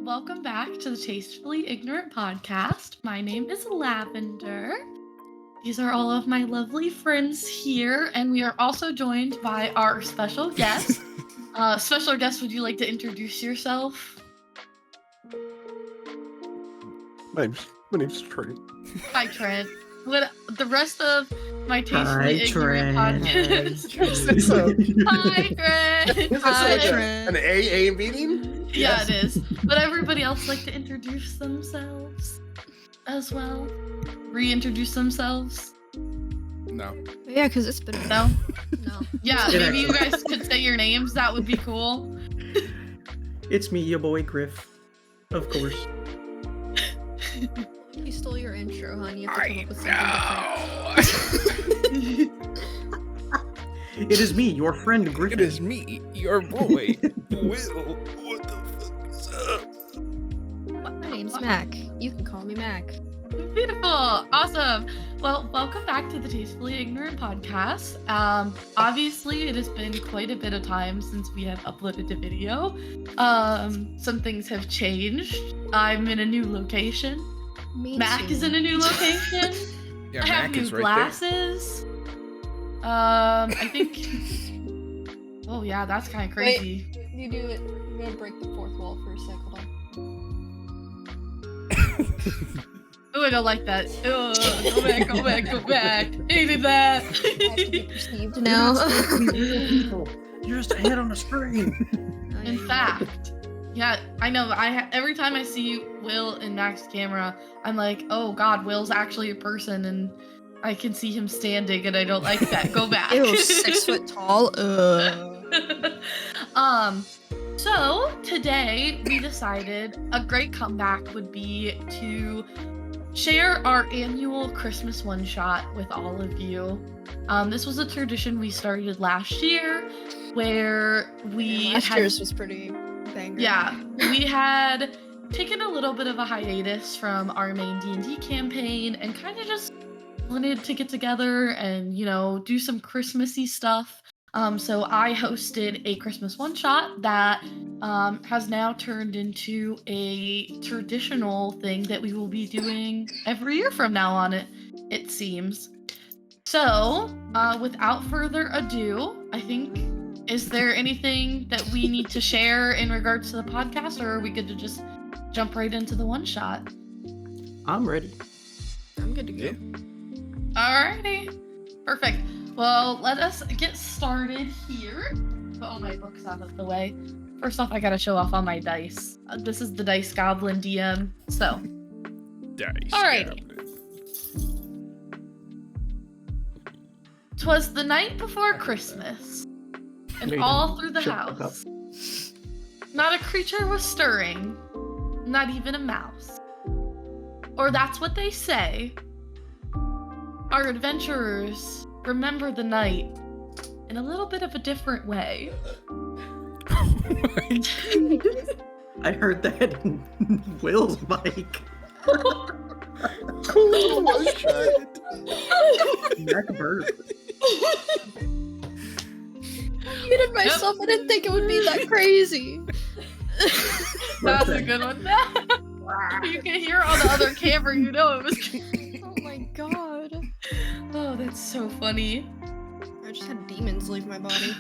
welcome back to the Tastefully Ignorant podcast. My name is Lavender. These are all of my lovely friends here, and we are also joined by our special guest. Special guest, would you like to introduce yourself? My name's Trent. Hi, Trent. What the rest of my Tastefully Ignorant podcast? Hi, Trent. Is this like an AA meeting? Yeah, it is. Would everybody else like to introduce themselves as well? Reintroduce themselves? No. Yeah, because it's been No? no. Yeah, maybe you guys could say your names. That would be cool. It's me, your boy Griff. Of course. You stole your intro, hon. You have to come up with something different. It is me, your friend Griff. It is me, your boy, Will. What the fuck is up? My name's Makk. You can call me Makk. Beautiful. Awesome. Well, welcome back to the Tastefully Ignorant podcast. Obviously, it has been quite a bit of time since we have uploaded a video. Some things have changed. I'm in a new location. Makk is in a new location. Yeah, I have Makk new is right glasses. I think. Oh yeah, that's kind of crazy. Wait, you do it. You're gonna break the fourth wall for a sec. Hold on. Oh, I don't like that. Go back. Hated that. I have to be perceived now. You're just a head on a screen. In fact, yeah, I know. Every time I see Will in Makk's camera, I'm like, oh god, Will's actually a person, and I can see him standing, and I don't like that. Go back. Ew, 6 foot tall. So today we decided a great comeback would be to share our annual Christmas one-shot with all of you. This was a tradition we started last year, where Last year's was pretty banger. Yeah, we had taken a little bit of a hiatus from our main D&D campaign and kind of just wanted to get together and, do some Christmassy stuff. So I hosted a Christmas one-shot that has now turned into a traditional thing that we will be doing every year from now on, it seems. So, without further ado, I think, is there anything that we need to share in regards to the podcast, or are we good to just jump right into the one-shot? I'm ready. I'm good to go. Alrighty. Perfect. Well, let us get started here. Put all my books out of the way. First off, I gotta show off all my dice. This is the Dice Goblin DM, so. Dice. Alrighty. 'Twas the night before Christmas, and all through the house, not a creature was stirring, not even a mouse. Or that's what they say. Our adventurers remember the night in a little bit of a different way. I heard that in Will's mic. Oh shit. Mack burp. I muted myself. I didn't think it would be that crazy. That's a good one. You can hear on the other camera, it was. Oh my god. Oh, that's so funny. I just had demons leave my body.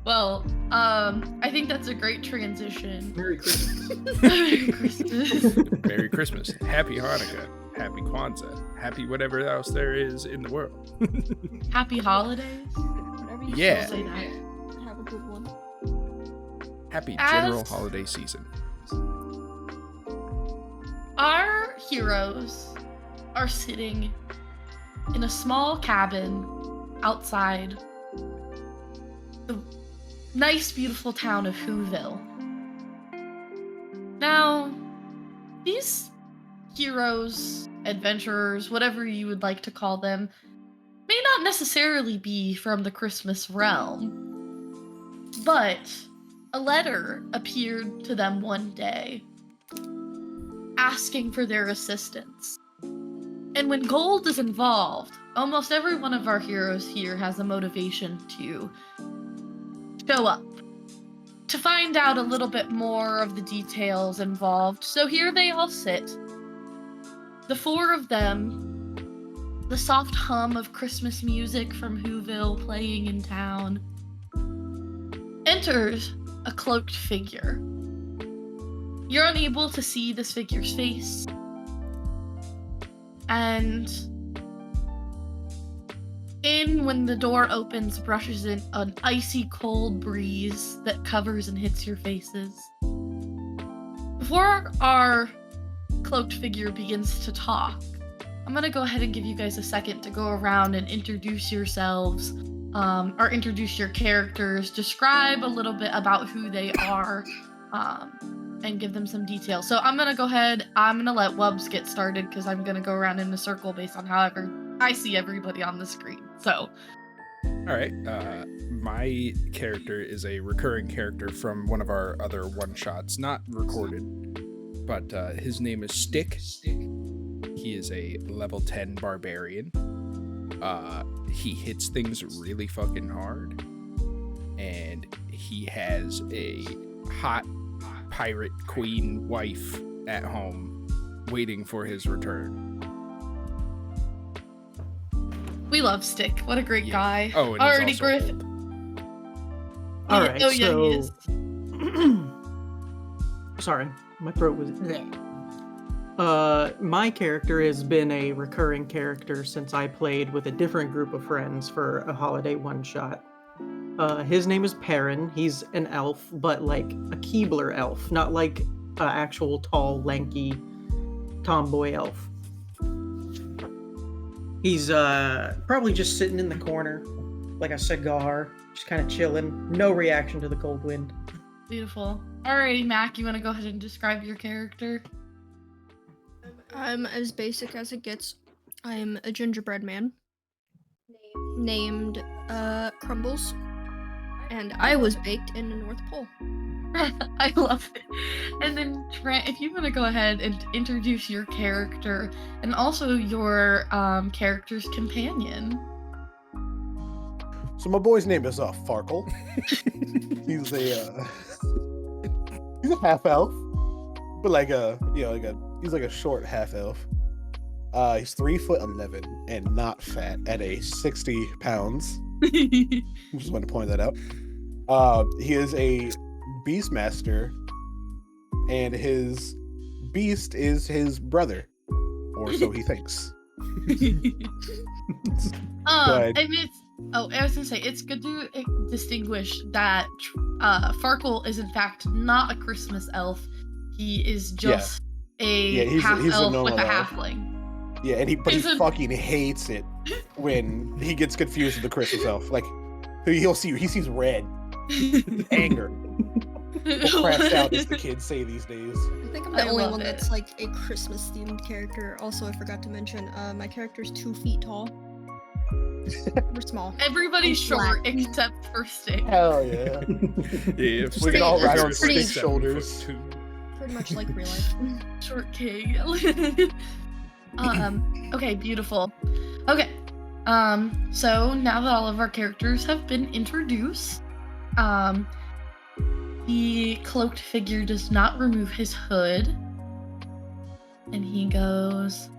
Well, I think that's a great transition. Merry Christmas. Merry Christmas. Merry Christmas. Happy Hanukkah. Happy Kwanzaa. Happy whatever else there is in the world. Happy holidays. Whatever you Yeah. Say that. have a good one. Happy As- general holiday season. Our heroes are sitting in a small cabin outside the nice, beautiful town of Whoville. Now, these heroes, adventurers, whatever you would like to call them, may not necessarily be from the Christmas realm, but a letter appeared to them one day asking for their assistance. And when gold is involved, almost every one of our heroes here has a motivation to show up to find out a little bit more of the details involved. So here they all sit. The four of them, the soft hum of Christmas music from Whoville playing in town, enters a cloaked figure. You're unable to see this figure's face, and when the door opens, brushes in an icy cold breeze that covers and hits your faces. Before our cloaked figure begins to talk, I'm gonna go ahead and give you guys a second to go around and introduce yourselves, or introduce your characters, describe a little bit about who they are, and give them some details. So I'm gonna let Wubs get started because I'm gonna go around in a circle based on however I see everybody on the screen. So. All right. My character is a recurring character from one of our other one-shots, not recorded, but his name is Stick. He is a level 10 barbarian. He hits things really fucking hard, and he has a hot pirate queen wife at home waiting for his return. We love Stick. What a great guy. Oh, and already, he's also Griff. old. All right, Oh, yeah, he so is. sorry, my throat was. My character has been a recurring character since I played with a different group of friends for a holiday one-shot. His name is Perrin. He's an elf, but like a Keebler elf, not like an actual tall, lanky tomboy elf. He's probably just sitting in the corner, like a cigar, just kind of chilling. No reaction to the cold wind. Beautiful. Alrighty, Makk, you want to go ahead and describe your character? I'm as basic as it gets. I'm a gingerbread man named Crumbles, and I was baked in the North Pole. I love it. And then, Trent, if you want to go ahead and introduce your character and also your character's companion. So my boy's name is Farkle. He's a half elf, but he's like a short half elf. He's 3'11" and not fat at a 60 pounds. Just want to point that out. He is a Beastmaster, and his beast is his brother, or so he thinks. I was gonna say it's good to distinguish that Farkle is in fact not a Christmas elf. He is just he's half elf with a halfling. Yeah, and he fucking hates it when he gets confused with the Christmas elf. Like he sees red, anger. He'll crash out, as the kids say these days. I think I'm the only one that's like a Christmas themed character. Also, I forgot to mention, my character's 2 feet tall. We're small. Everybody's short except for Stick. Hell yeah. Yeah, We can all ride on pretty Stick's shoulders. Pretty much like real life. Short king. Okay, beautiful. Okay. So now that all of our characters have been introduced, the cloaked figure does not remove his hood, and he goes,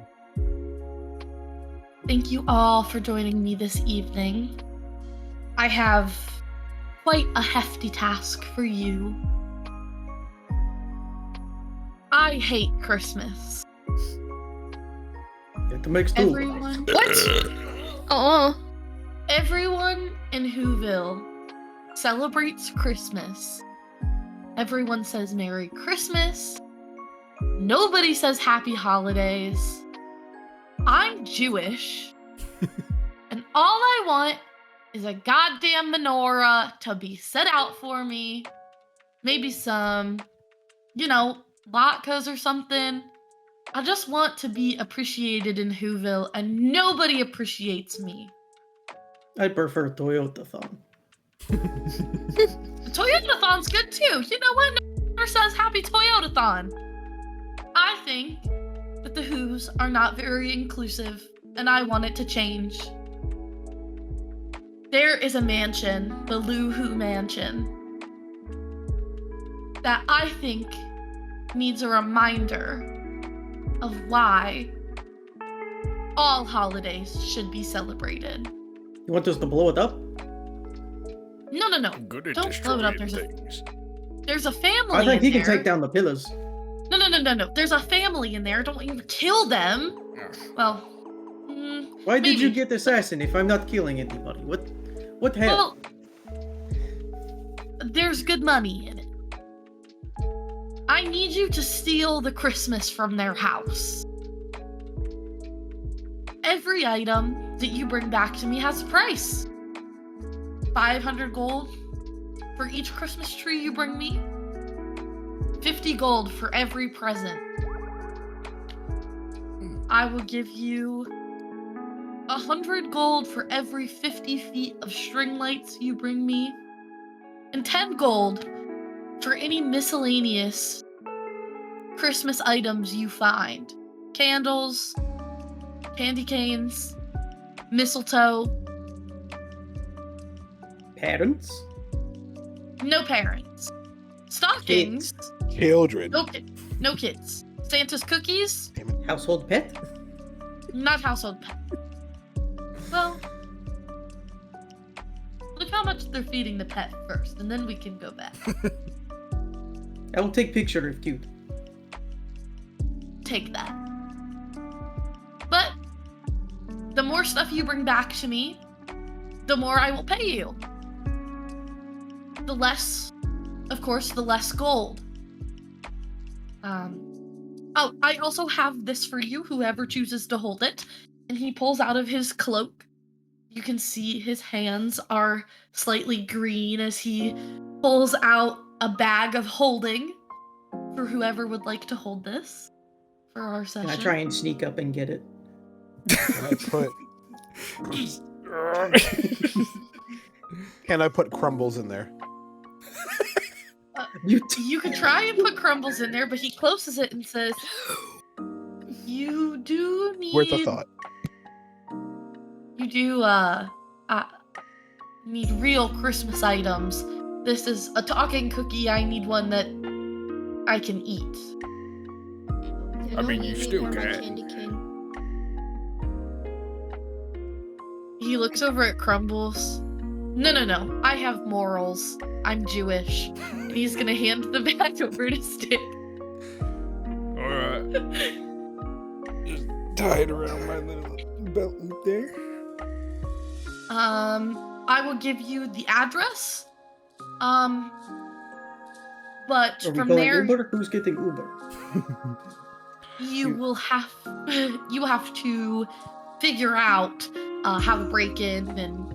"Thank you all for joining me this evening. I have quite a hefty task for you. I hate Christmas. Get to make stew. Everyone, everyone in Whoville celebrates Christmas. Everyone says Merry Christmas. Nobody says Happy Holidays. I'm Jewish. And all I want is a goddamn menorah to be set out for me. Maybe some, latkes or something. I just want to be appreciated in Whoville, and nobody appreciates me. I prefer Toyota-thon. The Toyota-thon's good too. You know what? Nobody says Happy Toyota-thon. I think that the Whos are not very inclusive, and I want it to change. There is a mansion, the Lou Who Mansion. that I think needs a reminder of why all holidays should be celebrated. You want us to blow it up? No. Good at Don't blow it up. destroying things. There's a family I think he in can there. take down the pillars. No. There's a family in there. Don't even kill them. Well, Why did you maybe. get assassin if I'm not killing anybody? What hell? Well, there's good money in it. I need you to steal the Christmas from their house. Every item that you bring back to me has a price. 500 gold for each Christmas tree you bring me. 50 gold for every present. I will give you 100 gold for every 50 feet of string lights you bring me. And 10 gold for any miscellaneous Christmas items you find. Candles, candy canes, mistletoe. Parents? No parents. Stockings. Children. No kids. Santa's cookies. Household pet? Not household pet. Well, look how much they're feeding the pet first, and then we can go back. I will take picture if cute. Take that. But the more stuff you bring back to me, the more I will pay you. The less, of course, the less gold. Oh, I also have this for you, whoever chooses to hold it. And he pulls out of his cloak. You can see his hands are slightly green as he pulls out a bag of holding for whoever would like to hold this for our session. Can I try and sneak up and get it? Can I put crumbles in there? You can try and put crumbles in there, but he closes it and says, "You do need Worth a thought. You do need real Christmas items. This is a talking cookie. I need one that I can eat." I mean, you still more my can. candy cane. He looks over at Crumbles. No. I have morals. I'm Jewish. And he's gonna hand the bag over to Stick. Alright. Just tie it around my little belt loop there. I will give you the address. But Are we from going there, Uber? Who's getting Uber? you will have to figure out how to break in, and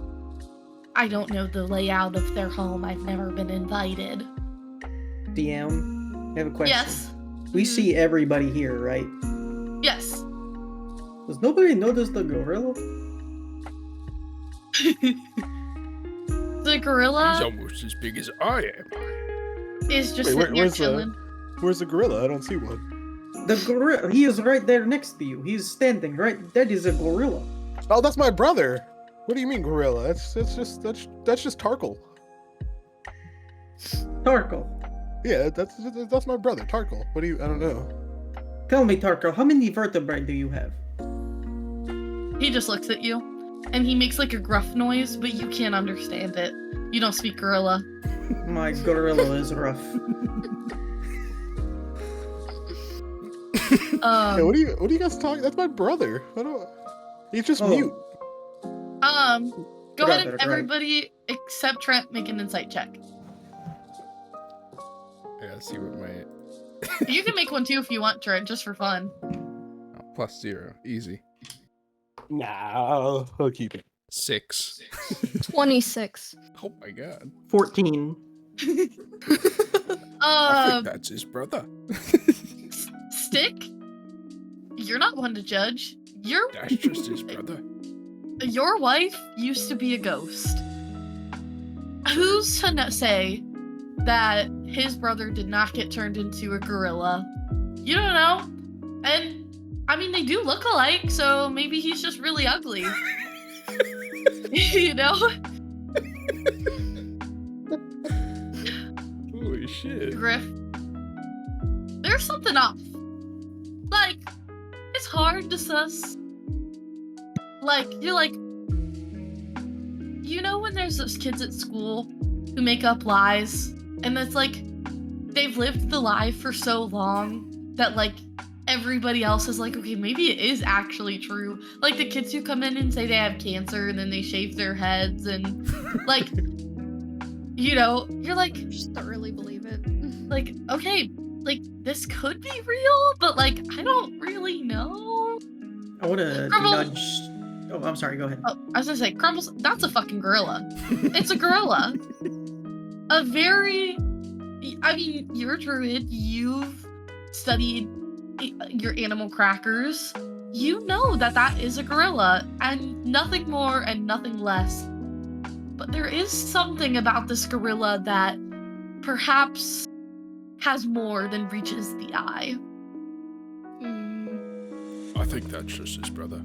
I don't know the layout of their home. I've never been invited. DM, I have a question. Yes. We see everybody here, right? Yes. Does nobody notice the gorilla? The He's gorilla almost as big as I am. is just Wait, sitting there where's the- chilling. Where's the gorilla? I don't see one. The gorilla, he is right there next to you. He's standing right. That is a gorilla. Oh, that's my brother. What do you mean gorilla? That's just Tarkle. Tarkle, Yeah, that's my brother, Tarkle. What do you? I don't know. tell me, Tarkle, how many vertebrae do you have? He just looks at you, and he makes like a gruff noise, but you can't understand it. You don't speak gorilla. My gorilla is rough. Hey, what are you guys talking? That's my brother. I don't. He's just mute. Go ahead and Right. everybody except Trent make an insight check. I gotta see what my You can make one too if you want, Trent, just for fun. +0. Easy. Nah, I'll keep it. 6. 26. Oh my god. 14. I think that's his brother. Stick, you're not one to judge. That's just his brother. Your wife used to be a ghost. Who's to say that his brother did not get turned into a gorilla? You don't know. And, I mean, they do look alike, so maybe he's just really ugly. You know? Holy shit. Griff, there's something off. Like, it's hard to suss. Like, you're like, you know when there's those kids at school who make up lies, and it's like, they've lived the lie for so long that, like, everybody else is like, okay, maybe it is actually true. Like, the kids who come in and say they have cancer, and then they shave their heads, and, like, you know, you're like, Just thoroughly believe it. like, okay, like, this could be real, but, like, I don't really know. I want to Crumble- nudge. Oh, I'm sorry. Go ahead. Oh, I was gonna say, Crumbles, that's a fucking gorilla. It's a gorilla. A very, I mean, you're a druid, you've studied your animal crackers. You know that that is a gorilla, and nothing more and nothing less. But there is something about this gorilla that perhaps has more than reaches the eye. I think that's just his brother.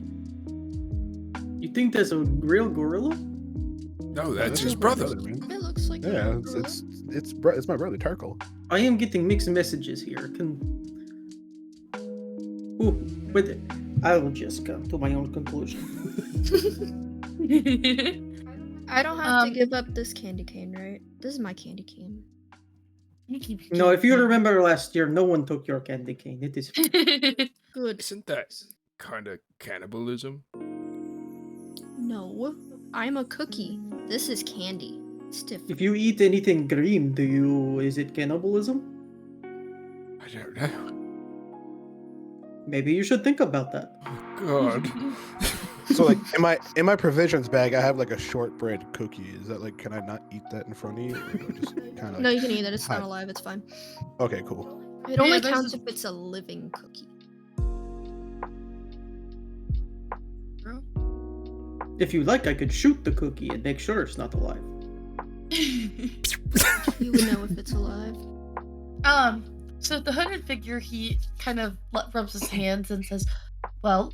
You think there's a real gorilla? No, that's That's his my brother. man. It looks like Yeah, it's my brother Tarkle. I am getting mixed messages here. Ooh, wait. I'll just come to my own conclusion. I don't have to give up this candy cane, right? This is my candy cane. No, if you remember last year, no one took your candy cane. It is Good. Isn't that kind of cannibalism? No, I'm a cookie. This is candy. It's different. If you eat anything green, is it cannibalism? I don't know. Maybe you should think about that. God. So like in my provisions bag, I have like a shortbread cookie. Is that like, can I not eat that in front of you? Or do I just kind of No, you can eat it. It's not hide? alive. It's fine. Okay, cool. It only there's counts a- if it's a living cookie. If you like, I could shoot the cookie and make sure it's not alive. You would know if it's alive. So the hooded figure, he kind of rubs his hands and says, well,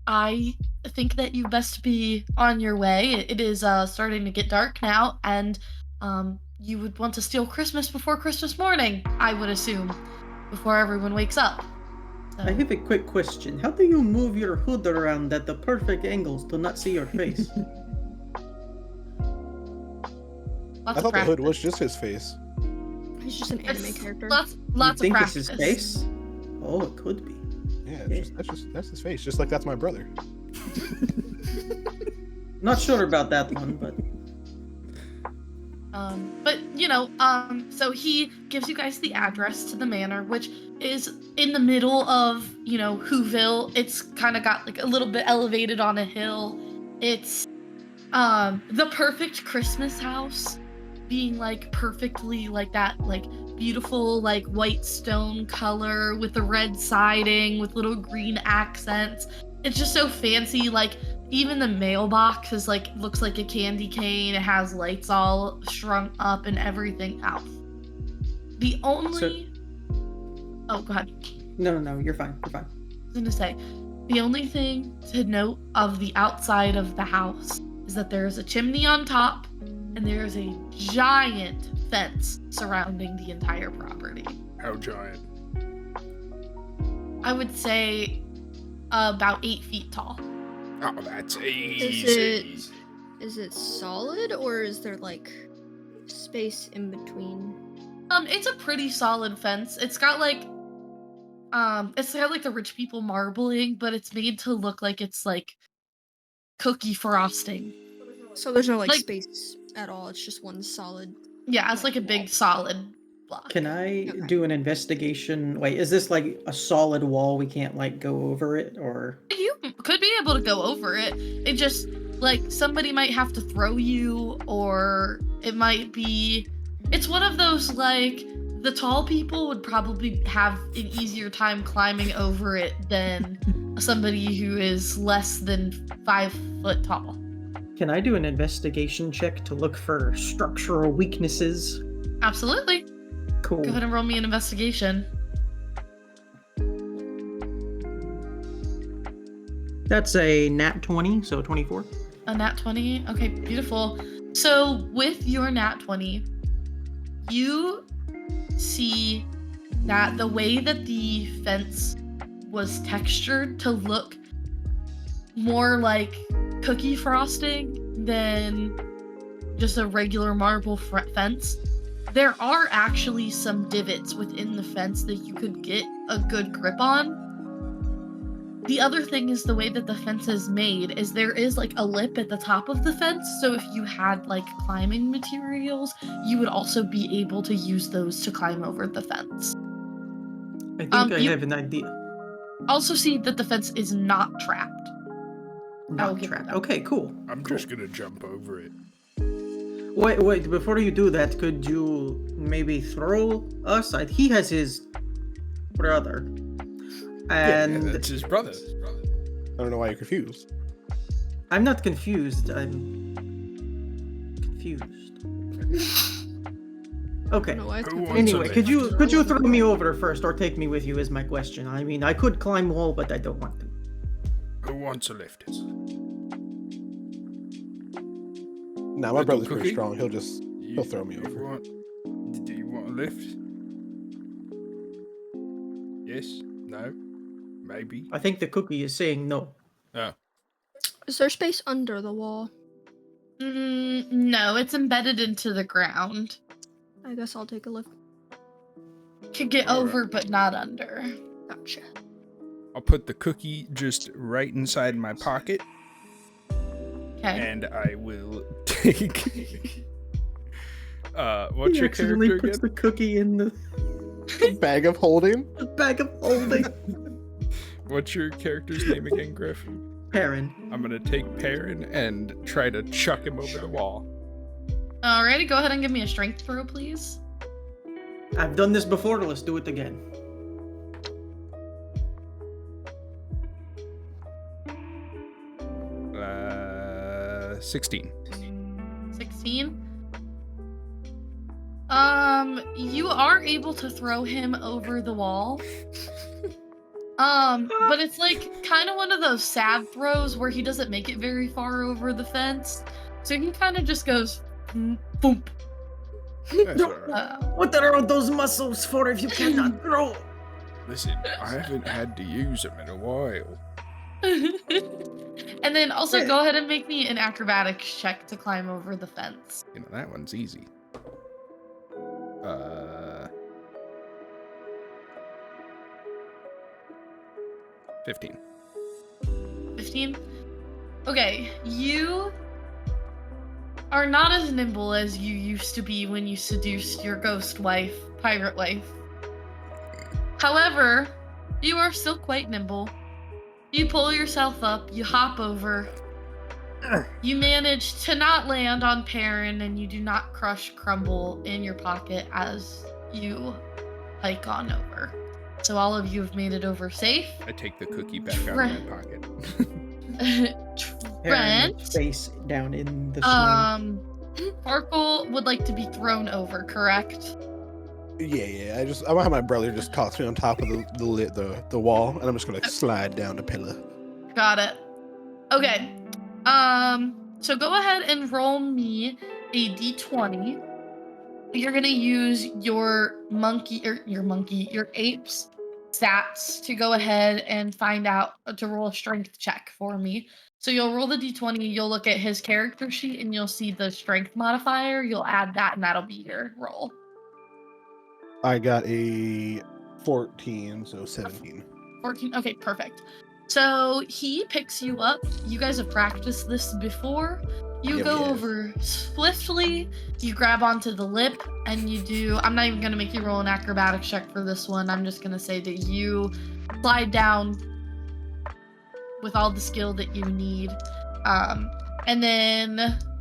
I think that you best be on your way. It is starting to get dark now, and you would want to steal Christmas before Christmas morning, I would assume, before everyone wakes up. So, I have a quick question. How do you move your hood around at the perfect angles to not see your face? lots I of thought the hood practice. was just his face. He's just an anime It's character. Lots You of think practice. it's his face? Oh, it could be. Yeah, Yeah. that's his face. Just like that's my brother. Not sure about that one, but But you know, so he gives you guys the address to the manor, which is in the middle of, you know, Whoville. It's kind of got like a little bit elevated on a hill. It's the perfect Christmas house, being like perfectly like that, like beautiful like white stone color with the red siding with little green accents. It's just so fancy. Like, even the mailbox is like, looks like a candy cane. It has lights all strung up and everything else. The only oh, go ahead. no, you're fine. You're fine. I was gonna say, the only thing to note of the outside of the house is that there is a chimney on top, and there is a giant fence surrounding the entire property. How giant? I would say about 8 feet tall. Oh, that's easy. Is it solid, or is there like space in between? It's a pretty solid fence. It's got like the rich people marbling, but it's made to look like it's like cookie frosting. So there's no like Like- space at all. It's just one solid. Yeah, it's like a big solid block. Can I Okay. do an investigation? Wait, is this like a solid wall? We can't like go over it, or You could be able to go over it. It just, like, somebody might have to throw you, or it might be. It's one of those, like, the tall people would probably have an easier time climbing over it than somebody who is less than 5 foot tall. can I do an investigation check to look for structural weaknesses? Absolutely. Cool. Go ahead and roll me an investigation. That's a nat 20, so 24. A nat 20. Okay, beautiful. So with your nat 20, you see that the way that the fence was textured to look more like cookie frosting than just a regular marble fence, there are actually some divots within the fence that you could get a good grip on. The other thing is the way that the fence is made is there is like a lip at the top of the fence, so if you had like climbing materials, you would also be able to use those to climb over the fence. I think I You have an idea. also see that the fence is not trapped. Not trapped. Okay, cool. I'm cool. just gonna jump over it. Wait, before you do that, could you maybe throw us? He has his brother. And Yeah, that's his brother. I don't know why you're confused. I'm not confused, I'm confused. Okay. No, I Who wants Anyway, to could lift? you throw me over first or take me with you is my question. I mean, I could climb wall, but I don't want to. Who wants to lift it? Nah, my Little brother's pretty cookie? strong. He'll throw me over. Do you want a lift? Yes? No? Maybe? I think the cookie is saying no. Oh. Is there space under the wall? No, it's embedded into the ground. I guess I'll take a look. Could get All right. over, but not under. Gotcha. I'll put the cookie just right inside my pocket, Okay. and I will take... what's He your accidentally character puts again? the cookie in the Bag of holding. bag of holding. What's your character's name again, Griff? Perrin. I'm gonna take Perrin and try to chuck him over the wall. Alrighty, go ahead and give me a strength throw, please. I've done this before, let's do it again. Uh, 16. 16. You are able to throw him over the wall. But it's like kind of one of those sad throws where he doesn't make it very far over the fence. So he kind of just goes boom. That's alright. What are those muscles for if you cannot throw? Listen, I haven't had to use them in a while. And then also go ahead and make me an acrobatics check to climb over the fence. You know, that one's easy. 15. 15? Okay, you are not as nimble as you used to be when you seduced your ghost wife, pirate wife. However, you are still quite nimble. You pull yourself up, you hop over. You manage to not land on Perrin, and you do not crush Crumble in your pocket as you hike on over. So all of you have made it over safe. I take the cookie back out of my pocket. Perrin Trent, face down in the snow. Sparkle would like to be thrown over, correct? Yeah. I want to have my brother just toss me on top of the wall, and I'm just gonna slide down the pillar. Got it. Okay. So go ahead and roll me a d20. You're gonna use your ape's stats to go ahead and find out to roll a strength check for me. So you'll roll the d20, you'll look at his character sheet, and you'll see the strength modifier. You'll add that, and that'll be your roll. I got a 14, so 17. 14. Okay, perfect. So he picks you up. You guys have practiced this before. You Yeah, go we have. over swiftly. You grab onto the lip, and you do. I'm not even gonna make you roll an acrobatics check for this one. I'm just gonna say that you slide down with all the skill that you need. And then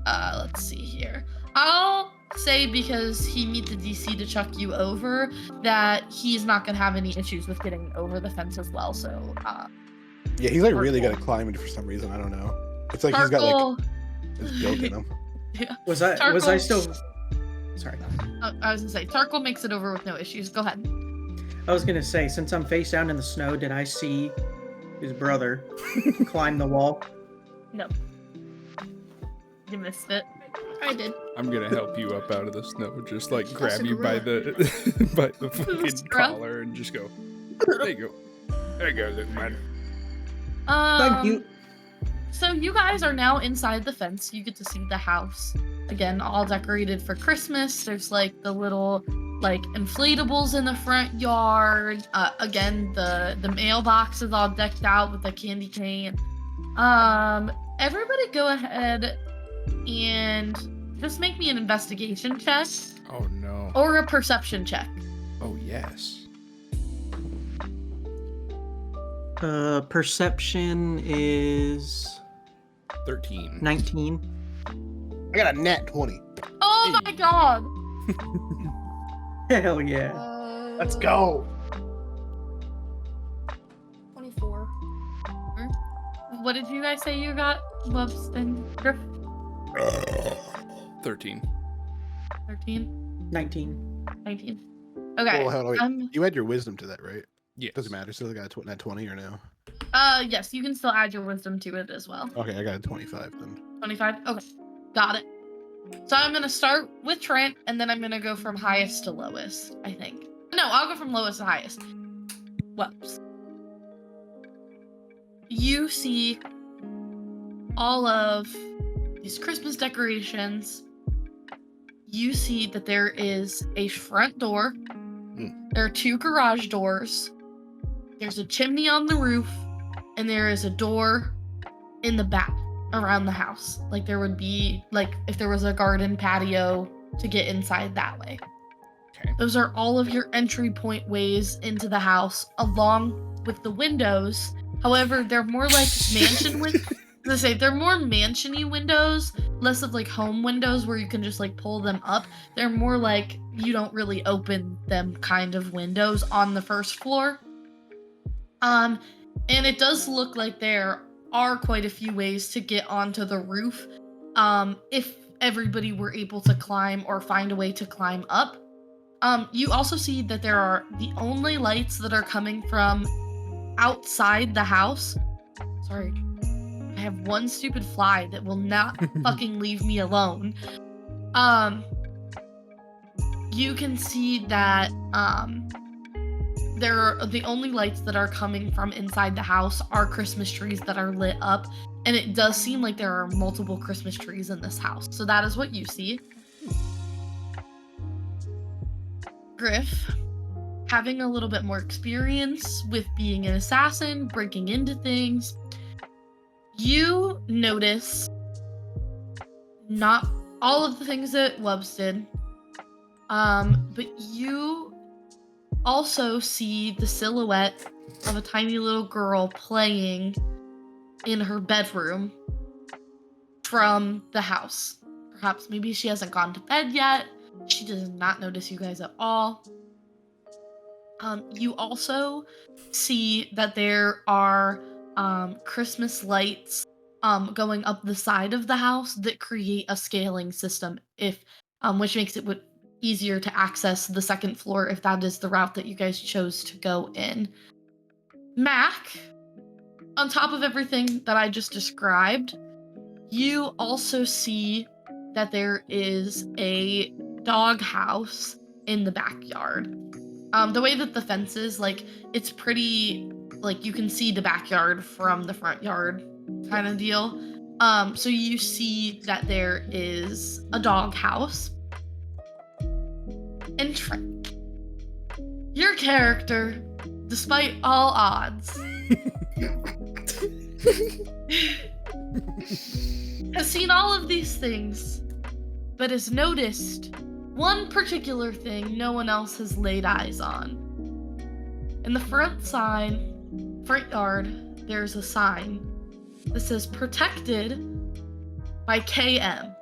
let's see here. I'll say because he meet the DC to chuck you over that he's not gonna have any issues with getting over the fence as well. So Yeah, he's like really good at climbing for some reason. I don't know. It's like he's got like it's built in him. Yeah. Was I Tarkle- still... Sorry. I was gonna say Tarkle makes it over with no issues. Go ahead. I was gonna say, since I'm face down in the snow, did I see his brother climb the wall? No, you missed it. I did. I'm gonna help you up out of the snow. Just like grab That's a you by gorilla. the by the fucking Scrub. collar and just go. There you go. There you go, little man. Thank you. So you guys are now inside the fence. You get to see the house. Again, all decorated for Christmas. There's like the little like inflatables in the front yard. Again, the mailbox is all decked out with the candy cane. Everybody go ahead and just make me an investigation check Oh no. or a perception check. Oh yes. Perception is 13. 19. I got a nat 20. Oh my god! Hell yeah. Let's go. 24. What did you guys say you got, Bubs and Griff? 13. 13? 19. 19. Okay. Well, hold on, wait. You add your wisdom to that, right? Yes. Doesn't matter. Still got a nat 20 or no? Yes, you can still add your wisdom to it as well. Okay, I got a 25 then. 25? Okay. Got it. So I'm gonna start with Trent, and then I'm gonna go from highest to lowest, I think. No, I'll go from lowest to highest. Whoops. You see all of these Christmas decorations. You see that there is a front door. There are 2 garage doors. There's a chimney on the roof, and there is a door in the back around the house. Like there would be, like if there was a garden patio to get inside that way. Okay. Those are all of your entry point ways into the house, along with the windows. However, they're more like mansion windows. They're more mansion-y windows, less of like home windows where you can just like pull them up. They're more like you don't really open them kind of windows on the first floor. And it does look like there are quite a few ways to get onto the roof, if everybody were able to climb or find a way to climb up. You also see that there are the only lights that are coming from outside the house. Sorry, I have one stupid fly that will not fucking leave me alone. You can see that the only lights that are coming from inside the house are Christmas trees that are lit up, and it does seem like there are multiple Christmas trees in this house. So that is what you see. Griff, having a little bit more experience with being an assassin, breaking into things, you notice not all of the things that Wubbs did, but you also see the silhouette of a tiny little girl playing in her bedroom from the house. Perhaps maybe she hasn't gone to bed yet. She does not notice you guys at all. You also see that there are Christmas lights going up the side of the house that create a scaling system, which makes it easier to access the second floor if that is the route that you guys chose to go in. Makk, on top of everything that I just described, you also see that there is a dog house in the backyard. The way that the fence is, like, it's pretty, like, you can see the backyard from the front yard kind of deal. So you see that there is a dog house. And Trent, your character, despite all odds, has seen all of these things, but has noticed one particular thing no one else has laid eyes on. In the front yard, there's a sign that says protected by KM.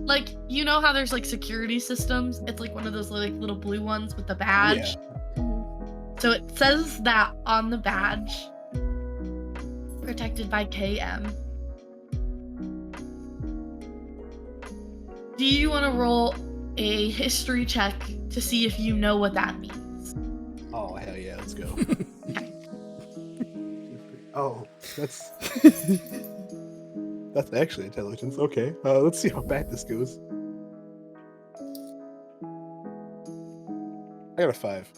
Like, you know how there's like security systems? It's like one of those like little blue ones with the badge. Yeah. So it says that on the badge, protected by KM. Do you want to roll a history check to see if you know what that means? Oh, hell yeah, let's go. Oh, that's That's actually intelligence. Okay. Let's see how bad this goes. I got a 5.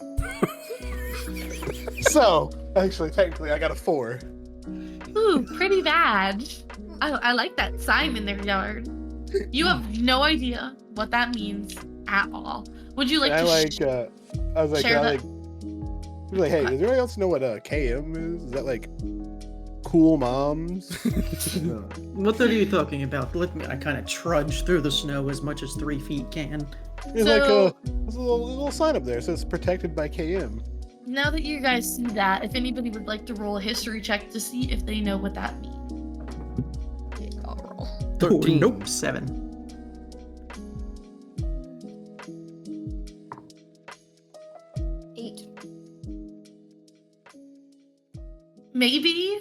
So, actually, technically, I got a 4. Ooh, pretty bad. I like that sign in their yard. You have no idea what that means at all. Would you like And to I was like, share I that? was like, hey, does anybody else know what KM is? Is that like cool moms? No. What are you talking about? I kind of trudge through the snow as much as 3 feet can. It's So- like there's a little sign up there. It says protected by KM. Now that you guys see that, if anybody would like to roll a history check to see if they know what that means. Okay, I'll roll. 13. Oh, nope, 7. 8. Maybe,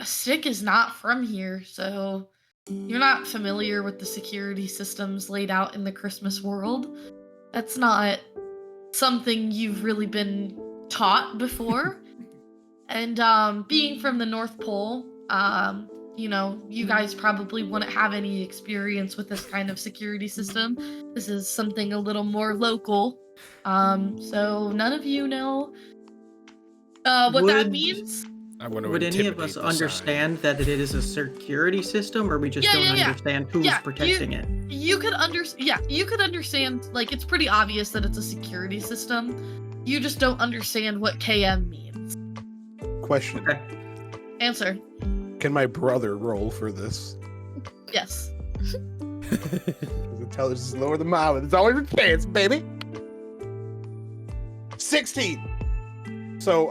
Stick is not from here, so you're not familiar with the security systems laid out in the Christmas world. That's not something you've really been taught before. And being from the North Pole, you guys probably wouldn't have any experience with this kind of security system. This is something a little more local. So none of you know what that Would- means. I want to Would any of intimidate us the understand that it is a security system, or we just Yeah, don't yeah, yeah. understand who's Yeah, protecting it? You could understand, like, it's pretty obvious that it's a security system. You just don't understand what KM means. Question. Okay. Answer. Can my brother roll for this? Yes. His intelligence is lower than mine, but there's always a chance, baby. 16. So,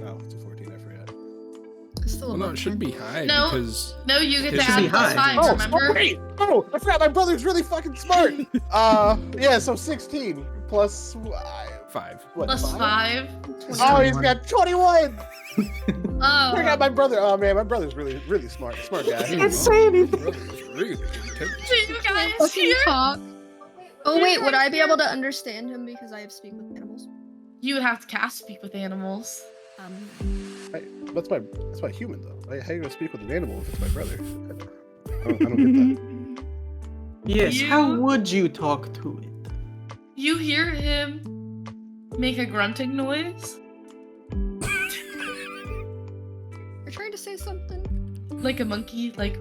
no, it's a 14. I forgot. It's still Well, no, above it should 10. be high No. because No, you get It to should add be plus high. 5, Oh, remember? wait! Oh, I forgot my brother's really fucking smart. Yeah, so 16 plus 5. what? Plus 5. Oh, he's got 21. Oh. I got my brother. Oh man, my brother's really smart guy. Can't say anything. Really intelligent. Do you guys Fucking hear? talk. Oh Do wait, you would guys I be hear? able to understand him because I have speak with animals? You would have to cast Speak with Animals. That's my human though. How are you gonna speak with an animal if it's my brother? I don't get that. Yes, how You- would you talk to it? You hear him make a grunting noise, You're trying to say something? like a monkey, like,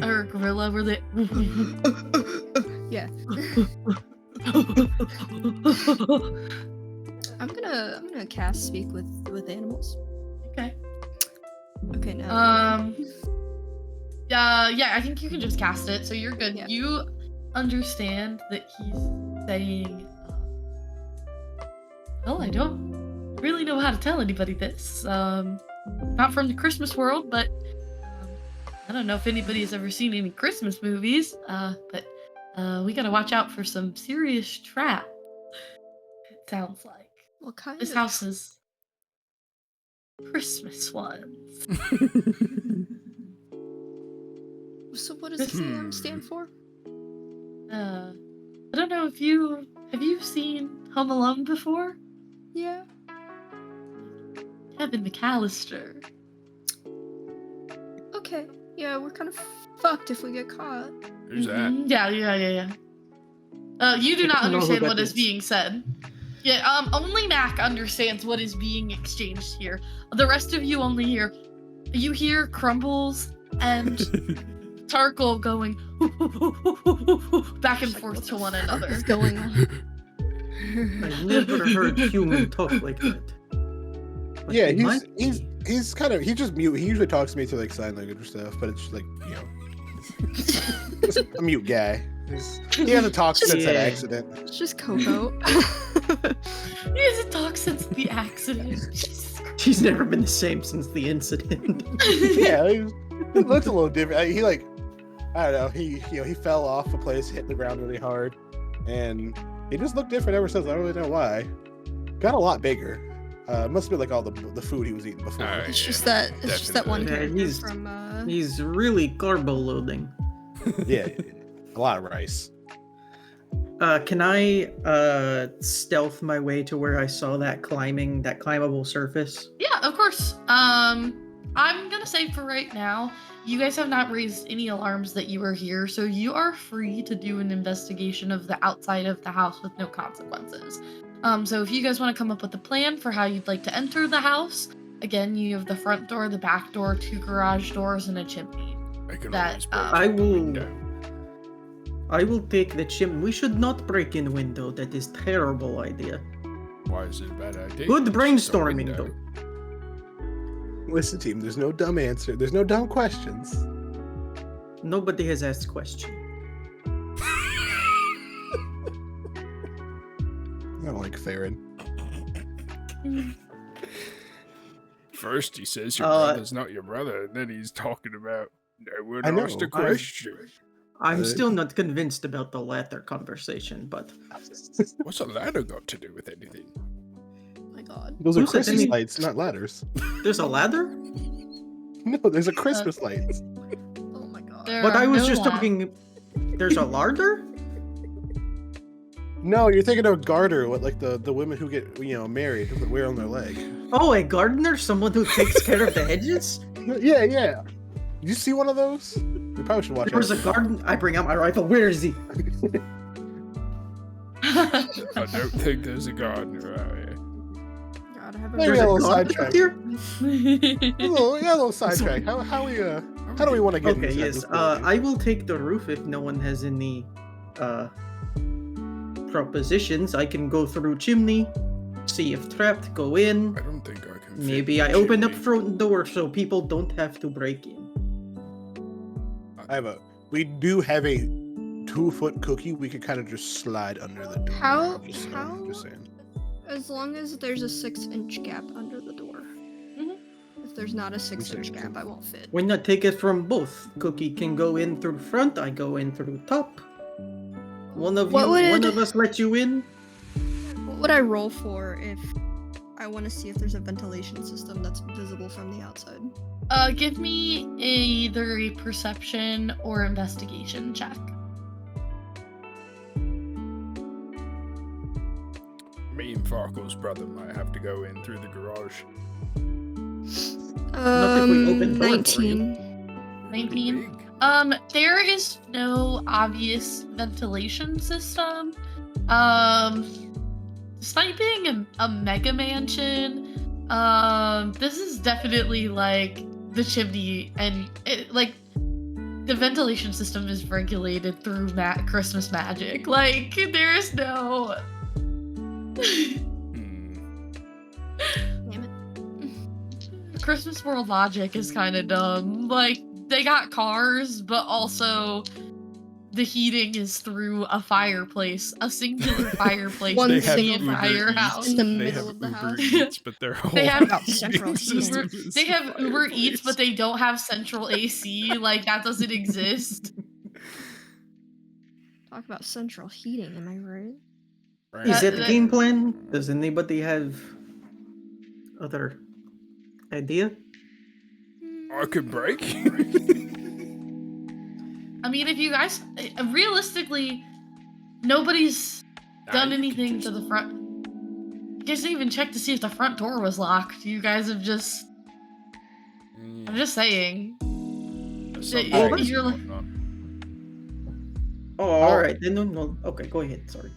or a gorilla, where they. Yeah. I'm gonna cast speak with animals. Okay. Okay, now. Yeah, I think you can just cast it, so you're good. Yeah. You understand that he's saying, well, I don't really know how to tell anybody this. Not from the Christmas world, but I don't know if anybody's ever seen any Christmas movies, but we gotta watch out for some serious traps. It sounds like. What kind This of house is Christmas ones. So what does KM stand for? I don't know if have you seen Home Alone before? Yeah. Kevin McAllister. Okay. Yeah, we're kind of fucked if we get caught. Who's that? Mhm. Yeah. You do I not don't know who understand that what is is. being said. Yeah, only Makk understands what is being exchanged here. The rest of you only hear. You hear Crumbles and Tarkle going back and forth to one another. What's going on? I never heard human talk like that. But Yeah, they might he's be. he's kind of just mute. He usually talks to me through like sign language or stuff, but it's just like just a mute guy. He hasn't talked since that Yeah. accident. It's just Coco. He hasn't talked since the accident. Jesus Christ. She's never been the same since the incident. Yeah, he looks a little different. He like, I don't know. He fell off a place, hit the ground really hard, and he just looked different ever since. I don't really know why. Got a lot bigger. Must have been like all the food he was eating before. Alright. It's just that one Yeah, character he's- from He's really carbo loading. Yeah, a lot of rice. Can I stealth my way to where I saw that climbable surface? Yeah, of course. I'm gonna say for right now, you guys have not raised any alarms that you are here, so you are free to do an investigation of the outside of the house with no consequences. So if you guys want to come up with a plan for how you'd like to enter the house, again, you have the front door, the back door, 2 garage doors, and a chimney. I can That, always break I through the will. window. I will take the chimney. We should not break in window. That is terrible idea. Why is it a bad idea? Good It's just a brainstorming, window. though. Listen, team. There's no dumb answer. There's no dumb questions. Nobody has asked question. I don't like Theron. First he says your Uh, brother's not your brother, and then he's talking about no one I asked a know. question. I'm Uh, still not convinced about the latter conversation, but What's a ladder got to do with anything? Oh my god. Those are Who said Christmas any- lights, not ladders. there's a ladder? No, there's a Christmas lights. Oh my god. There But are I was no just lads. talking. There's a larder? No, you're thinking of garter, what like the women who get married that wear on their leg. Oh, a gardener? Someone who takes care of the hedges? Yeah, yeah. You see one of those? You probably should watch There was a out. garden. I bring out my rifle. Where is he? I don't think there's a gardener out here. God, I haven't Maybe There's a a little gardener sidetrack. here? A little sidetrack. How do we want to get Okay, into yes. this building? I will take the roof if no one has any propositions. I can go through chimney, see if trapped, go in. I don't think I can. fit Maybe the I open up chimney. front door so people don't have to break in. We do have a 2-foot cookie. We could kind of just slide under the door. How- Just saying, how- Just saying. As long as there's a 6-inch gap under the door. Mhm. If there's not a 6-inch gap, I won't fit. Why not take it from both? Cookie can go in through front, I go in through top. One of us let you in. What would I roll for if I want to see if there's a ventilation system that's visible from the outside? Give me either a perception or investigation check. Me and Farkle's brother might have to go in through the garage. Not if we open the door for you. 19. 19. Big. There is no obvious ventilation system. Despite being a mega mansion, this is definitely like the chimney, and the ventilation system is regulated through Christmas magic. Like, there's no. Hmm. Damn it. Christmas world logic is kind of dumb. Like, they got cars, but also the heating is through a fireplace, a singular fireplace One in They have the single entire Uber house. Eats. in the They middle have of the Uber house. Eats, but their whole They have heating central system Uber, is they the have Uber Eats, but fireplace. they don't have central AC. Like, that doesn't exist. Talk about central heating, am I right? Right. Is that the that- game plan? Does anybody have other idea? I could break. I mean, if you guys, realistically, nobody's done Nah, you could anything just- to the front. You guys didn't even check to see if the front door was locked. You guys have just. Mm, I'm just saying. there's Yeah, something crazy you're like- going on. Oh, alright. Then no. Okay, go ahead. Sorry.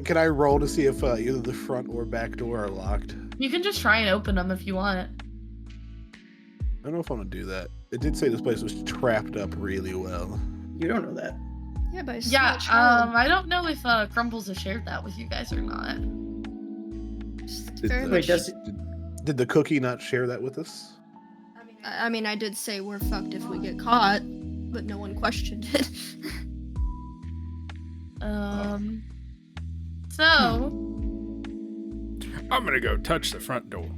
Can I roll to see if either the front or back door are locked? You can just try and open them if you want. I don't know if I want to do that. It did say this place was trapped up really well. You don't know that. Yeah, but I Yeah, still child. I don't know if Crumbles has shared that with you guys or not. Did Very the, Wait, much- does did the cookie not share that with us? I mean, I did say we're fucked if we get caught, but no one questioned it. So I'm gonna go touch the front door.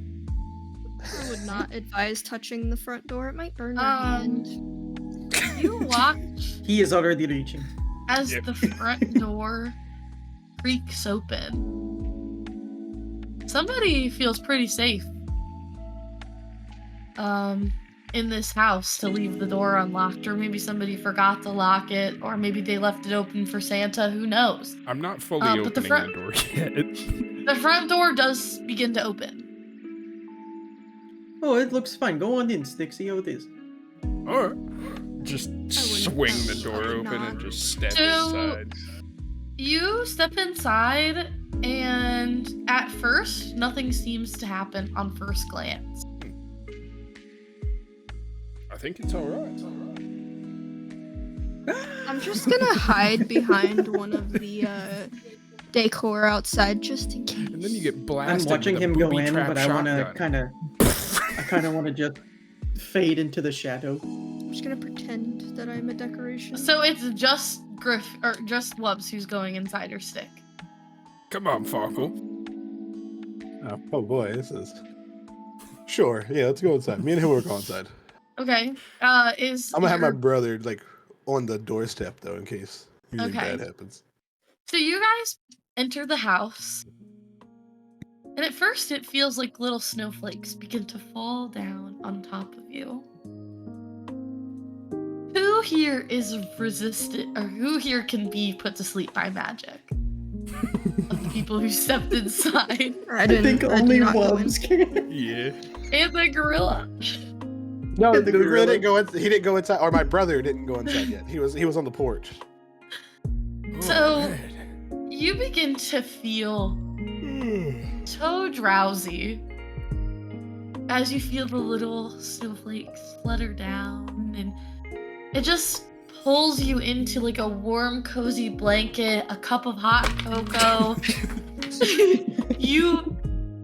I would not advise touching the front door. It might burn your hand. you watch he is already reaching? as Yep. the front door creaks open. Somebody feels pretty safe. In this house to leave the door unlocked, or maybe somebody forgot to lock it, or maybe they left it open for Santa, who knows? I'm not fully But the opening front- the door yet. The front door does begin to open. Oh, it looks fine. Go on in, Stick. See how it is. Or just swing the I door would open not. and just step So- inside. You step inside, and at first, nothing seems to happen on first glance. I think it's alright. I'm just gonna hide behind one of the decor outside just in case. And then you get I'm blasted. watching with a him go booby in, trap but I want to shotgun. I kind of want to just fade into the shadow. I'm just gonna pretend that I'm a decoration. So it's just Griff or just Wubs who's going inside her stick. Come on, Farkle. Oh boy, this is. Sure, yeah, let's go inside. Me and him will go inside. Okay. Is I'm gonna have my your- brother like on the doorstep though, in case anything Okay. bad happens. So you guys enter the house, and at first it feels like little snowflakes begin to fall down on top of you. Who here is resistant, or who here can be put to sleep by magic? Of the people who stepped inside, I did not go in. can. Yeah. and the gorilla. No, The the gorilla gorilla. didn't go. He didn't go inside, or my brother didn't go inside yet. He was on the porch. So- Alright. You begin to feel so drowsy as you feel the little snowflakes flutter down, and it just pulls you into like a warm, cozy blanket, a cup of hot cocoa. You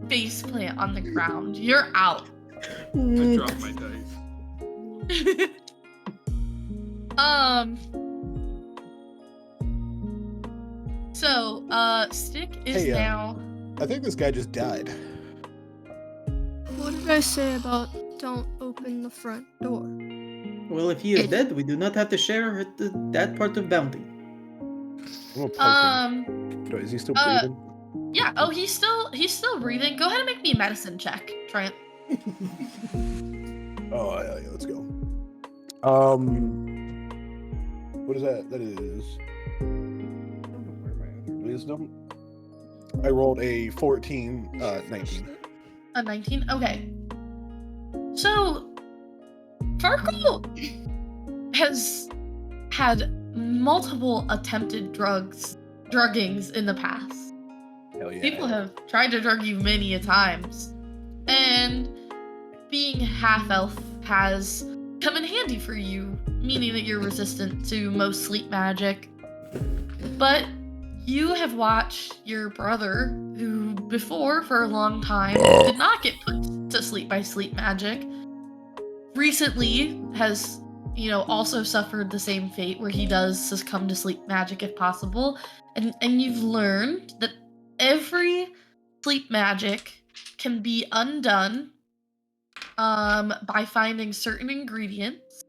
face plant on the ground. You're out. I dropped my dice. So, Stick is Hey, now. I think this guy just died. What did I say about don't open the front door? Well, if he is dead, we do not have to share that part of bounty. I'm gonna poke him. Is he still breathing? Yeah. Oh, he's still breathing. Go ahead and make me a medicine check, Trent. Oh yeah, let's go. What is that? That is wisdom. I rolled a 14, 19. A 19? Okay. So, Farkle has had multiple attempted druggings in the past. Hell yeah. People have tried to drug you many a times. And being half-elf has come in handy for you, meaning that you're resistant to most sleep magic. But you have watched your brother, who before, for a long time, did not get put to sleep by sleep magic, recently has, also suffered the same fate where he does succumb to sleep magic if possible. And you've learned that every sleep magic can be undone by finding certain ingredients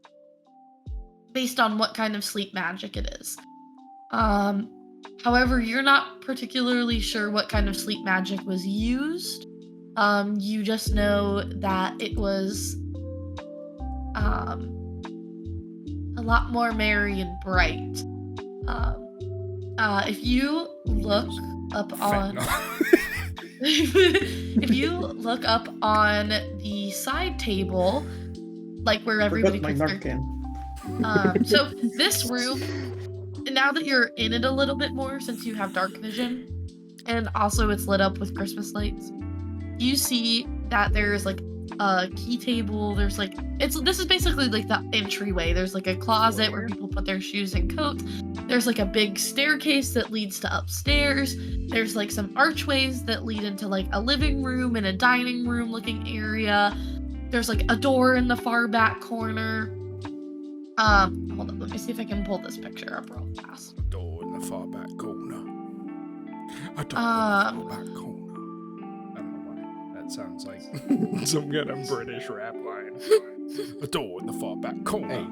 based on what kind of sleep magic it is. However, you're not particularly sure what kind of sleep magic was used. You just know that it was a lot more merry and bright. If you look up on if you look up on the side table, like where everybody Forgot my puts their Narcan. so this room, now that you're in it a little bit more, since you have dark vision, and also it's lit up with Christmas lights, you see that there's like a key table. There's like this is basically like the entryway. There's like a closet where people put their shoes and coats. There's like a big staircase that leads to upstairs. There's like some archways that lead into like a living room and a dining room looking area. There's like a door in the far back corner. Hold on, let me see if I can pull this picture up real fast. A door in the far back corner. A door in the far back corner. I don't know why. That sounds like some kind of British rap line. A door in the far back corner.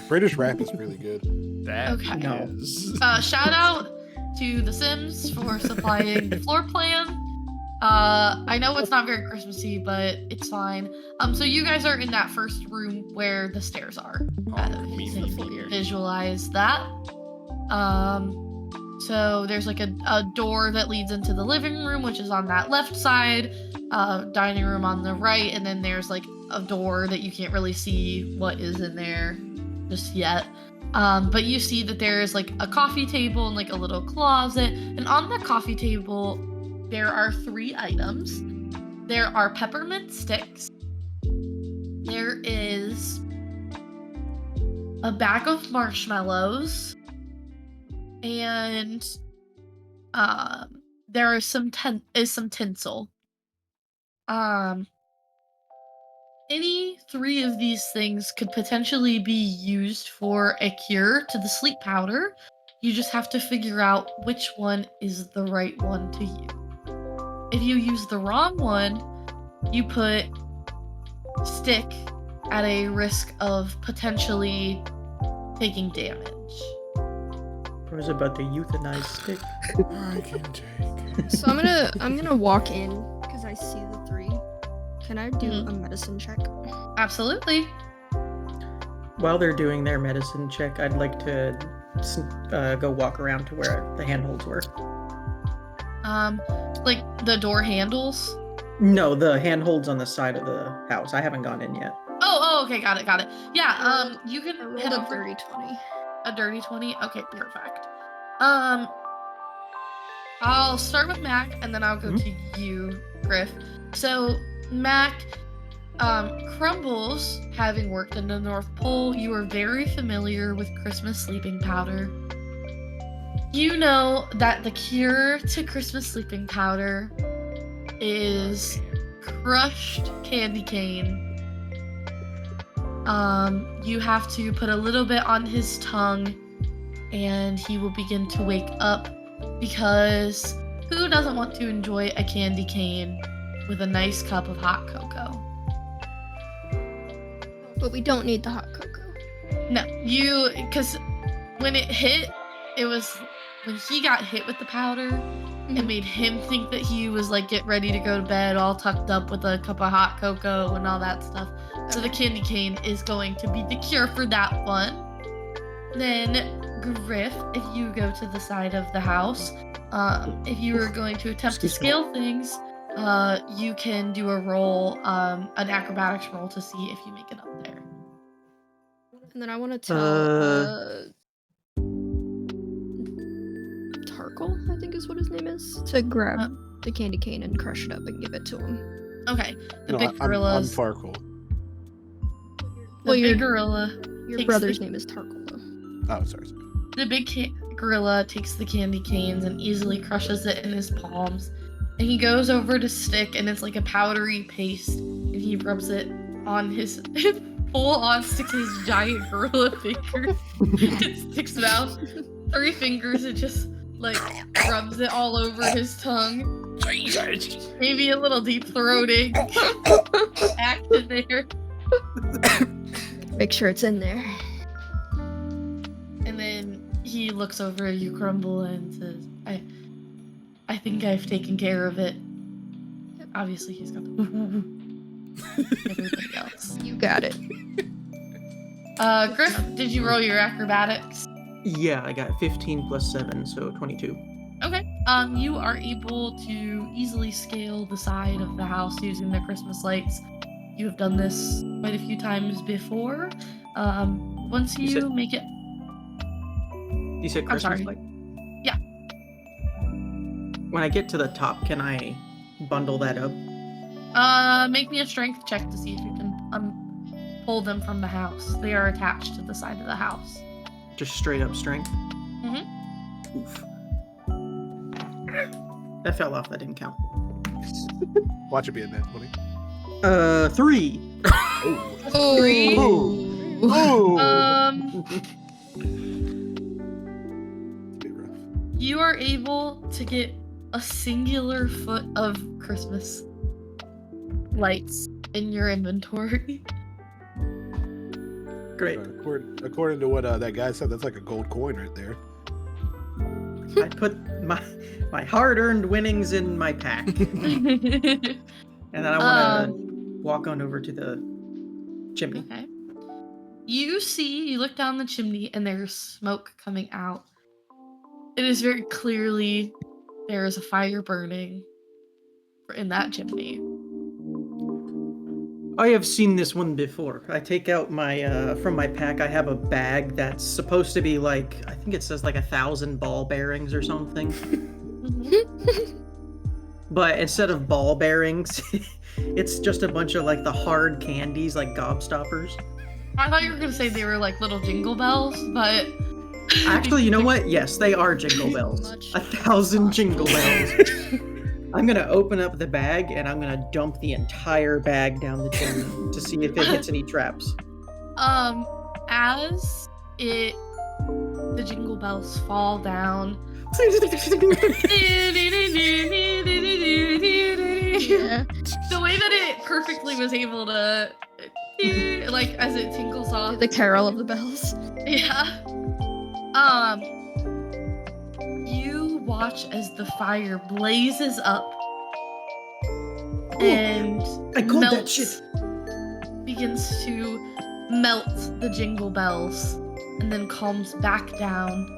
British rap is really good. That Okay. No. is. Shout out to The Sims for supplying the floor plan. I know it's not very Christmassy, but it's fine. So you guys are in that first room where the stairs are. Me So you can familiar. visualize that. So there's like a door that leads into the living room, which is on that left side. dining room on the right, and then there's like a door that you can't really see what is in there just yet. But you see that there is like a coffee table and like a little closet, and on the coffee table there are 3 items. There are peppermint sticks. There is a bag of marshmallows, and there is some tinsel. Um, any 3 of these things could potentially be used for a cure to the sleep powder. You just have to figure out which one is the right one to use. If you use the wrong one, you put Stick at a risk of potentially taking damage. I was about to euthanize Stick. I can take. So I'm gonna walk in because I see the 3. Can I do a medicine check? Absolutely. While they're doing their medicine check, I'd like to go walk around to where the handholds were. Like the door handles. No, the handholds on the side of the house. I haven't gone in yet. Oh, okay, got it. Yeah, you I can rolled head a over. dirty 20. A dirty 20? Okay, perfect. I'll start with Mac, and then I'll go to you, Griff. So, Mac, Crumbles, having worked in the North Pole, you are very familiar with Christmas sleeping powder. You know that the cure to Christmas sleeping powder is crushed candy cane. You have to put a little bit on his tongue, and he will begin to wake up, because who doesn't want to enjoy a candy cane with a nice cup of hot cocoa? But we don't need the hot cocoa. No, because when it hit, it was when he got hit with the powder, it made him think that he was like get ready to go to bed all tucked up with a cup of hot cocoa and all that stuff. So the candy cane is going to be the cure for that one. Then Griff, if you go to the side of the house, if you are going to attempt to scale things, you can do a roll, an acrobatics roll to see if you make it up there. And then I want to tell Tarkle, I think is what his name is, to grab the candy cane and crush it up and give it to him. Okay, the big gorilla. I'm Farkle. The big gorilla. Your brother's name is Tarkle, though. Oh, sorry. The big gorilla takes the candy canes and easily crushes it in his palms. And he goes over to Stick, and it's like a powdery paste, and he rubs it on his full on sticks his giant gorilla finger in Stick's mouth. 3 fingers, it just like rubs it all over his tongue. Maybe a little deep throating action there. Make sure it's in there. And then he looks over at you, Crumble, and says, I think I've taken care of it. Obviously, he's got the everybody else. You got it. Griff, did you roll your acrobatics? Yeah, I got 15 plus 7, so 22. Okay. You are able to easily scale the side of the house using the Christmas lights. You have done this quite a few times before. Once you make it... You said Christmas light? Yeah. When I get to the top, can I bundle that up? Make me a strength check to see if you can pull them from the house. They are attached to the side of the house. Just straight up strength? Mm-hmm. Oof. That fell off. That didn't count. Watch it be a net 20. 3. Oh. 3. Oh. Bit rough. You are able to get a singular foot of Christmas lights in your inventory. Great. According to what that guy said, that's like a gold coin right there. I put my hard-earned winnings in my pack. And then I want to walk on over to the chimney. Okay. You look down the chimney, and there's smoke coming out. It is very clearly there is a fire burning in that chimney. I have seen this one before. I take out my from my pack. I have a bag that's supposed to be like, I think it says like 1,000 ball bearings or something. But instead of ball bearings, it's just a bunch of like the hard candies, like gobstoppers. I thought you were gonna say they were like little jingle bells, but Actually, you know what? Yes, they are jingle bells. Much 1,000 jingle bells. possible. I'm gonna open up the bag and I'm gonna dump the entire bag down the chimney to see if it hits any traps. As the jingle bells fall down. Yeah. The way that it perfectly was able to, like, as it tinkles off. The carol of the bells. Yeah. You watch as the fire blazes up and I called that melts, shit. begins to melt the jingle bells, and then calms back down,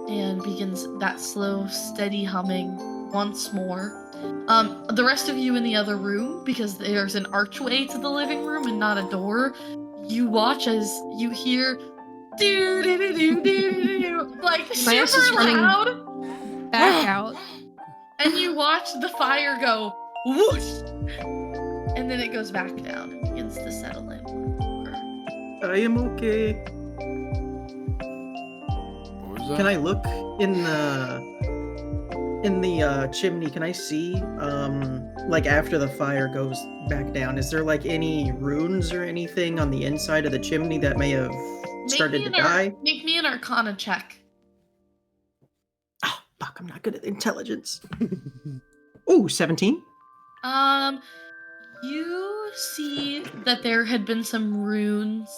and begins that slow, steady humming once more. The rest of you in the other room, because there's an archway to the living room and not a door, you watch as you hear do do do do do do, like My ass is super running loud, back out. and you watch the fire go whoosh, and then it goes back down and begins to settle in. I am okay. What was that? Can I look in the chimney? Can I see like after the fire goes back down? Is there like any runes or anything on the inside of the chimney that may have started to die? Make me an Arcana check. Oh, fuck! I'm not good at intelligence. Ooh, 17. You see that there had been some runes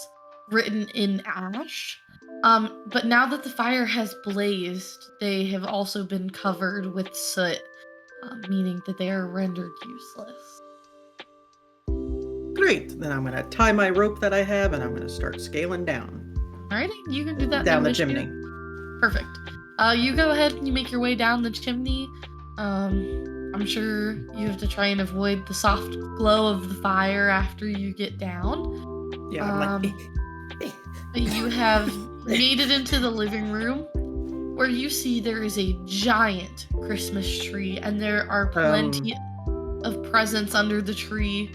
written in ash. But now that the fire has blazed, they have also been covered with soot, meaning that they are rendered useless. Great. Then I'm gonna tie my rope that I have, and I'm gonna start scaling down. Alrighty, you can do that. Down no the issue. chimney. Perfect. You go ahead and you make your way down the chimney. I'm sure you have to try and avoid the soft glow of the fire after you get down. Yeah, I'm like. You have made it into the living room, where you see there is a giant Christmas tree, and there are plenty of presents under the tree.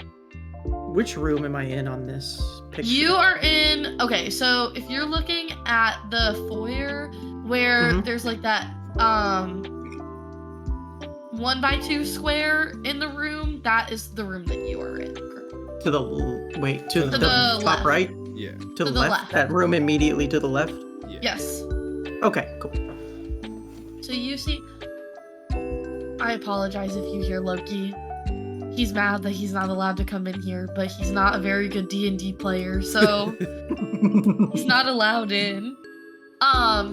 Which room am I in on this picture? You are in. Okay, so if you're looking at the foyer, where there's like that 1x2 square in the room, that is the room that you are in. To the the top left. right. Yeah. To the left. That room immediately to the left. Yeah. Yes. Okay, cool. So you see, I apologize if you hear Loki. He's mad that he's not allowed to come in here, but he's not a very good D&D player, so he's not allowed in. Oh,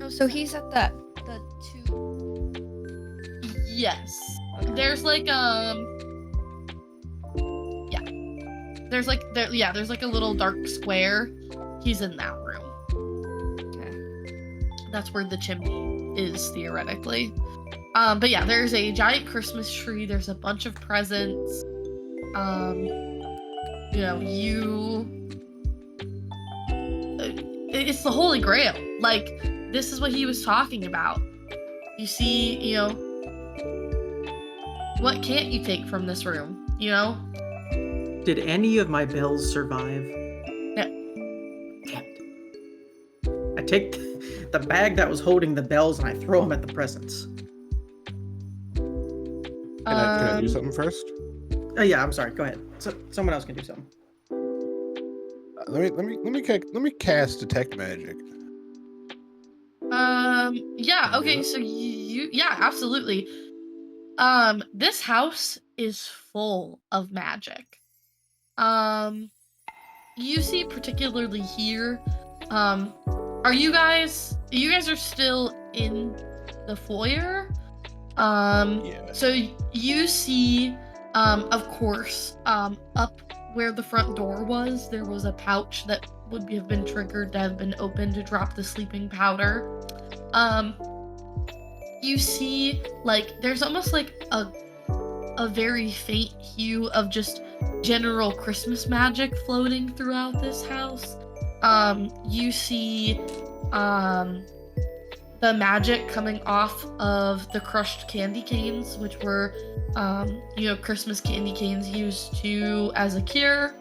so he's at the 2. Yes. There's like there's like a little dark square. He's in that room. Okay. That's where the chimney is theoretically. But yeah, there's a giant Christmas tree. There's a bunch of presents. It's the Holy Grail. Like, this is what he was talking about. You see, what can't you take from this room? Did any of my bells survive? No. Damn it. I take the bag that was holding the bells and I throw them at the presents. Can I do something first? Yeah, I'm sorry. Go ahead. Someone else can do something. Let me cast detect magic. Yeah, okay, so yeah, absolutely. This house is full of magic. You see particularly here, you guys are still in the foyer. Yeah. So you see, of course, up where the front door was, there was a pouch that would have been triggered to have been opened to drop the sleeping powder. You see, like, there's almost like a a very faint hue of just general Christmas magic floating throughout this house. You see the magic coming off of the crushed candy canes, which were, Christmas candy canes used as a cure.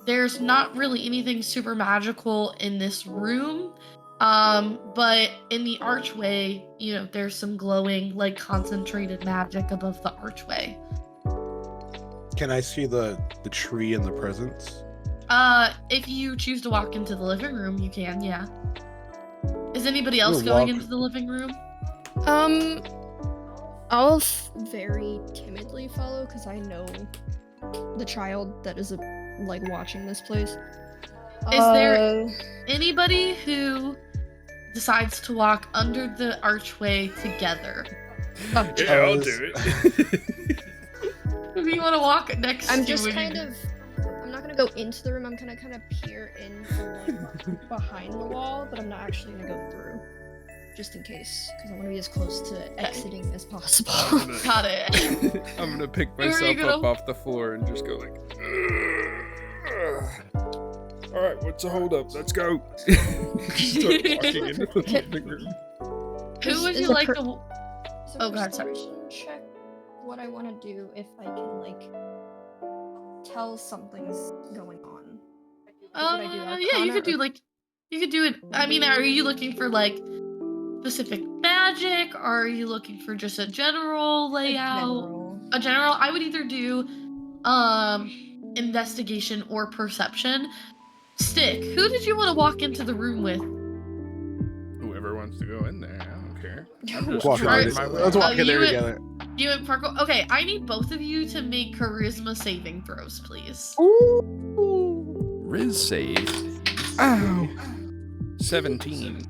There's not really anything super magical in this room. But in the archway, there's some glowing, like, concentrated magic above the archway. Can I see the tree and the presents? If you choose to walk into the living room, you can, yeah. Is anybody else going into the living room? I'll very timidly follow because I know the child that is watching this place. Is there anybody who decides to walk under the archway together? Yeah, I'll do it. Who do you want to walk next to? I'm not gonna go into the room. I'm gonna kind of peer in from behind the wall, but I'm not actually gonna go through, just in case, because I want to be as close to exiting as possible. Got it. I'm gonna pick myself up off the floor and just go like. All right, what's the hold up? Let's go. Start walking into the living room. Who would you like to? Oh God, sorry. Check what I want to do if I can tell something's going on. Yeah, you could do it. I mean, are you looking for specific magic, or are you looking for just a general layout? A general. I would either do investigation or perception. Stick, who did you want to walk into the room with? Whoever wants to go in there, I don't care. Let's walk in there together. You and Parkle. Okay, I need both of you to make charisma saving throws, please. Ooh. Riz save. Ow. 17.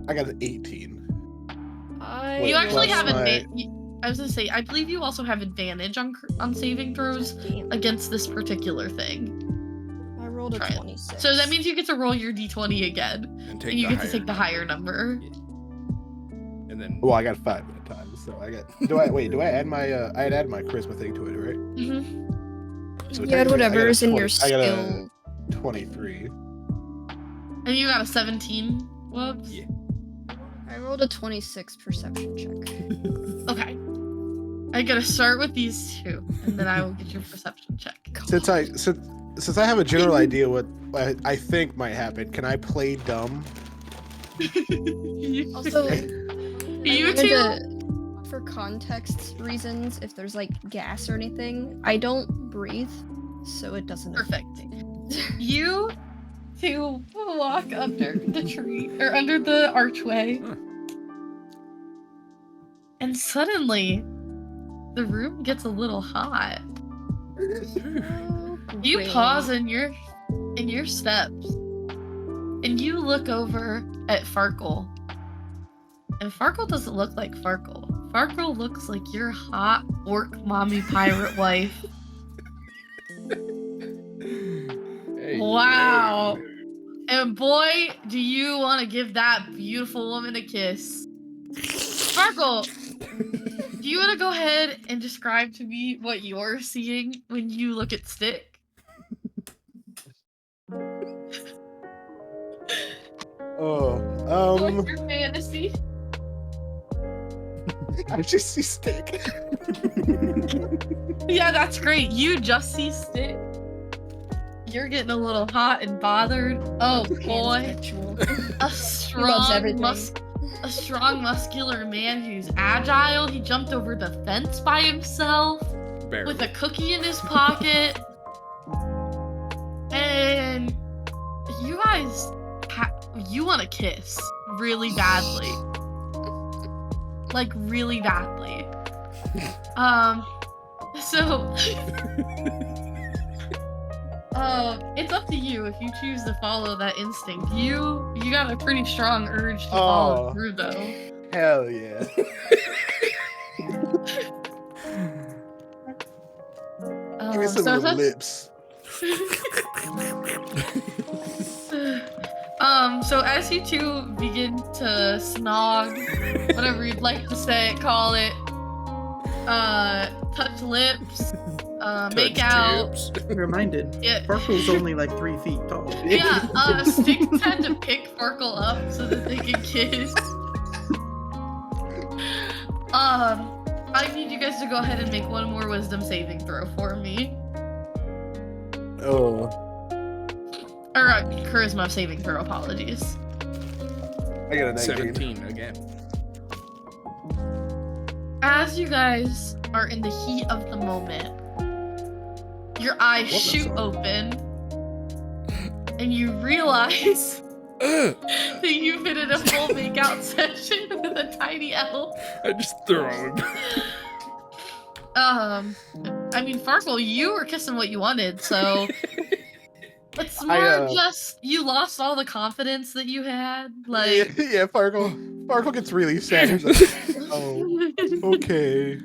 I got an 18. You actually have advantage. I was gonna say, I believe you also have advantage on saving throws against this particular thing. I rolled a 26. So that means you get to roll your d20 again, and you get to take the higher number. Yeah. And then. Well, I got 5 at a time, so I got. Do I add my? I'd add my charisma thing to it, right? Mm-hmm. So you add whatever is in your skill. I got a 23. And you got a 17. Whoops. Yeah. I rolled a 26 perception check. Okay. I gotta start with these two, and then I will get your perception check. Since I have a general idea what I think might happen, can I play dumb? Also, you two. For context reasons, if there's gas or anything, I don't breathe, so it doesn't affect me. You two walk under the tree or under the archway, and suddenly the room gets a little hot. You pause in your steps, and you look over at Farkle. And Farkle doesn't look like Farkle. Farkle looks like your hot orc mommy pirate wife. Hey, wow. And boy, do you want to give that beautiful woman a kiss. Farkle, do you want to go ahead and describe to me what you're seeing when you look at Stick? What's your fantasy? I just see Stick. Yeah, that's great. You just see Stick. You're getting a little hot and bothered. Oh boy. A strong muscular man who's agile. He jumped over the fence by himself. Barely. With a cookie in his pocket. And you guys you want to kiss really badly. Like really badly. So it's up to you if you choose to follow that instinct. You got a pretty strong urge to follow through though. Hell yeah. Give me some of the lips. So as you two begin to snog, whatever you'd like to say, call it, touch lips, make Touch out. tips. Reminded, Yeah. Farkle's only like 3 feet tall. Yeah, Sticks had to pick Farkle up so that they could kiss. I need you guys to go ahead and make one more wisdom saving throw for me. Oh, Or charisma saving throw, apologies. I got a 19. 17 again. As you guys are in the heat of the moment, your eyes Love that shoot song. open, and you realize that you've been in a full makeout session with a tiny elf. I just throw him. I mean, Farkle, you were kissing what you wanted, so it's more just you lost all the confidence that you had. Like, yeah, Farkle gets really sad. He's like, oh, okay.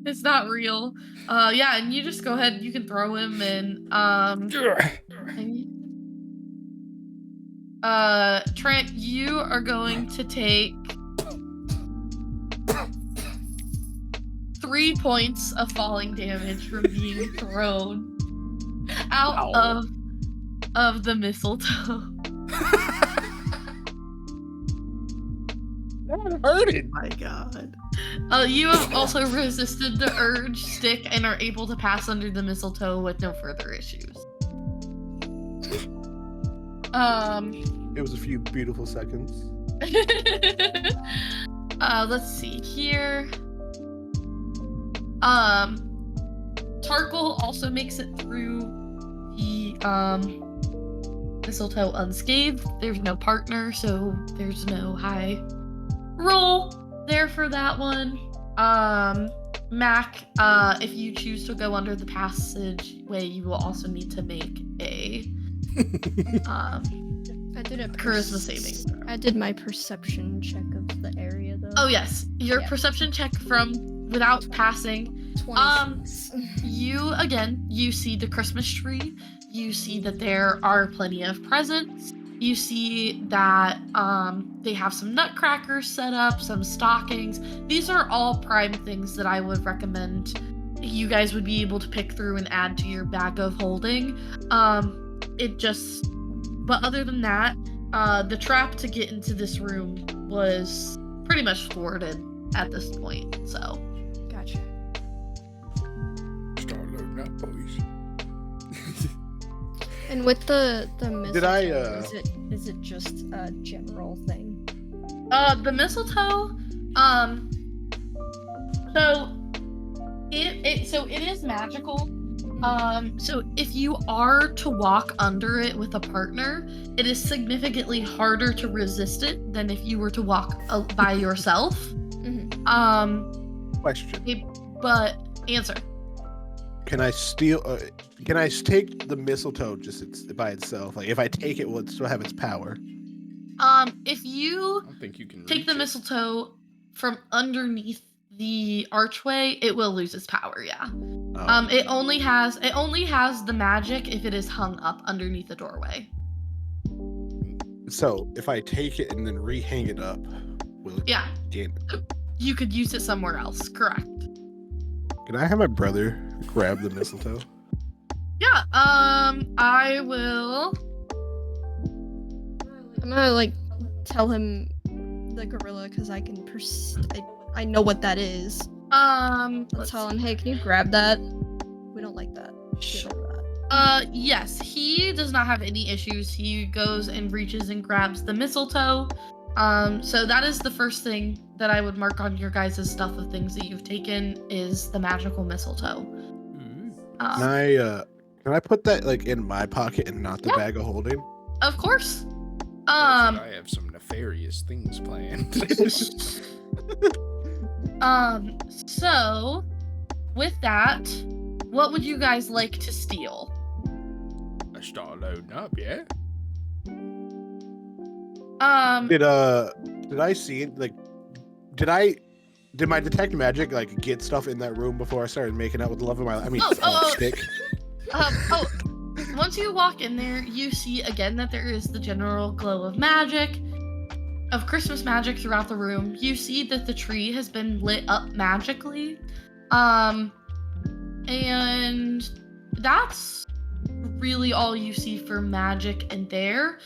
it's not real. Yeah, and you just go ahead. You can throw him, and Trent, you are going to take 3 points of falling damage from being thrown out of the mistletoe. That hurted. My God. You have also resisted the urge, Stick, and are able to pass under the mistletoe with no further issues. It was a few beautiful seconds. Let's see here. Tarkle also makes it through the mistletoe unscathed. There's no partner, so there's no high roll there for that one. Makk, if you choose to go under the passageway, you will also need to make a I did a charisma saving throw. I did my perception check of the area though. Oh yes, your Yeah. perception check from without passing. 26. You see the Christmas tree. You see that there are plenty of presents. You see that they have some nutcrackers set up, some stockings. These are all prime things that I would recommend you guys would be able to pick through and add to your bag of holding. But other than that, the trap to get into this room was pretty much thwarted at this point, so. Gotcha. Start loading up, boys. And with the mistletoe, Did I, is it just a general thing? The mistletoe, so it is magical. So if you are to walk under it with a partner, it is significantly harder to resist it than if you were to walk by yourself. Mm-hmm. Question. But answer. Can I steal? Can I take the mistletoe just by itself? Like, if I take it, will it still have its power? If you I don't think you can take reach the it. mistletoe from underneath the archway, it will lose its power, yeah. Oh. It only has the magic if it is hung up underneath the doorway. So if I take it and then rehang it up, will it Yeah, gain? you could use it somewhere else, correct. Can I have my brother grab the mistletoe? Yeah, I will. I'm gonna like tell him the gorilla because I can I know what that is. I'll Let's tell him, hey, can you grab that? We don't like that. Get rid of that. Yes, he does not have any issues. He goes and reaches and grabs the mistletoe. So that is the first thing that I would mark on your guys' stuff of things that you've taken is the magical mistletoe. Can I put that like in my pocket and not the Yeah. bag of holding? Of course. I have some nefarious things planned. So with that, what would you guys like to steal? I start loading up, yeah? Did I see it? Like, did my detect magic like get stuff in that room before I started making out with the love of my life? I mean, Oh. Stick. once you walk in there, you see again that there is the general glow of magic, of Christmas magic throughout the room. You see that the tree has been lit up magically. And that's really all you see for magic in there.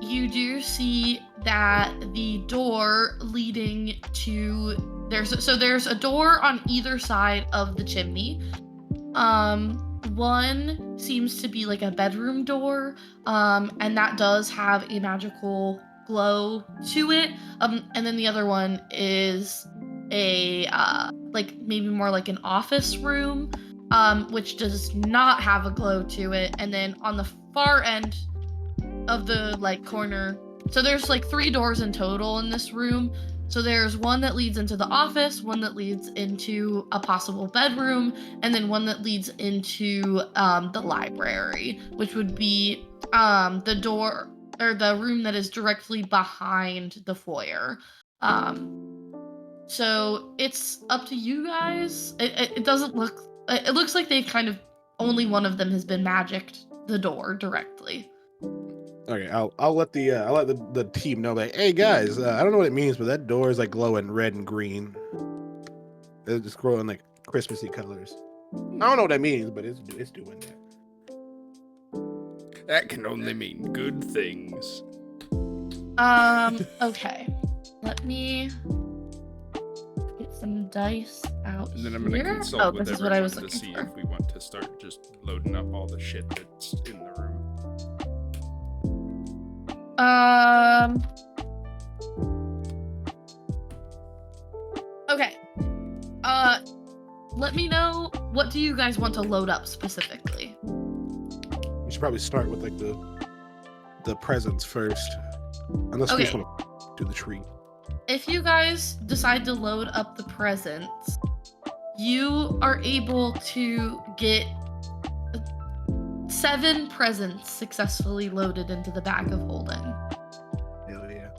You do see that the door leading to there's a door on either side of the chimney. One seems to be like a bedroom door, and that does have a magical glow to it. And then the other one is a like maybe more like an office room, which does not have a glow to it. And then on the far end of the like corner, so there's like 3 doors in total in this room. So there's one that leads into the office, one that leads into a possible bedroom, and then one that leads into the library, which would be the door or the room that is directly behind the foyer. So it's up to you guys. It doesn't look. It looks like they've kind of only one of them has been magicked the door directly. Okay, I'll let the team know that. Hey guys, I don't know what it means, but that door is like glowing red and green. It's just glowing like Christmassy colors. I don't know what that means, but it's doing that. That can only mean good things. Okay. Let me get some dice out. And then I'm gonna here. consult with this is what I was everyone to looking see for. if we want to start just loading up all the shit that's in the room. Okay. Let me know, what do you guys want to load up specifically? We should probably start with like the presents first, unless we just want to do the tree. If you guys decide to load up the presents, you are able to get 7 presents successfully loaded into the bag of holding. Hell yeah.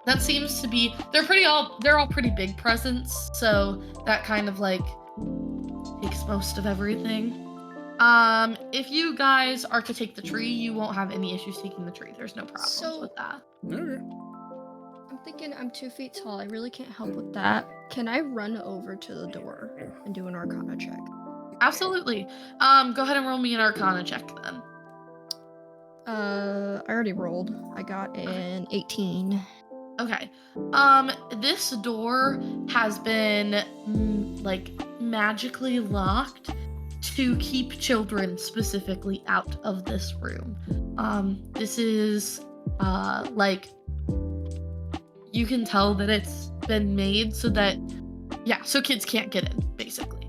That seems to be they're all pretty big presents, so that kind of like takes most of everything. If you guys are to take the tree, you won't have any issues taking the tree. There's no problems with that. Okay. I'm thinking I'm 2 feet tall. I really can't help with that. Can I run over to the door and do an Arcana check? Absolutely. Go ahead and roll me an Arcana check then. I already rolled. I got an 18. Okay. This door has been like magically locked to keep children specifically out of this room. This is like you can tell that it's been made so that so kids can't get in basically.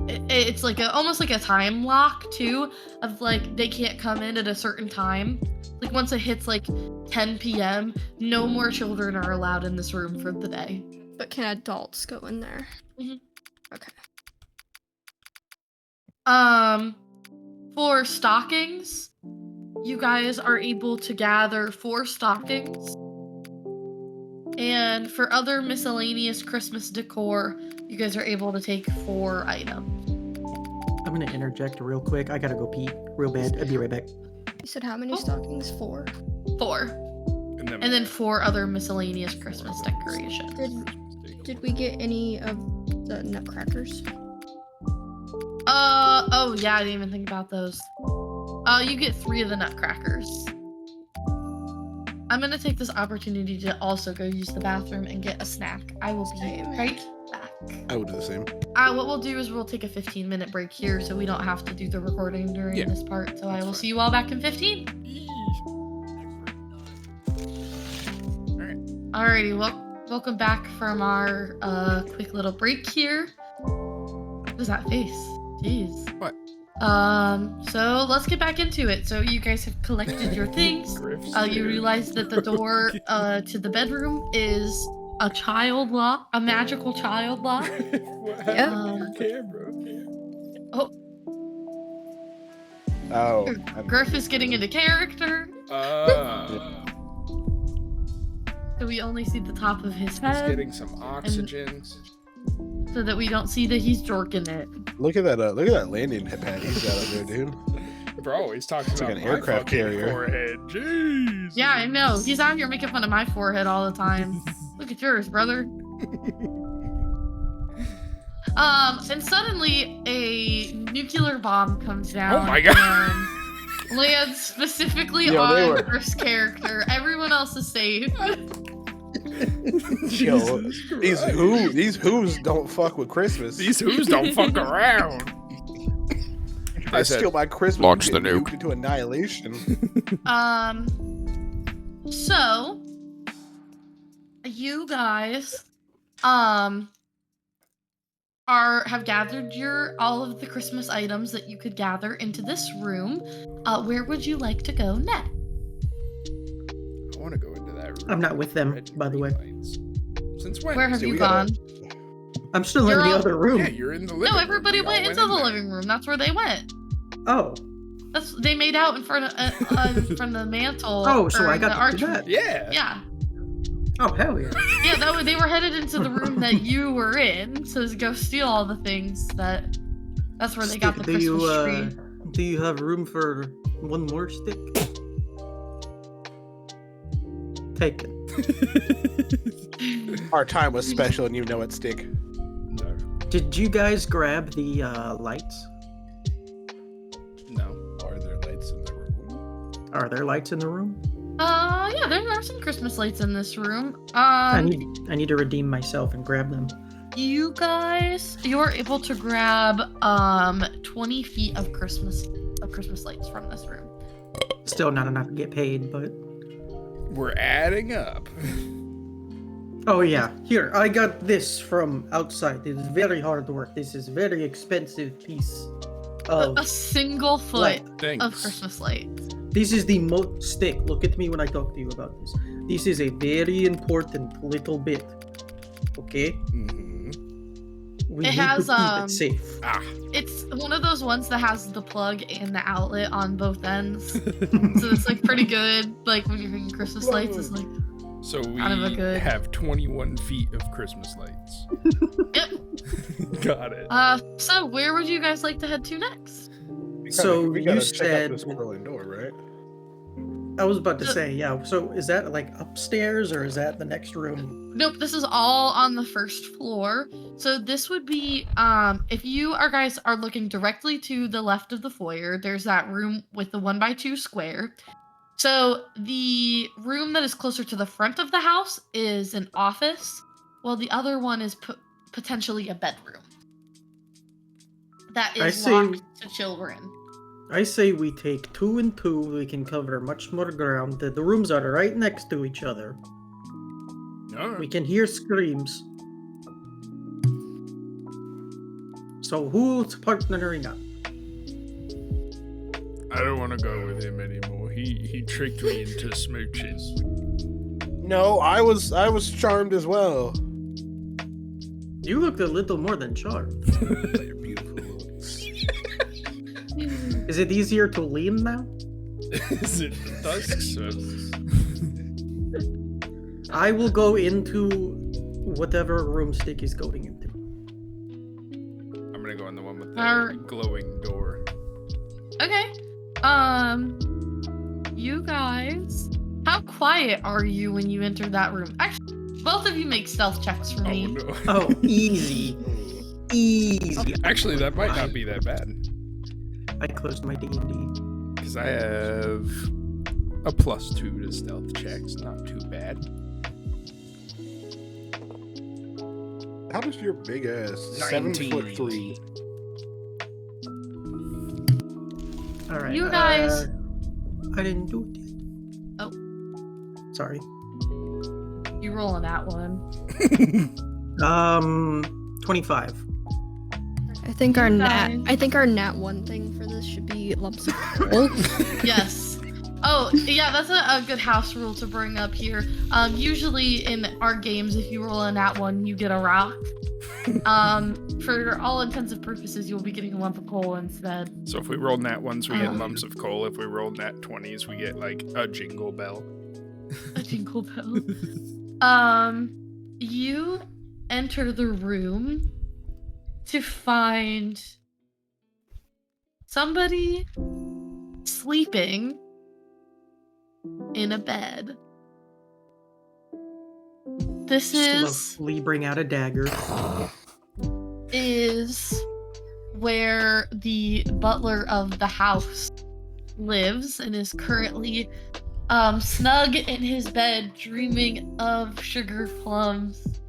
It's like almost like a time lock too, of like they can't come in at a certain time. Like once it hits like 10 p.m., no more children are allowed in this room for the day. But can adults go in there? Mm-hmm. Okay. For stockings, you guys are able to gather 4 stockings. And for other miscellaneous Christmas decor, you guys are able to take 4 items. I'm gonna interject real quick. I gotta go pee real bad. I'll be right back. You said how many stockings? 4? 4. And then 4 other miscellaneous Christmas decorations. Did we get any of the nutcrackers? Oh yeah, I didn't even think about those. You get 3 of the nutcrackers. I'm gonna take this opportunity to also go use the bathroom and get a snack. I will be right back. I will do the same. What we'll do is we'll take a 15-minute break here so we don't have to do the recording during this part. So I will see you all back in 15. Alrighty, welcome back from our quick little break here. What was that face? Jeez. What? So let's get back into it. So you guys have collected your things. You realize that the door to the bedroom is a child lock, a magical child lock. What happened to your camera? Oh. Griff is getting into character. So we only see the top of his He's head. getting some oxygen. So that we don't see that he's jorking it. Look at that landing pad he's got up there, dude. Bro, he's talking It's like about an my aircraft fucking carrier. forehead. Jeez. Yeah, I know. He's out here making fun of my forehead all the time. Look at yours, brother. And suddenly a nuclear bomb comes down. Oh my god. And lands specifically Yo, they on were- Chris' character. Everyone else is safe. Yo, Jesus these Christ. who's don't fuck with Christmas. These who's don't fuck around. I steal my Christmas. launch and the get nuke. nuked into annihilation. So you guys have gathered all of the Christmas items that you could gather into this room. Where would you like to go next? I want to go into that room. I'm not with them, Red by the way. lights. Since when? Where have See, you we gotta- gone? I'm still You're in the all- other room. Yeah, you're in the living room. No, everybody We all went into the in there. living room. That's where they went. Oh. They made out in front of from the mantle. Oh, so or I got the to do archway. that. Yeah. Yeah, Oh, hell yeah. yeah. They were headed into the room that you were in, so to go steal all the things that. That's where they got the Stick, Christmas tree. do you have room for one more stick? Taken. Our time was special, and you know it, Stick. No. Did you guys grab the lights? No. Are there lights in the room? Are there lights in the room? Yeah, there are some Christmas lights in this room. I need to redeem myself and grab them. You guys, you're able to grab 20 feet of Christmas lights from this room. Still not enough to get paid, but We're adding up. oh yeah. Here, I got this from outside. It is very hard work. This is very expensive piece of A single foot light. Thanks. of Christmas lights. This is the most stick. Look at me when I talk to you about this. This is a very important little bit. Okay? Mhm. We It need has, to keep it safe. Ah. It's one of those ones that has the plug and the outlet on both ends. So it's like pretty good. Like when you're thinking Christmas lights, it's like, So we Kind of a good- have 21 feet of Christmas lights. yep. Got it. So where would you guys like to head to next? So we you gotta check out said- this scrolling door, right? I was about to say, yeah. So is that like upstairs or is that the next room? Nope, this is all on the first floor. So this would be if you guys are looking directly to the left of the foyer, there's that room with the 1x2 square. So the room that is closer to the front of the house is an office, while the other one is potentially a bedroom. That I is see. locked to children. I say we take 2 and 2. We can cover much more ground. The rooms are right next to each other. All We right. can hear screams. So who's partnering up? I don't want to go with him anymore. He tricked me into smooching. No, I was charmed as well. You looked a little more than charmed. They're beautiful. Is it easier to lean now? Is it dusk? I will go into whatever room Stick is going into. I'm gonna go in the one with the Alright. glowing door. Okay. You guys, how quiet are you when you enter that room? Actually, both of you make stealth checks for Oh me. no. Oh, easy. Easy. Actually, that might not be that bad. I closed my D&D. Because I have a +2 to stealth checks. Not too bad. How does your big ass 7'3"? All right. You guys- I didn't do it yet. Oh. Sorry. You rolling that one. 25. I think our You nat. guys- I think our nat one thing for this should be lumps of coal. Yes. Oh, yeah, that's a good house rule to bring up here. Usually in our games, if you roll a nat one, you get a rock. For all intents and purposes, you'll be getting a lump of coal instead. So if we roll nat ones, we get Oh. lumps of coal. If we roll nat 20s, we get like a jingle bell. A jingle bell. You enter the room to find somebody sleeping in a bed. This Slowly bring out a dagger. is where the butler of the house lives and is currently snug in his bed dreaming of sugar plums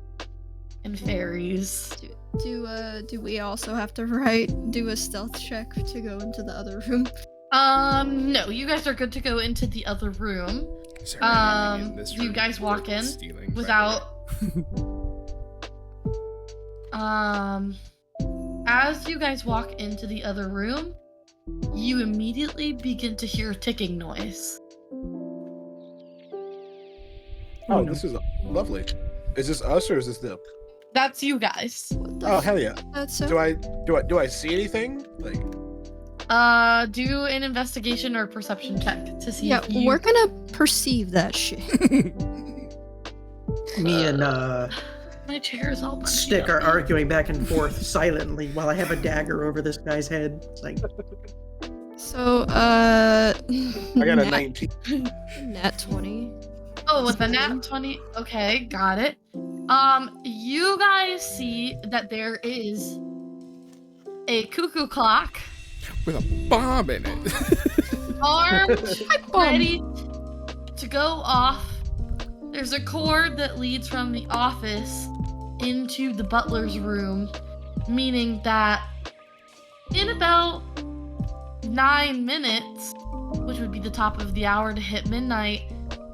and fairies. Do we also have to do a stealth check to go into the other room? No, you guys are good to go into the other room. Is there anything in this You room guys walk worth in stealing, by the without as you guys walk into the other room, you immediately begin to hear a ticking noise. Oh, this is lovely. Is this us or is this them? That's you guys. What the Oh, hell yeah. That's so. Do I see anything? Like, Do an investigation or perception check to see Yeah, if you... we're gonna perceive that shit. Me and My chair is all bunchy Stick are up. arguing back and forth silently while I have a dagger over this guy's head. It's like, So, I got a 19. Nat 20. Oh, with the nat 20. Okay, got it. You guys see that there is a cuckoo clock with a bomb in it. armed, ready to go off. There's a cord that leads from the office into the butler's room, meaning that in about 9 minutes, which would be the top of the hour to hit midnight,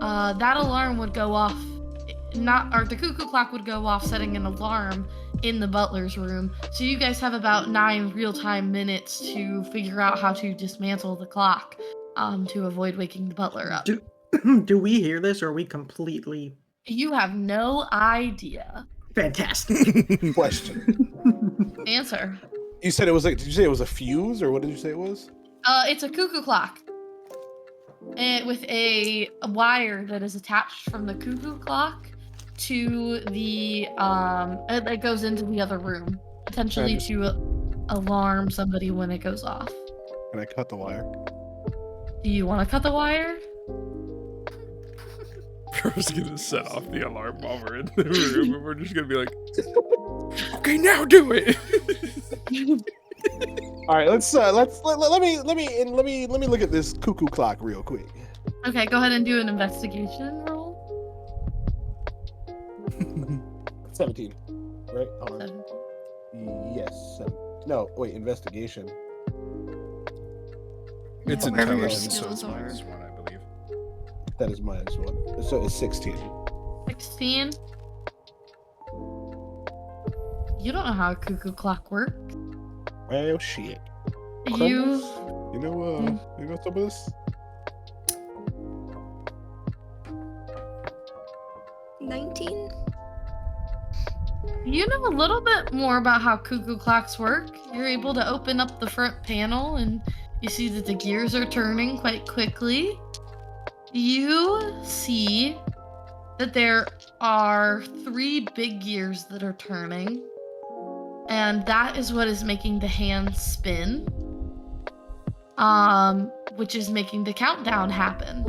that alarm would go off. The cuckoo clock would go off, setting an alarm in the butler's room. So you guys have about 9 real-time minutes to figure out how to dismantle the clock, to avoid waking the butler up. do we hear this or are we completely You have no idea. fantastic? Question. Answer. You said it was like, did you say it was a fuse or what did you say it was? It's a cuckoo clock. And with a wire that is attached from the cuckoo clock to the that goes into the other room, potentially to alarm somebody when it goes off. Can I cut the wire? Do you want to cut the wire? We're just gonna set off the alarm while we're in the room, and we're just gonna be like, "Okay, now do it." All right, let me look at this cuckoo clock real quick. Okay, go ahead and do an investigation roll. 17, right? Hold on. 17. Yes. No, wait. Investigation. It's Yeah, wherever your intelligence, so skills it's are. -1, I believe. That is -1. So it's 16. 16. You don't know how a cuckoo clock works. Well, shit. You You know some of this? 19? You know a little bit more about how cuckoo clocks work. You're able to open up the front panel and you see that the gears are turning quite quickly. You see that there are 3 big gears that are turning, and that is what is making the hands spin, which is making the countdown happen.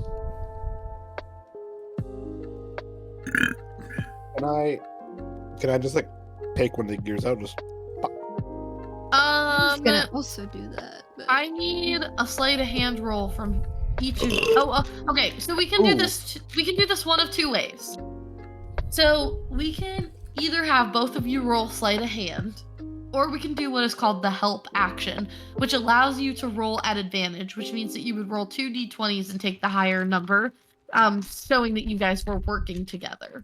Can I just like take one of the gears out? Just I'm gonna also do that. But... I need a sleight of hand roll from each of you. Okay. So we can do this. We can do this one of 2 ways. So we can either have both of you roll sleight of hand, or we can do what is called the help action, which allows you to roll at advantage, which means that you would roll 2 d20s and take the higher number, showing that you guys were working together.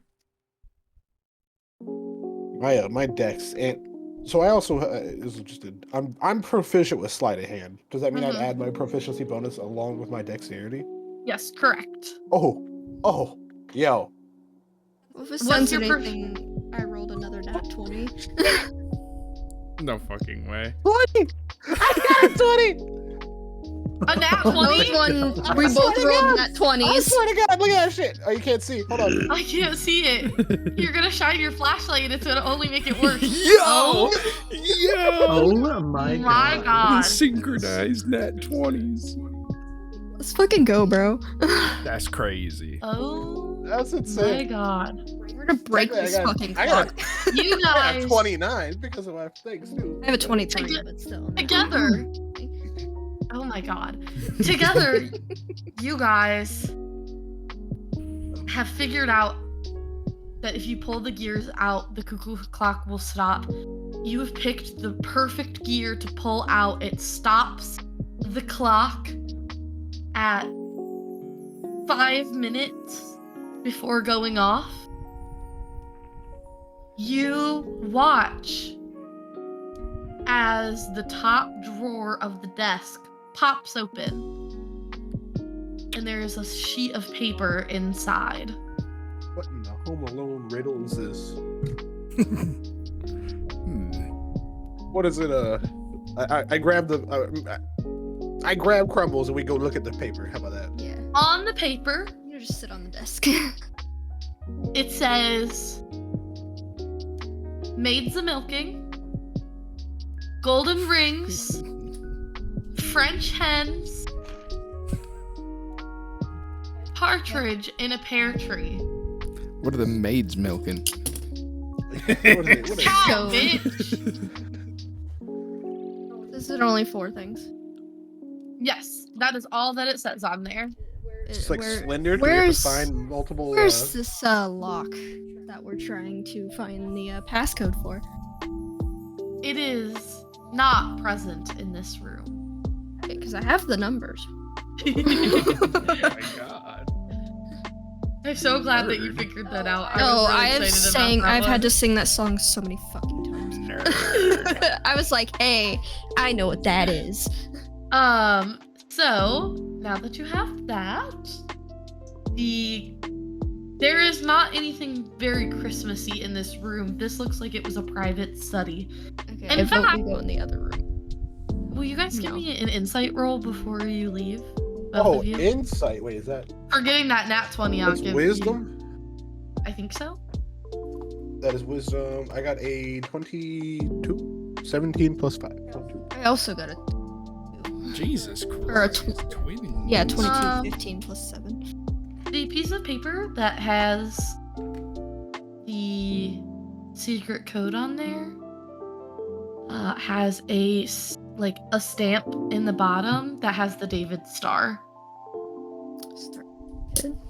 my dex, and so I also this is just I'm proficient with sleight of hand. Does that mean I'd add my proficiency bonus along with my dexterity? Yes, correct. Oh, yo. Well, if it What's sounds your anything, I rolled another nat 20. No fucking way. 20! I got a 20! A nat Those 20? one, I we swear both to rolled God. nat I 20s. swear to God, look at that shit. Oh, you can't see. Hold on. I can't see it. You're gonna shine your flashlight and it's gonna only make it worse. Yo! Yo! Oh my god. My god. Synchronized nat 20s. Let's fucking go, bro. That's crazy. Oh That's my insane. god. We're gonna break this fucking I got, clock. You I guys got 29 because of my things too. I have a 23, but still. together. Oh my god. Together, you guys have figured out that if you pull the gears out, the cuckoo clock will stop. You have picked the perfect gear to pull out. It stops the clock at 5 minutes before going off. You watch as the top drawer of the desk pops open, and there is a sheet of paper inside. What in the Home Alone riddle is this? What is it? I grab I grab Crumbles and we go look at the paper. How about that? Yeah. On the paper, You just sit on the desk. it says maids a milking, golden rings, French hens, partridge in a pear tree. What are the maids milking? What is it? Cow, Go. bitch. This is only 4 things. Yes, that is all that it says on there. It's like Where- Slender. Do we have to where's- find multiple? Where's this lock that we're trying to find the passcode for? It is not present in this room. Because I have the numbers. Oh my god. I'm so glad that you Nerd. figured that out. Oh, I I have was really excited sang. about that I've had one. to sing that song so many fucking times. Nerd. I was like, hey, I know what that is. So now that you have that, there is not anything very Christmassy in this room. This looks like it was a private study. Okay, In I vote fact- we go in the other room. Will you guys give No. me an insight roll before you leave? Both Oh, of you? insight. Wait, is that? For getting that nat 20, I'll That's give wisdom. you. I think so. That is wisdom. I got a 22. 17 plus 5. 22. I also got a Jesus Or a Christ. Twins. 22, 15 plus 7. The piece of paper that has the secret code on there has a stamp in the bottom that has the David star,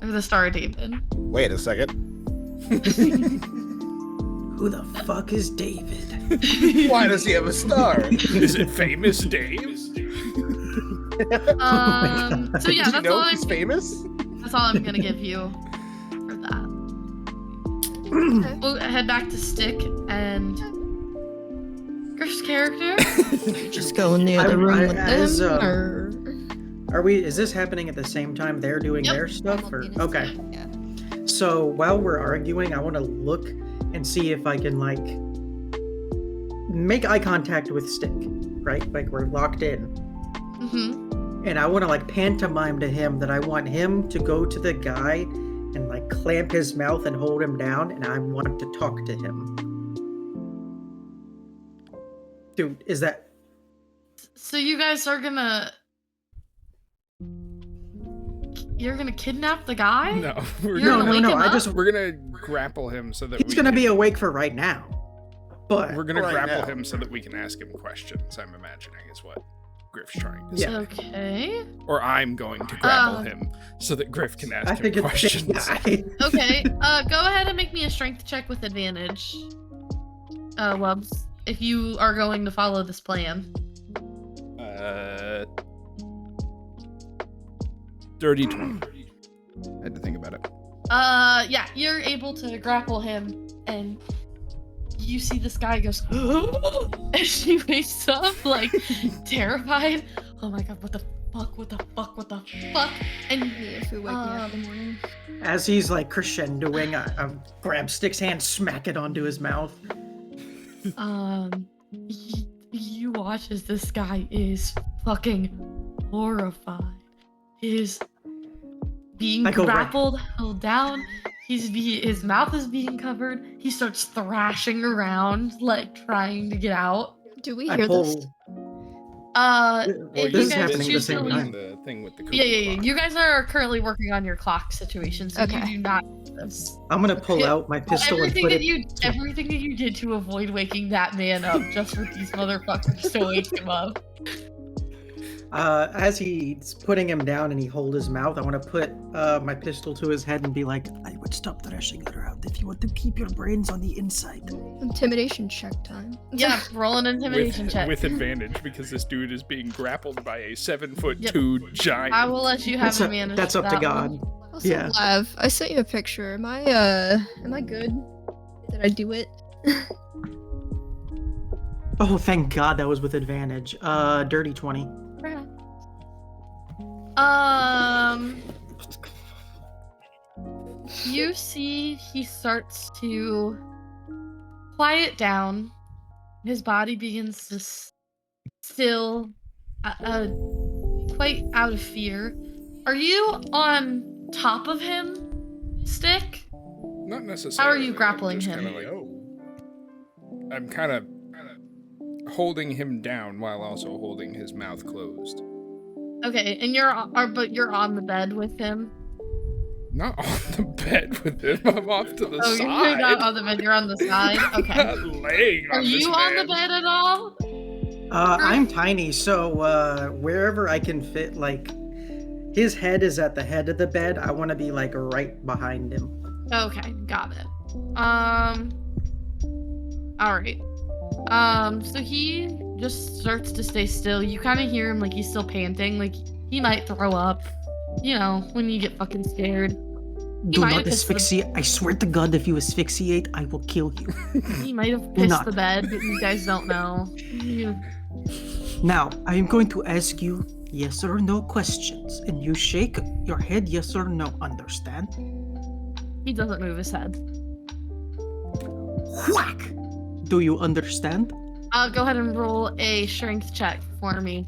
or the Star of David. Wait a second. Who the fuck is David? Why does he have a star? Is it famous Dave? So yeah, Did you that's know all. he's famous? That's all I'm gonna give you for that. We'll head back to Stick and Griff's character. Just go in the other room with as, them, or... Is this happening at the same time they're doing Yep. their stuff? Or okay. Yeah. So while we're arguing, I want to look and see if I can like make eye contact with Stick, right? Like we're locked in. Mm-hmm. And I want to like pantomime to him that I want him to go to the guy and like clamp his mouth and hold him down, and I want to talk to him. Dude, is that So you guys are you're gonna kidnap the guy? No, we're You're gonna, gonna wake him I up? just we're gonna grapple him so that he's gonna be awake for right now. But We're gonna Right grapple now. him so that we can ask him questions. I'm imagining is what Griff's trying to Yeah. say. Okay. Or I'm going to grapple Uh, him so that Griff can ask I him think it's questions. Okay. Go ahead and make me a strength check with advantage. Wubs, if you are going to follow this plan. Dirty 20. I had to think about it. Yeah, you're able to grapple him, and you see this guy goes, as he wakes up, like, terrified. Oh my god, what the fuck, what the fuck, what the fuck? And Me if we wake me up in the morning. As he's like crescendoing, I grab Stick's hand, smack it onto his mouth. you watch as this guy is fucking horrified. He's being I go right- grappled, held down. His mouth is being covered. He starts thrashing around, like trying to get out. Do we I hear this? pull. Uh, Well, if this you is guys happening at the choose same to time. leave, The thing with the yeah, cuckoo clock. you guys are currently working on your clock situation, so you Okay. do not do this. I'm gonna pull out my pistol and Everything put that it. everything that you did to avoid waking that man up, just for these motherfuckers to wake him up. As he's putting him down and he hold his mouth, I want to put my pistol to his head and be like, I would stop thrashing around if you want to keep your brains on the inside. Intimidation check time. Yeah, roll an intimidation check. With advantage because this dude is being grappled by a 7'2" giant. I will let you have advantage. That's up to that God. one. Also, Yeah. Lev, I sent you a picture. Am I good? Did I do it? Oh, thank God that was with advantage. Dirty 20. You see he starts to quiet down. His body begins to still, quite out of fear. Are you on top of him, Stick? Not necessarily. How are you grappling I'm just him? Kinda like, I'm kind of holding him down while also holding his mouth closed. Okay, and but you're on the bed with him. Not on the bed with him. I'm off to the Oh, side. you're not on the bed. You're on the side. Okay. I'm not laying on Are this you on the man. bed at all? I'm tiny, so wherever I can fit, like, his head is at the head of the bed. I want to be, like, right behind him. Okay, got it. Alright. So he just starts to stay still. You kind of hear him, like, he's still panting. Like, he might throw up. You know, when you get fucking scared. Do might not have pissed asphyxiate. I swear to God, if you asphyxiate, I will kill you. He might have Do pissed not. the bed, but you guys don't know. Now, I am going to ask you yes or no questions, and you shake your head yes or no. Understand? He doesn't move his head. Whack! Do you understand? Go ahead and roll a strength check for me.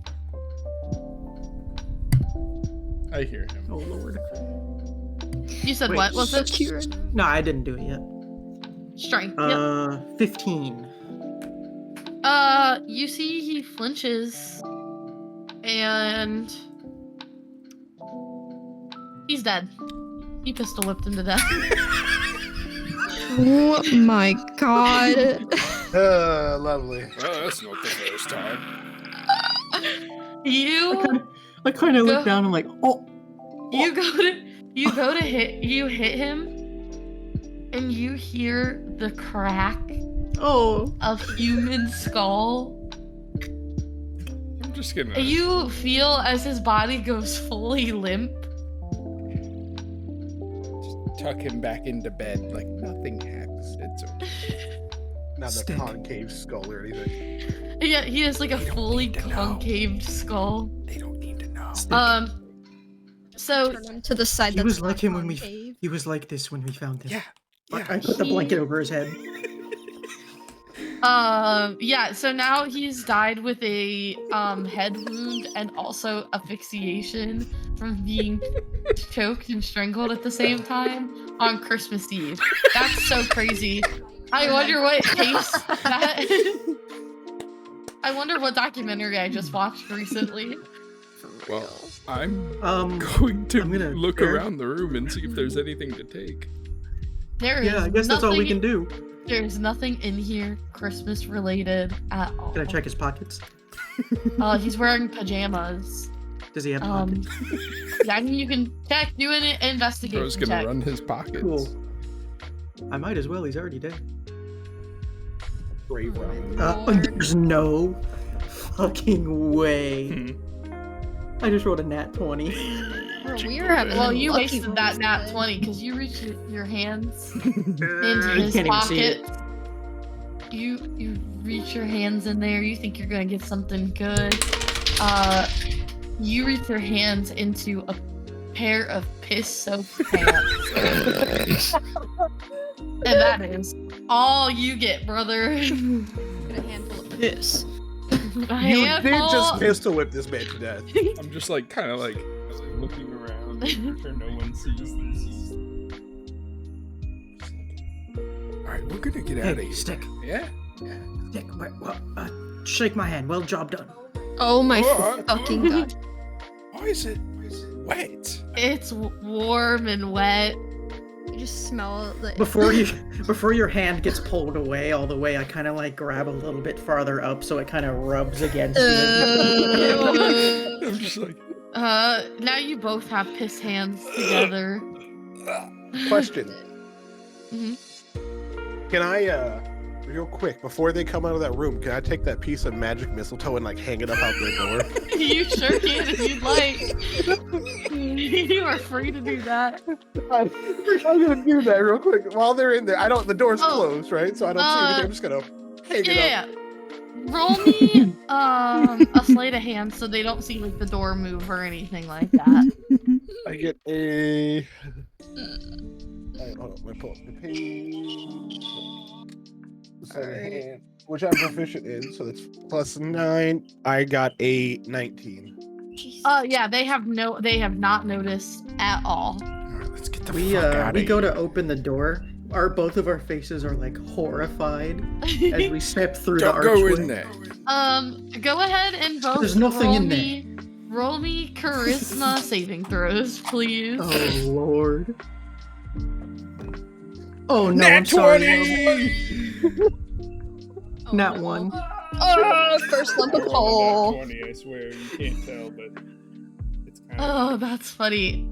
I hear him. Oh Lord. You said Wait, what was So it? cute right now. No, I didn't do it yet. Strength. Yep. 15. You see he flinches and he's dead. You pistol whipped him to death. Oh my god. Lovely. Well, that's not the first time. You I kind of Go- look down and I'm like, oh. you hit him and you hear the crack Oh. of human skull. I'm just gonna. And you feel as his body goes fully limp. Just tuck him back into bed like nothing happens. It's okay. Not the Stick. concave skull or anything. Yeah, he has like a They don't fully need to know. concaved skull. They don't need to know. So Turn him to the side He that's was like not him when we. concave. He was like this when we found him. Yeah. I put the blanket over his head. yeah, so now he's died with a head wound and also asphyxiation from being choked and strangled at the same time on Christmas Eve. That's so crazy. I wonder what case that I wonder what documentary I just watched recently. Well, I'm Um. going to I'm gonna look bear- around the room and see if there's anything to take. There is Yeah, I guess that's all we nothing- can do. There's nothing in here Christmas related at all. Can I check his pockets? He's wearing pajamas. Does he have pockets? Yeah, I mean you can check, do an I investigation was gonna check. run his pockets. Cool. I might as well. He's already dead. Brave Robin. Lord. There's no fucking way. Hmm. I just rolled a nat 20. Bro, we are having Well, a you lucky wasted one that nat today. 20 because you reached your hands You into his can't even see it. pocket. You reach your hands in there. You think you're gonna get something good. You reach your hands into a pair of piss-soaked pants, and that is all you get, brother. Get a handful of piss. A You did handful- just pistol whip this man to death. I'm just like kind of like looking around, making sure no one sees this. All right, we're gonna get out of Hey, here. Stick. Yeah. Stick. Shake my hand. Well, job done. Oh my What? fucking god. Why is it wet? It's warm and wet. You just smell the Before your hand gets pulled away all the way, I kind of like grab a little bit farther up so it kind of rubs against you. I'm just like, Now you both have piss hands together. Question. Mhm. Can I, real quick, before they come out of that room, can I take that piece of magic mistletoe and like hang it up out their door? You sure can if you'd like. You are free to do that. I'm gonna do that real quick while they're in there. The door's Oh, closed, right? So I don't see anything. I'm just gonna hang it up. Yeah. Roll me a sleight of hand so they don't see like the door move or anything like that. I get a. Alright, hold on. Let me pull up the page. Sleight of hand, which I'm proficient in, so that's +9. I got a 19. Yeah, they have not noticed at all. all right, let's get the We fuck out we of go here. to open the door. Both of our faces are like horrified as we step through the Don't archway. go in there. Go ahead and both There's nothing roll in there. me roll me charisma saving throws, please. Oh lord. Oh no, Nat I'm sorry. 20! Nat 1. Oh, first lump of coal. 20, I swear. You can't tell, but it's kind of... Oh, that's funny.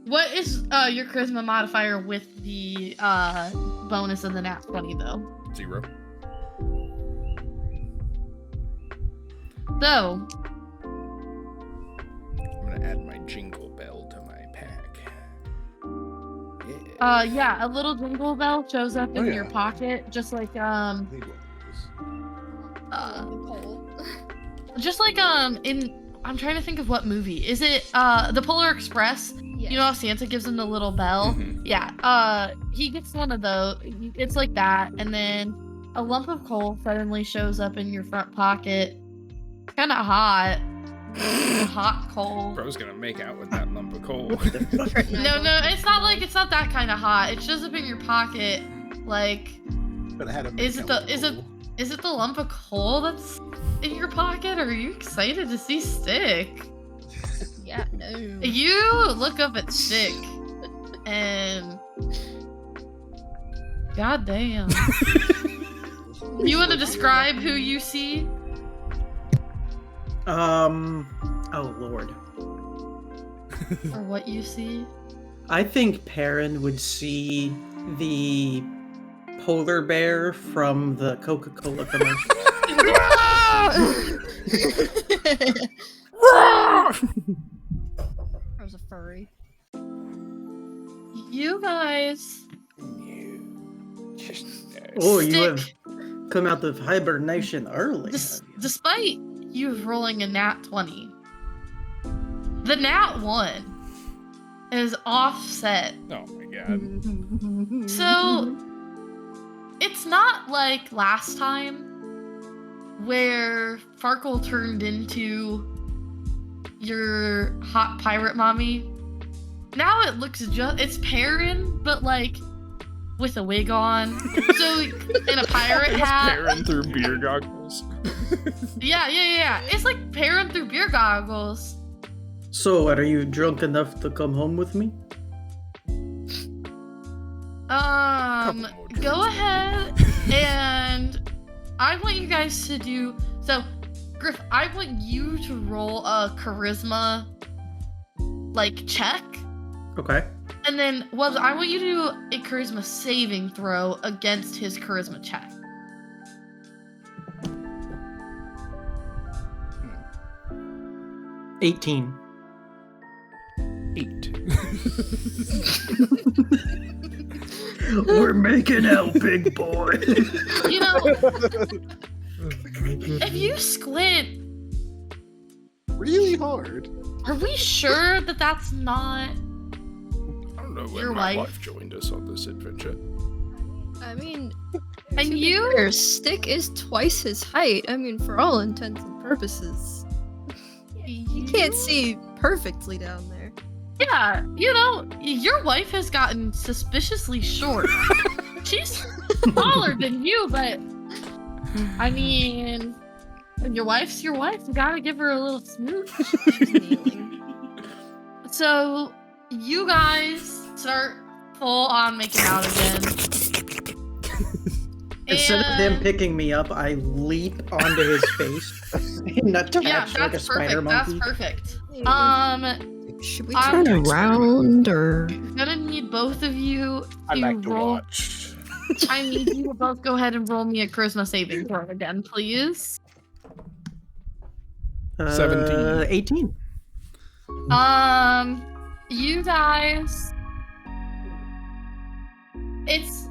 What is your charisma modifier with the bonus of the nat 20 though? 0. So, I'm gonna add my jingle bell to my pack. yeah, a little jingle bell shows up in Oh, your yeah. pocket, just like Coal. just like in I'm trying to think of what movie. Is it the Polar Express? Yes. You know how Santa gives him the little bell? Mhm. Yeah. He gets one of those. It's like that, and then a lump of coal suddenly shows up in your front pocket. It's kind of hot. Hot coal. Bro's gonna make out with that lump of coal. No, it's not that kind of hot. It shows up in your pocket, like. But I had a Is it the lump of coal that's in your pocket, or are you excited to see Stick? Yeah, no. You look up at Stick, and god damn. You want to describe who you see? Oh lord. Or what you see? I think Perrin would see the polar bear from the Coca-Cola commercial. I was a furry. You guys. Oh, you have Stick. come out of hibernation early. Despite you rolling a nat 20, the nat 1 is offset. Oh my god. So it's not like last time where Farkle turned into your hot pirate mommy. Now it looks it's Perrin, but like with a wig on. So in a pirate hat. Staring through beer goggles. Yeah. It's like Perrin through beer goggles. So, are you drunk enough to come home with me? Couple more drinks. Go ahead and I want you guys to do so. Griff, I want you to roll a charisma like check, Okay. and then Wubs, I want you to do a charisma saving throw against his charisma check. Hmm. 18. 8. We're making out, big boy. You know, if you squint, really hard. are we sure that that's not? I don't know when Your my wife. wife joined us on this adventure. I mean, And to be you? fair, Stick is twice his height. I mean, for all intents and purposes. You can't see perfectly down there. Yeah, you know, your wife has gotten suspiciously short. She's taller than you, but I mean, And your wife's your wife. You gotta give her a little smooch. She's kneeling. So you guys start full on making out again. Instead of him picking me up, I leap onto his face and attach Yeah, like a that's spider perfect. That's monkey. perfect. Should we I'm turn around or? I'm gonna need both of you I to like to roll. watch. I need you to both go ahead and roll me a charisma saving throw again, please. 17. 18. You guys, it's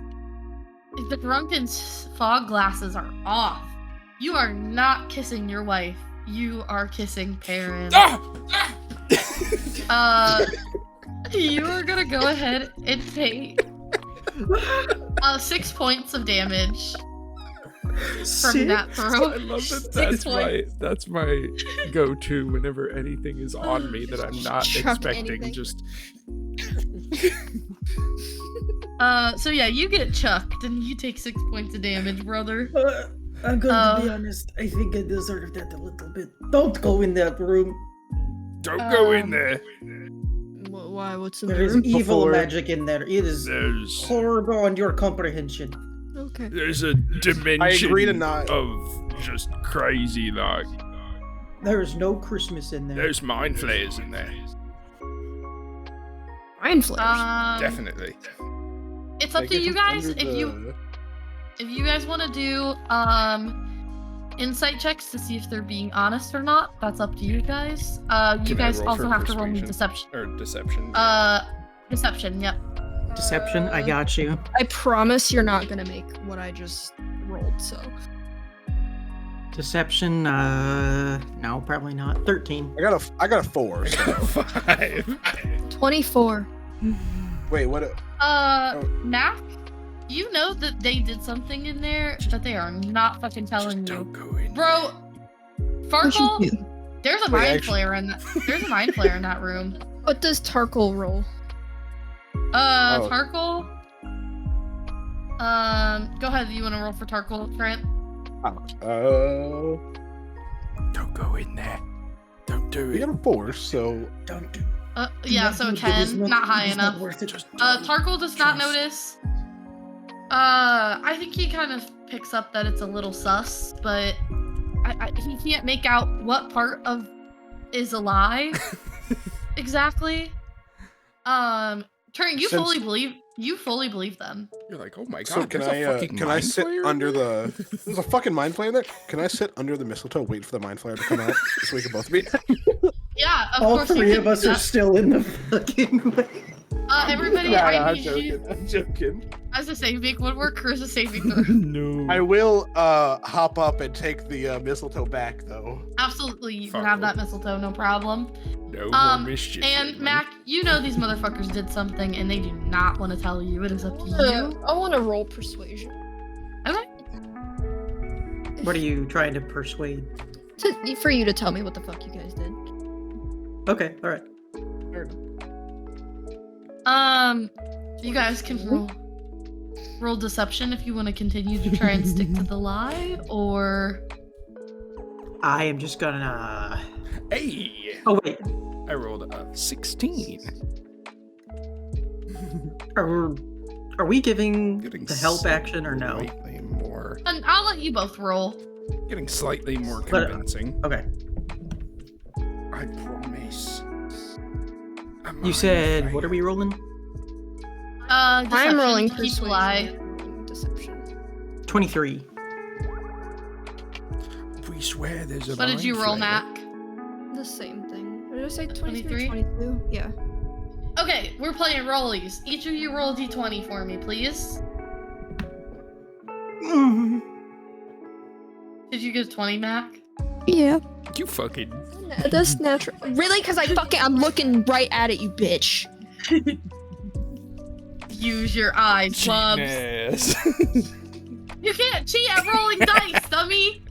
the drunken fog glasses are off. You are not kissing your wife. You are kissing Perrin. You are gonna go ahead and take 6 points of damage from that throw. I love that. 6 points. That's my go-to whenever anything is on me that I'm not Chuck expecting. anything. Just So yeah, you get chucked and you take 6 points of damage, brother. I'm going to be honest. I think I deserve that a little bit. Don't go in that room. don't go in there. Why? What's in There there? is evil Before- magic in there. It is There's horrible on your comprehension. Okay. a dimension agree to not- of just crazy. Like There is no Christmas in there. there's mind flayers in there. Mind flares. Definitely. It's up Like, to if you it's guys under if you guys want to do insight checks to see if they're being honest or not. That's up to you guys. You Can I guys roll also for have to roll me persuasion? deception. Or deception. Deception. Yep. Deception, I got you. I promise you're not gonna make what I just rolled. So Deception, no, probably not. 13. I got a 4. So. 5. 24. Wait, what? Makk, you know that they did something in there that they are not fucking telling Just you. don't go in. Bro, Farkle, there's a Wait, mind actually- flayer in that. There's a mind flayer in that room. What does Tarkle roll? Oh. Tarkle. Go ahead. You want to roll for Tarkle, Trent? Don't go in there. Don't do We it. got a 4, so Don't do Yeah, so a 10, not high enough. Just Tarkle does not Trust. notice. I think he kind of picks up that it's a little sus, but he can't make out what part of is a lie exactly. Trent, you Since- fully believe them. You're like, oh my god. so can there's a I fucking can I mind sit flayer in under there? the? There's a fucking mind flayer there. Can I sit under the mistletoe, wait for the mind flayer to come out, so we can both be? Yeah, of All course. you three can of do us are that. still in the fucking. Everybody, I need you. I'm joking. As I say, make one more charisma saving throw. No. I will hop up and take the mistletoe back though. Absolutely, you can Fuck have it. that mistletoe, no problem. No Um, more mischief. And lately. Makk, you know these motherfuckers did something, and they do not want to tell you. It is up to you. I want to roll persuasion. Okay. What are you trying to persuade? For you to tell me what the fuck you guys did. Okay, alright. You guys can roll deception if you want to continue to try and stick to the lie, or I am just gonna. Hey! Oh, wait. I rolled a 16. Are we giving Getting the help action or no? Slightly more. and I'll let you both roll. Getting slightly more But- convincing. Okay. I promise. You said, what are we rolling? I'm Deception rolling to keep the persuasion. lie. I'm rolling deception. 23. We swear there's a What did you mind roll, flayer. The same thing. Did I say 23? 23? 22? Yeah. Okay, we're playing rollies. Each of you roll a d20 for me, please. Did you get a 20, Makk? Yeah. You fucking. That's natural. Really? Because I'm looking right at it, you bitch. Use your eyes, clubs. Yes. You can't cheat at rolling dice, dummy.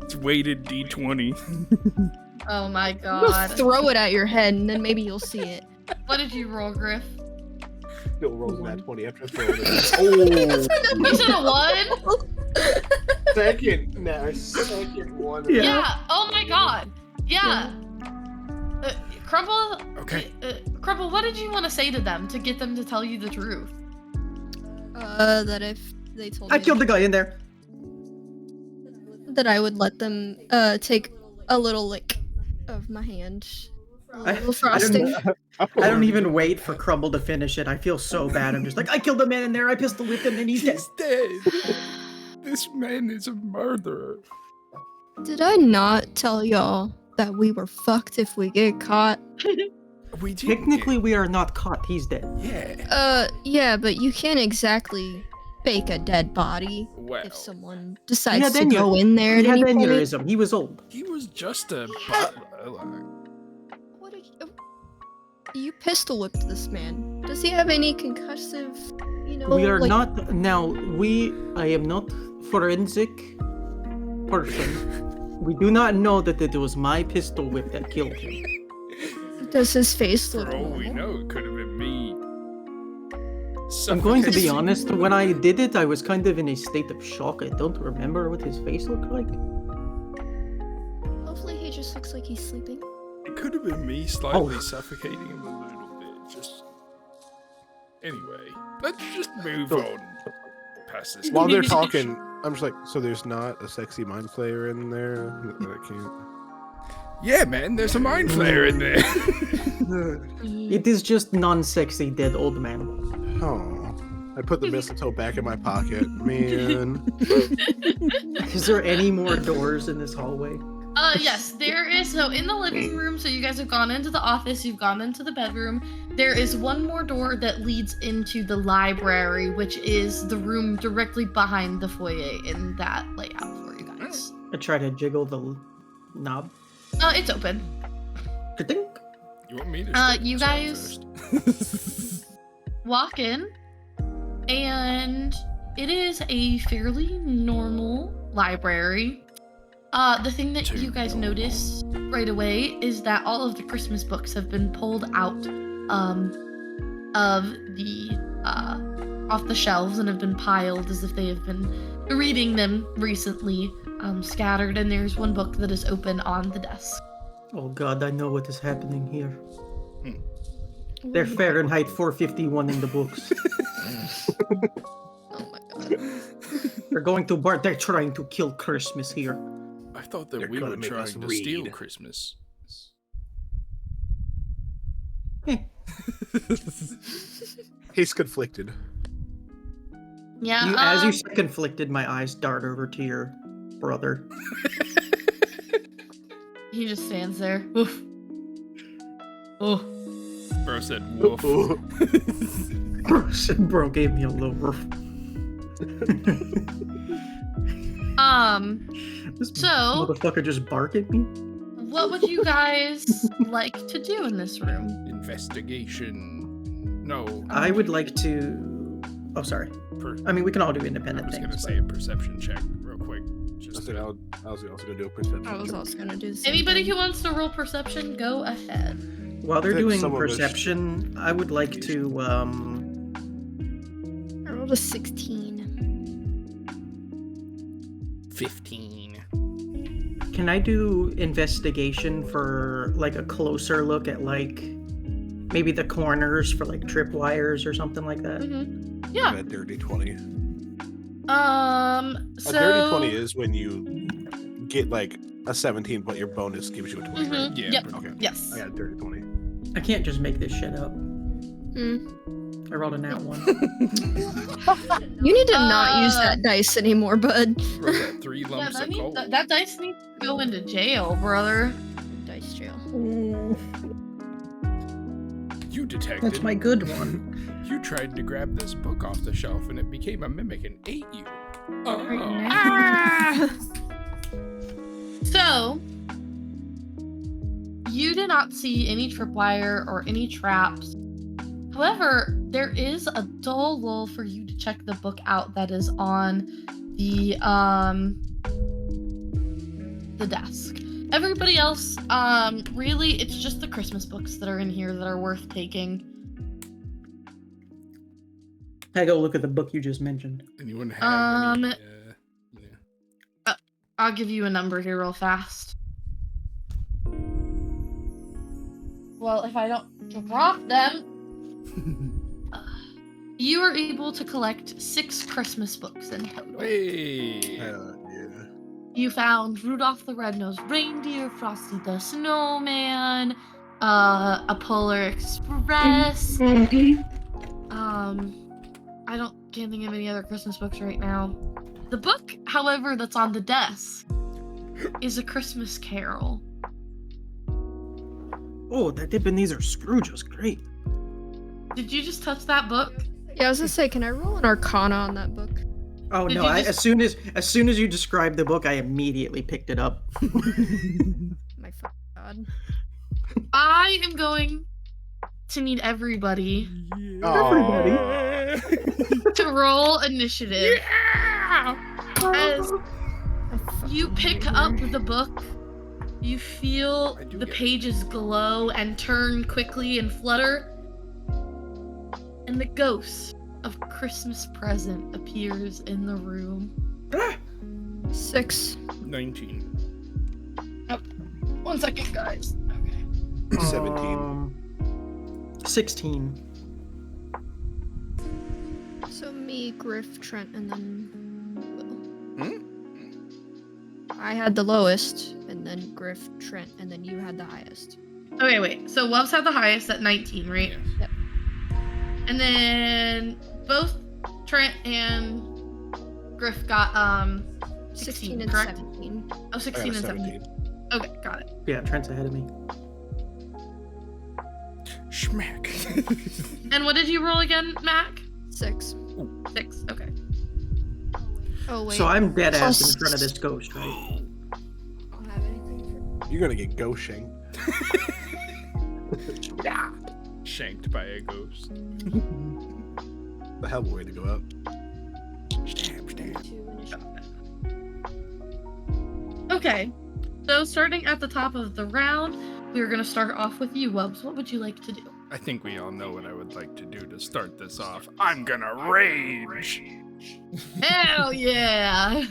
It's weighted D20. Oh my I'm god. gonna throw it at your head, and then maybe you'll see it. What did you roll, Griff? Still rolls that 20 after throwing it. Oh, You should have won. second one. Yeah. Oh my god. Yeah. Crumble. Okay. Crumble, what did you want to say to them to get them to tell you the truth? That if they told I me killed the guy in there. that I would let them take a little lick of my hand. A I- little frosting. I don't even wait for Crumble to finish it. I feel so bad. I'm just like, I killed a man in there. I pistol whipped him and he's dead. He's dead. This man is a murderer. Did I not tell y'all that we were fucked if we get caught? We did Technically, we are not caught. He's dead. Yeah. Yeah, but you can't exactly fake a dead body Well, if someone He decides had to go in there He at had any point. aneurysm. He was old. he was just a butler. What did you pistol whipped this man? Does he have any concussive, We are like, not now. I am not forensic person. We do not know that it was my pistol whip that killed him. does his face look For all we normal? know, it could have been me. I'm going to be Suffocation. honest. When I did it, I was kind of in a state of shock. I don't remember what his face looked like. Hopefully he just looks like he's sleeping. It could have been me slightly Oh. suffocating him a little bit. Just anyway, let's just move So- on past this. While they're talking, I'm just like, so there's not a sexy mind flayer in there that I can't. Yeah, man, there's a mind flayer in there. It is just non-sexy dead old man. Oh, I put the mistletoe back in my pocket, man. Is there any more doors in this hallway? Yes, there is. So in the living room, so you guys have gone into the office, you've gone into the bedroom. There is one more door that leads into the library, which is the room directly behind the foyer in that layout for you guys. I try to jiggle the knob. It's open. Ka-dink. You want me to? You start guys- first? Walk in, and it is a fairly normal library. The thing that Too you guys normal. notice right away is that all of the Christmas books have been pulled out of the off the shelves and have been piled as if they have been reading them recently, scattered, and there's one book that is open on the desk. Oh god, I know what is happening here. Hmm. They're Fahrenheit 451 in the books. Oh my god. They're going to bar. They're trying to kill Christmas here. I thought that They're we gonna were make trying us to steal read. Christmas. He's conflicted. Yeah. As you say conflicted, my eyes dart over to your brother. He just stands there. Oof. Oh. Bro said woof. Ooh. Bro gave me a little roof. This So- motherfucker just bark at me. What would you guys like to do in this room? Investigation. No. I would like to. Oh, sorry. I mean, we can all do I independent was things. gonna but- say a perception check real quick. I Just said I was also gonna do a perception. I was check. also gonna do the same Anybody thing. who wants to roll perception, go ahead. While they're I think doing some of us- perception, I would like to. I rolled a 16. 15. Can I do investigation for like a closer look at like maybe the corners for like tripwires or something like that? Mm-hmm. I Yeah. got a dirty 20. So A dirty 20 is when you get like a 17, but your bonus gives you a 20. Right? Mhm. Yeah, Yep. pretty Okay. much. Yes. I got a dirty 20. I can't just make this shit up. Hmm. I rolled a nat one. You need to not use Uh, that dice anymore, bud. Bro got 3 Yeah, lumps of coal. that dice needs to go into jail, brother. Dice jail. You detected. That's my good one. You tried to grab this book off the shelf and it became a mimic and ate you. Oh. Ah! So, you did not see any tripwire or any traps. However, there is a dull lull for you to check the book out that is on the desk. Everybody else, really, it's just the Christmas books that are in here that are worth taking. I go look at the book you just mentioned. Anyone have any? I'll give you a number here real fast. Well, if I don't drop them, you are able to collect 6 Christmas books in total. Hey. Yeah. You found Rudolph the Red-Nosed Reindeer, Frosty the Snowman, a Polar Express. I can't think of any other Christmas books right now. The book, however, that's on the desk is A Christmas Carol. Oh, that Ebenezer Scrooge was great. Did you just touch that book? Yeah, I was gonna say, can I roll an Arcana on that book? Oh Did no! you As soon as you described the book, I immediately picked it up. My God. I am going to need everybody Everybody. to roll initiative. As you pick up the book, you feel the pages glow and turn quickly and flutter, and the ghost of Christmas Present appears in the room. 6. 19. 1 second, guys. 17. 16. So me, Griff, Trent, and then Will. I had the lowest, and then Griff, Trent, and then you had the highest. Okay, wait. So Loves had the highest at 19, right? Yeah. Yep. And then both Trent and Griff got 16 and correct? 17. Oh, 16 and 17. Okay, got it. Yeah, Trent's ahead of me. Schmack. And what did you roll again, Mac? 6. 6. Okay. Oh wait. So I'm dead ass in Plus- front of this ghost, right? I don't have anything You're gonna get ghoshing. Shanked by a ghost. The hell of a way to go out. Stab, for stab. 2 initiative. Okay. So starting at the top of the round, we're gonna start off with you, Wubs. What would you like to do? I think we all know what I would like to do to start this off. I'm gonna rage. Hell yeah!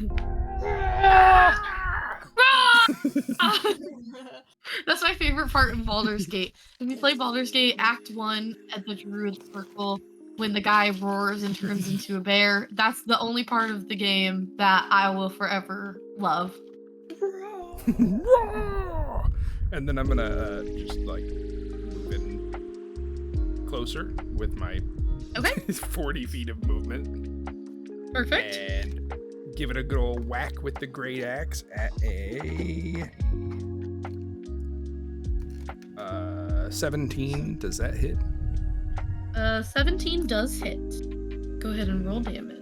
That's my favorite part in Baldur's Gate. When you play Baldur's Gate Act 1 at the Druid Circle, when the guy roars and turns into a bear, that's the only part of the game that I will forever love. And then I'm gonna just like move in closer with my Okay. 40 feet of movement Perfect. and give it a good old whack with the great axe at a 17. Does that hit? 17 does hit. Go ahead and roll damage.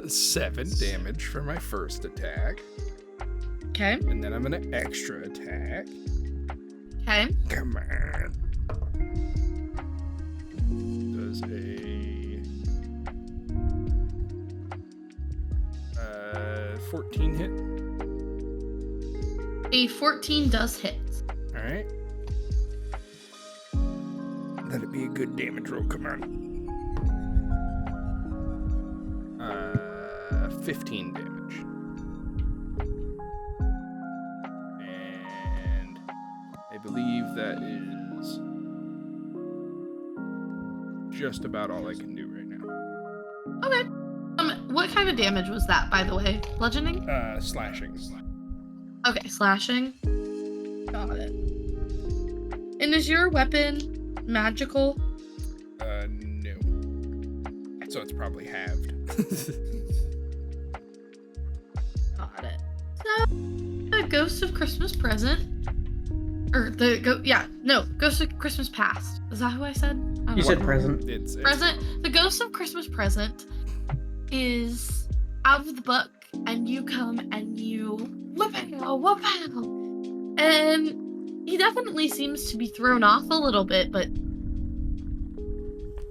7 damage for my first attack, Okay. and then I'm gonna extra attack. Okay. Come on. Does a 14 hit? A 14 does hit. All right. Let it be a good damage roll. Come on. 15 damage. And I believe that is just about all I can do right now. Okay. What kind of damage was that, by the way? Bludgeoning? Slashing. Okay, slashing. Got it. And is your weapon magical? No. So it's probably halved. Got it. So, the Ghost of Christmas Present, or Ghost of Christmas Past. Is that who I said? I don't You know said what- present. It's Present. The Ghost of Christmas Present is out of the book, and you come and you whoop out, and he definitely seems to be thrown off a little bit, but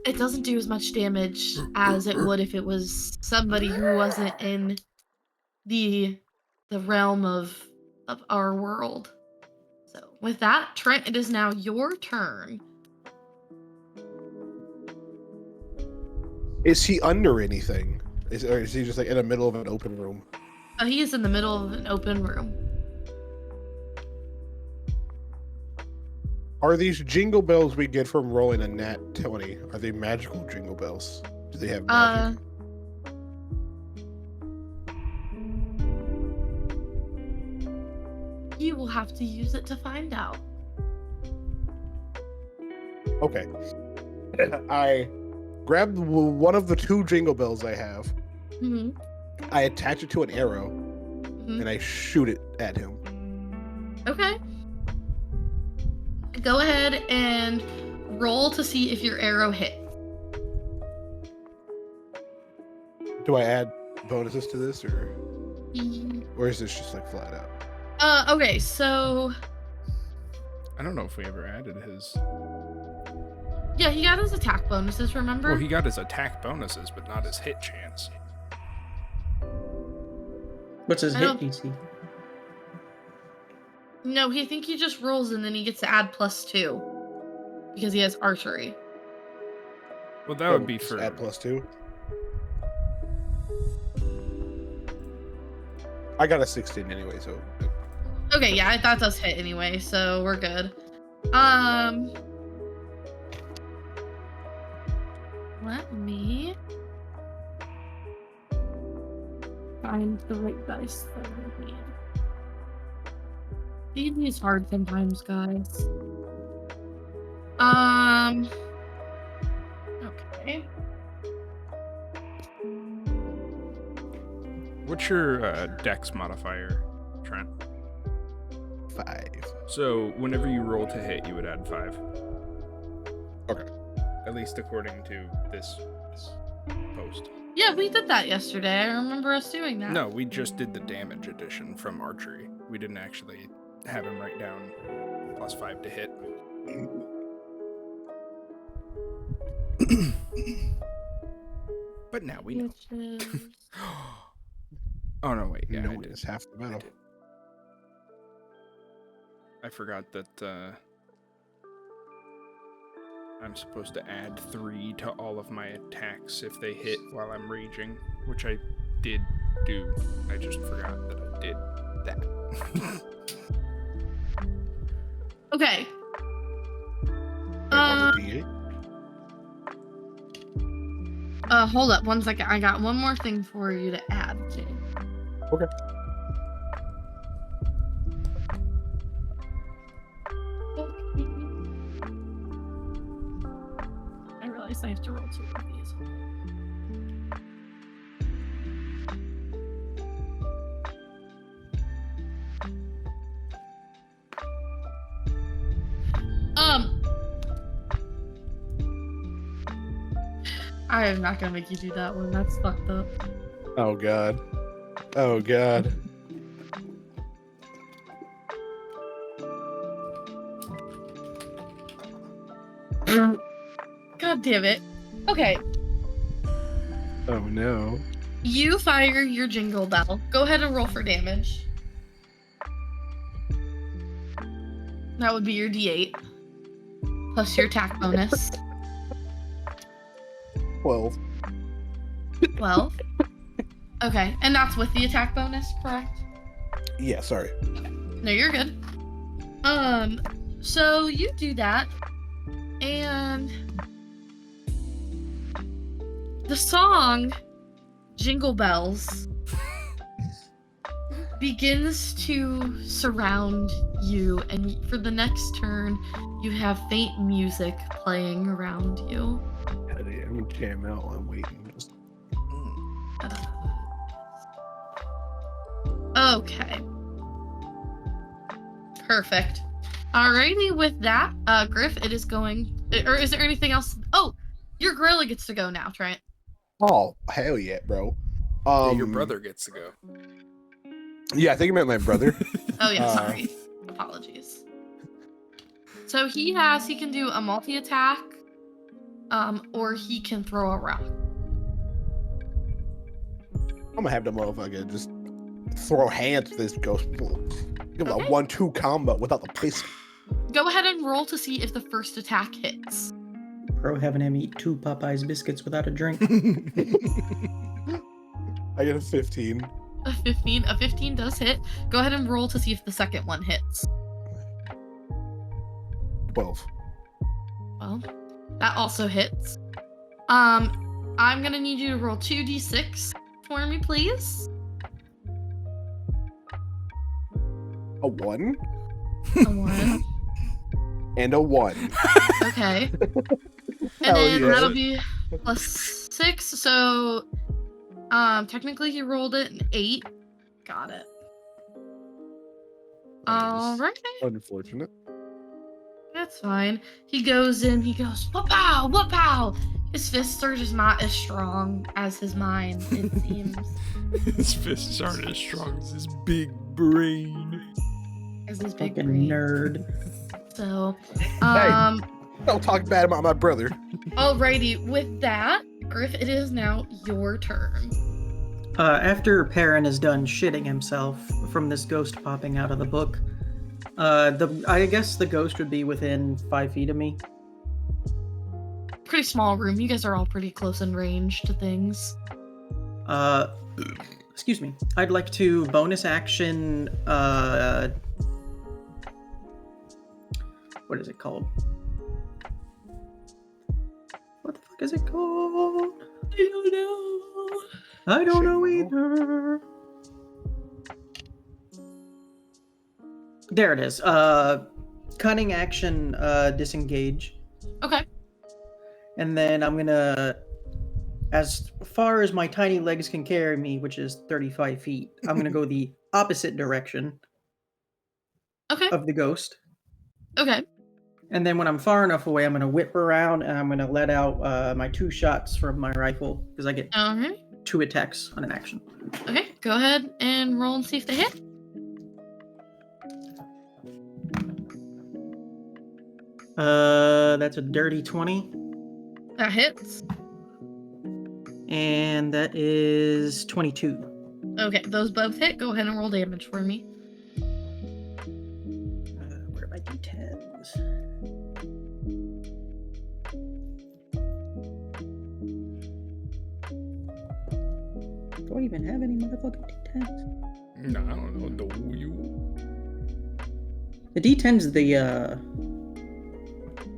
it doesn't do as much damage as it would if it was somebody who wasn't in the realm of our world. So with that, Trent, it is now your turn. Is he under anything? Or is he just like in the middle of an open room? He is in the middle of an open room. Are these jingle bells we get from rolling a nat 20? Are they magical jingle bells? Do they have magic? You will have to use it to find out. Okay. I grab one of the 2 jingle bells I have. Mm-hmm. I attach it to an arrow, Mm-hmm. and I shoot it at him. Okay. Go ahead and roll to see if your arrow hit. Do I add bonuses to this, or is this just like flat out? Okay, so I don't know if we ever added his. yeah, he got his attack bonuses, remember? Well, he got his attack bonuses, but not his hit chance. What's his I hit don't- DC? No, I think he just rolls and then he gets to add +2 because he has archery. Well, that would be Just for add +2. I got a 16 anyway, so Okay, yeah, that does hit anyway, so we're good. Let me find the right dice that I need. D&D is hard sometimes, guys. Okay. What's your dex modifier, Trent? 5. So whenever you roll to hit, you would add 5. Okay. At least according to this post. Yeah, we did that yesterday. I remember us doing that. No, we just did the damage addition from archery. We didn't actually have him write down +5 to hit. But now we know. Which is... Oh no, wait, yeah, I Knowing did. is half the I battle. did. I forgot that I'm supposed to add 3 to all of my attacks if they hit while I'm raging, which I did do. I just forgot that I did that. Okay. Wait, what's a D8? Hold up 1 second. I got one more thing for you to add to. Okay. I realized I have to roll 2 of these. I am not gonna make you do that one. That's fucked up. Oh god. Oh god. God damn it. Okay, Oh no. you fire your jingle bell. Go ahead and roll for damage. That would be your D8 plus your attack bonus. 12. 12. Okay, and that's with the attack bonus, correct? Yeah, sorry. No, you're good. So you do that, and the song Jingle Bells begins to surround you, and for the next turn, you have faint music playing around you. I'm gonna jam out while I'm waiting. Just... Okay. Perfect. Alrighty, with that, Griff, it is going. Or is there anything else? Oh, your gorilla gets to go now, Trent. Oh, hell yeah, bro. Yeah, your brother gets to go. Yeah, I think you meant my brother. Oh yeah, sorry. Apologies. So he can do a multi-attack, or he can throw a rock. I'm gonna have the motherfucker just throw hands to this ghost. Give him a Okay. 1-2 combo without the placement. Go ahead and roll to see if the first attack hits. Pro having him eat 2 Popeyes biscuits without a drink. I get a 15. A 15. A 15 does hit. Go ahead and roll to see if the second one hits. 12. Well, that also hits. I'm gonna need you to roll 2d6 for me, please. A 1 A 1. and a 1. Okay. And Hell then yeah. that'll be plus 6. So, technically he rolled it an 8. Got it. Alright. Unfortunate. That's fine. He goes in, he goes, whoop-pow, whoop-pow! His fists are just not as strong as his mind, it seems. His fists aren't as strong as his big brain. As his big Fucking brain. nerd. So, Don't talk bad about my brother. alrighty, with that, Griff, it is now your turn. After Perrin is done shitting himself from this ghost popping out of the book, I guess the ghost would be within 5 feet of me. Pretty small room. You guys are all pretty close in range to things. Excuse me. I'd like to bonus action, what is it called? What the fuck is it called? I don't know. I don't know Shit. either. There it is. Cunning action, disengage. Okay. And then I'm gonna, as far as my tiny legs can carry me, which is 35 feet, I'm gonna go the opposite direction Okay. of the ghost. Okay. And then when I'm far enough away, I'm gonna whip around and I'm gonna let out my 2 shots from my rifle because I get Alright. 2 attacks on an action. Okay. Go ahead and roll and see if they hit. That's a dirty 20, That hits. and that is 22. Okay. Those both hit. Go ahead and roll damage for me. Where are my d10s? Do I even have any motherfucking d10s? No, I don't know. Do you? The d10's the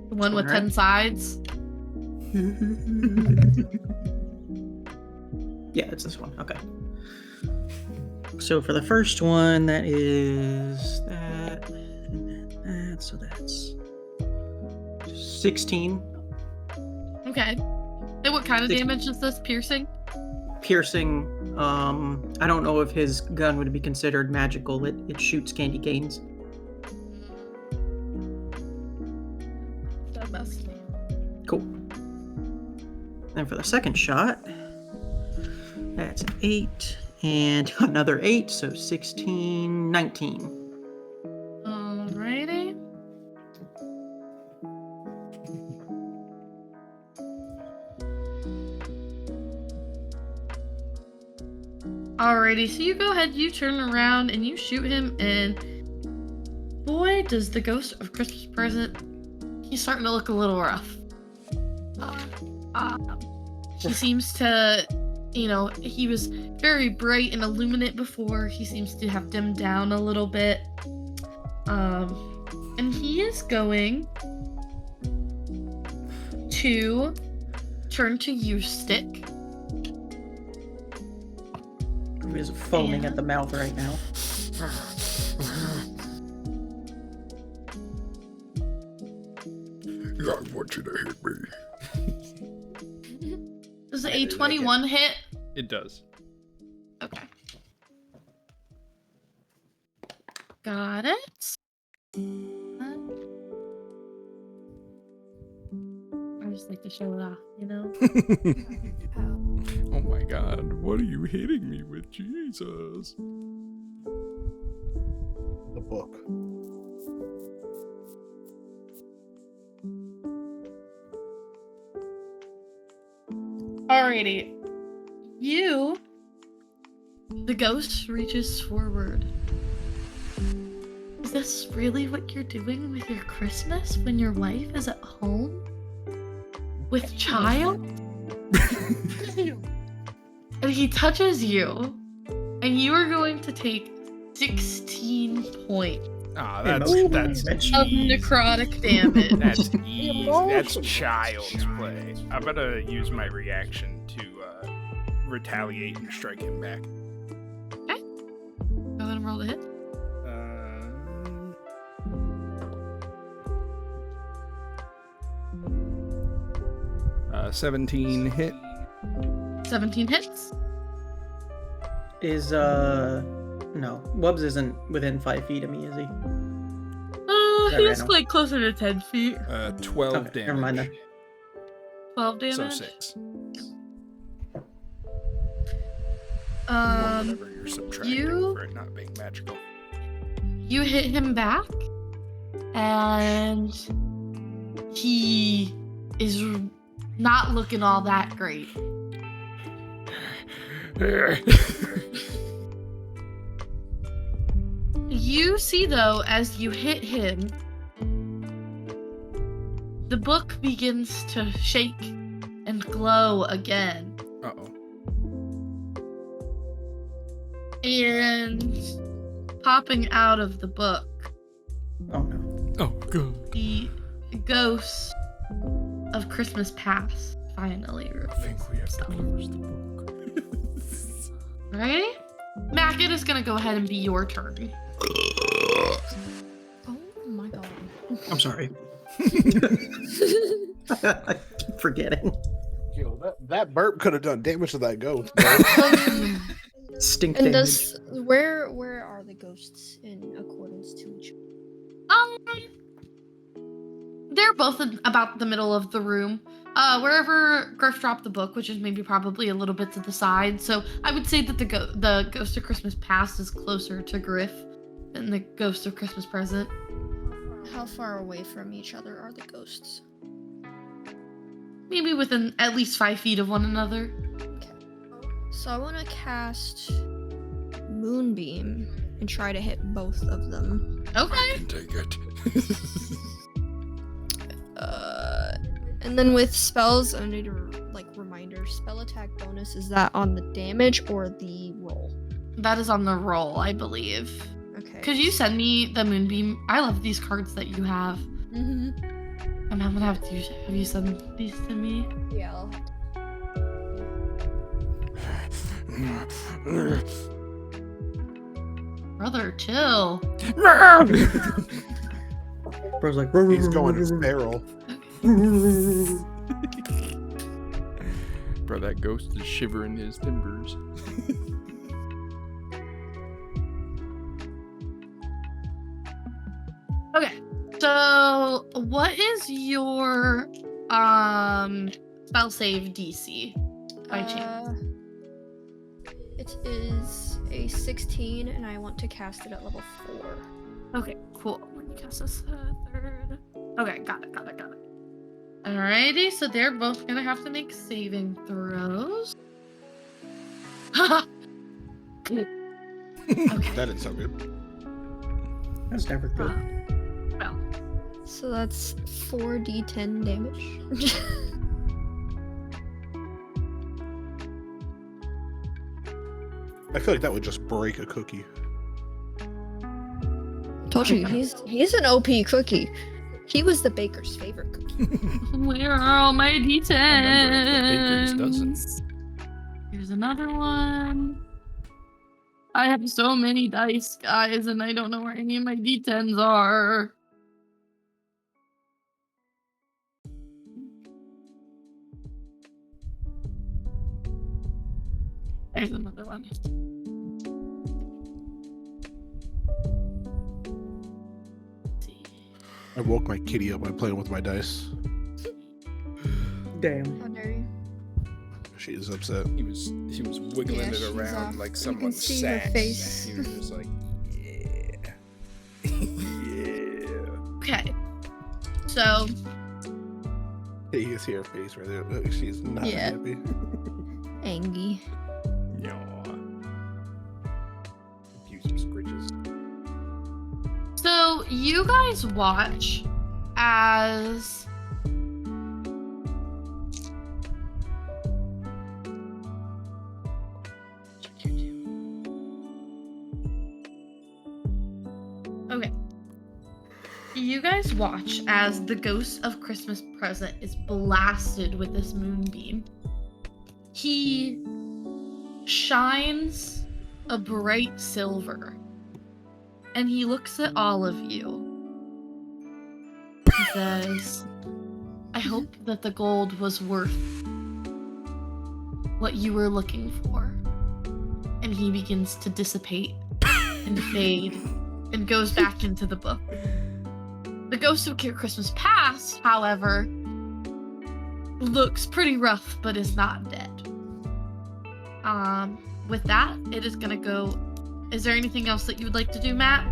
The one with Right. 10 sides. Yeah, it's this one. Okay. So for the first one, that is that, and then that. So that's 16 Okay. And what kind of 16. damage is this? Piercing? piercing. I don't know if his gun would be considered magical. It shoots candy canes. That must be. Cool. And for the second shot, that's an 8 and another 8, so 16, 19. Alrighty. Alrighty, so you go ahead, you turn around, and you shoot him, and boy, does the ghost of Christmas present, he's starting to look a little rough. He seems to, he was very bright and illuminate before. He seems to have dimmed down a little bit. And he is going to turn to you, Stick. He is foaming at the mouth right now. I want you to hit me. Does a 21 hit? It does. Okay. Got it. I just like to show it off, Oh my god, what are you hitting me with, Jesus? The book. Alrighty. The ghost reaches forward. Is this really what you're doing with your Christmas when your wife is at home? with child, and he touches you, and you are going to take 16 points Ah, Emotional that's damage. of easy. necrotic damage. That's easy. That's Emotional. child's play. I'm gonna use my reaction to retaliate and strike him back. Go ahead and roll the hit. 17 hit. 17 hits. Is no, Wubbs isn't within 5 feet of me, is he? that He's random? like closer to 10 feet. 12 Okay, damage. never mind then. 12 damage. So 6. Whatever you're subtracting for it not being magical. You hit him back, and he is not looking all that great. You see, though, as you hit him, the book begins to shake and glow again. Uh-oh. And popping out of the book, Oh no. Oh, God. the ghost of Christmas past finally I think we have to Stop. close the book. Ready? Makk, it is gonna go ahead and be your turn. Oh my god. I'm sorry. I keep forgetting. Yo, that burp could have done damage to that ghost. Stink And damage. where are the ghosts in accordance to each other? They're both in about the middle of the room. Wherever Griff dropped the book, which is maybe probably a little bit to the side. So I would say that the Ghost of Christmas Past is closer to Griff than the Ghost of Christmas Present. How far away from each other are the ghosts? Maybe within at least 5 feet of one another. Okay. So I want to cast Moonbeam and try to hit both of them. Okay. Can take it. And then with spells, I need a reminder. Spell attack bonus, is that on the damage or the roll? That is on the roll, I believe. Okay. Could you send me the Moonbeam? I love these cards that you have. Mm-hmm. I'm gonna have you send these to me. Yeah, I'll have Brother, chill. Bro's like, He's going feral. Bro, that ghost is shivering his timbers. Okay. So, what is your spell save DC by chance? It is a 16, and I want to cast it at level 4. Okay, cool. When you cast this third. Okay, got it. Alrighty, so they're both gonna have to make saving throws. Okay. That didn't sound good. That's never good. Well, So that's 4d10 damage. I feel like that would just break a cookie. Told you, he's an OP cookie. He was the baker's favorite cookie. where are all my Remember, the baker's dozen. D10s? Here's another one. I have so many dice, guys, and I don't know where any of my D10s are. There's another one. Let's see. I woke my kitty up by playing with my dice. Damn. How dare you? She is upset. He was wiggling Yeah, it she's around off. like You someone's can see her sack. face. He was just like, yeah. Yeah. Okay. So, You can see her face right there. She's not Yeah. happy. Angie. Yeah. Do some scritches. so you guys watch as guys watch as the ghost of Christmas Present is blasted with this moonbeam. He shines a bright silver, and he looks at all of you. He says, I hope that the gold was worth what you were looking for. And he begins to dissipate and fade and goes back into the book. The Ghost of Christmas Past, however, looks pretty rough but is not dead. With that, it is gonna go. Is there anything else that you would like to do, Makk?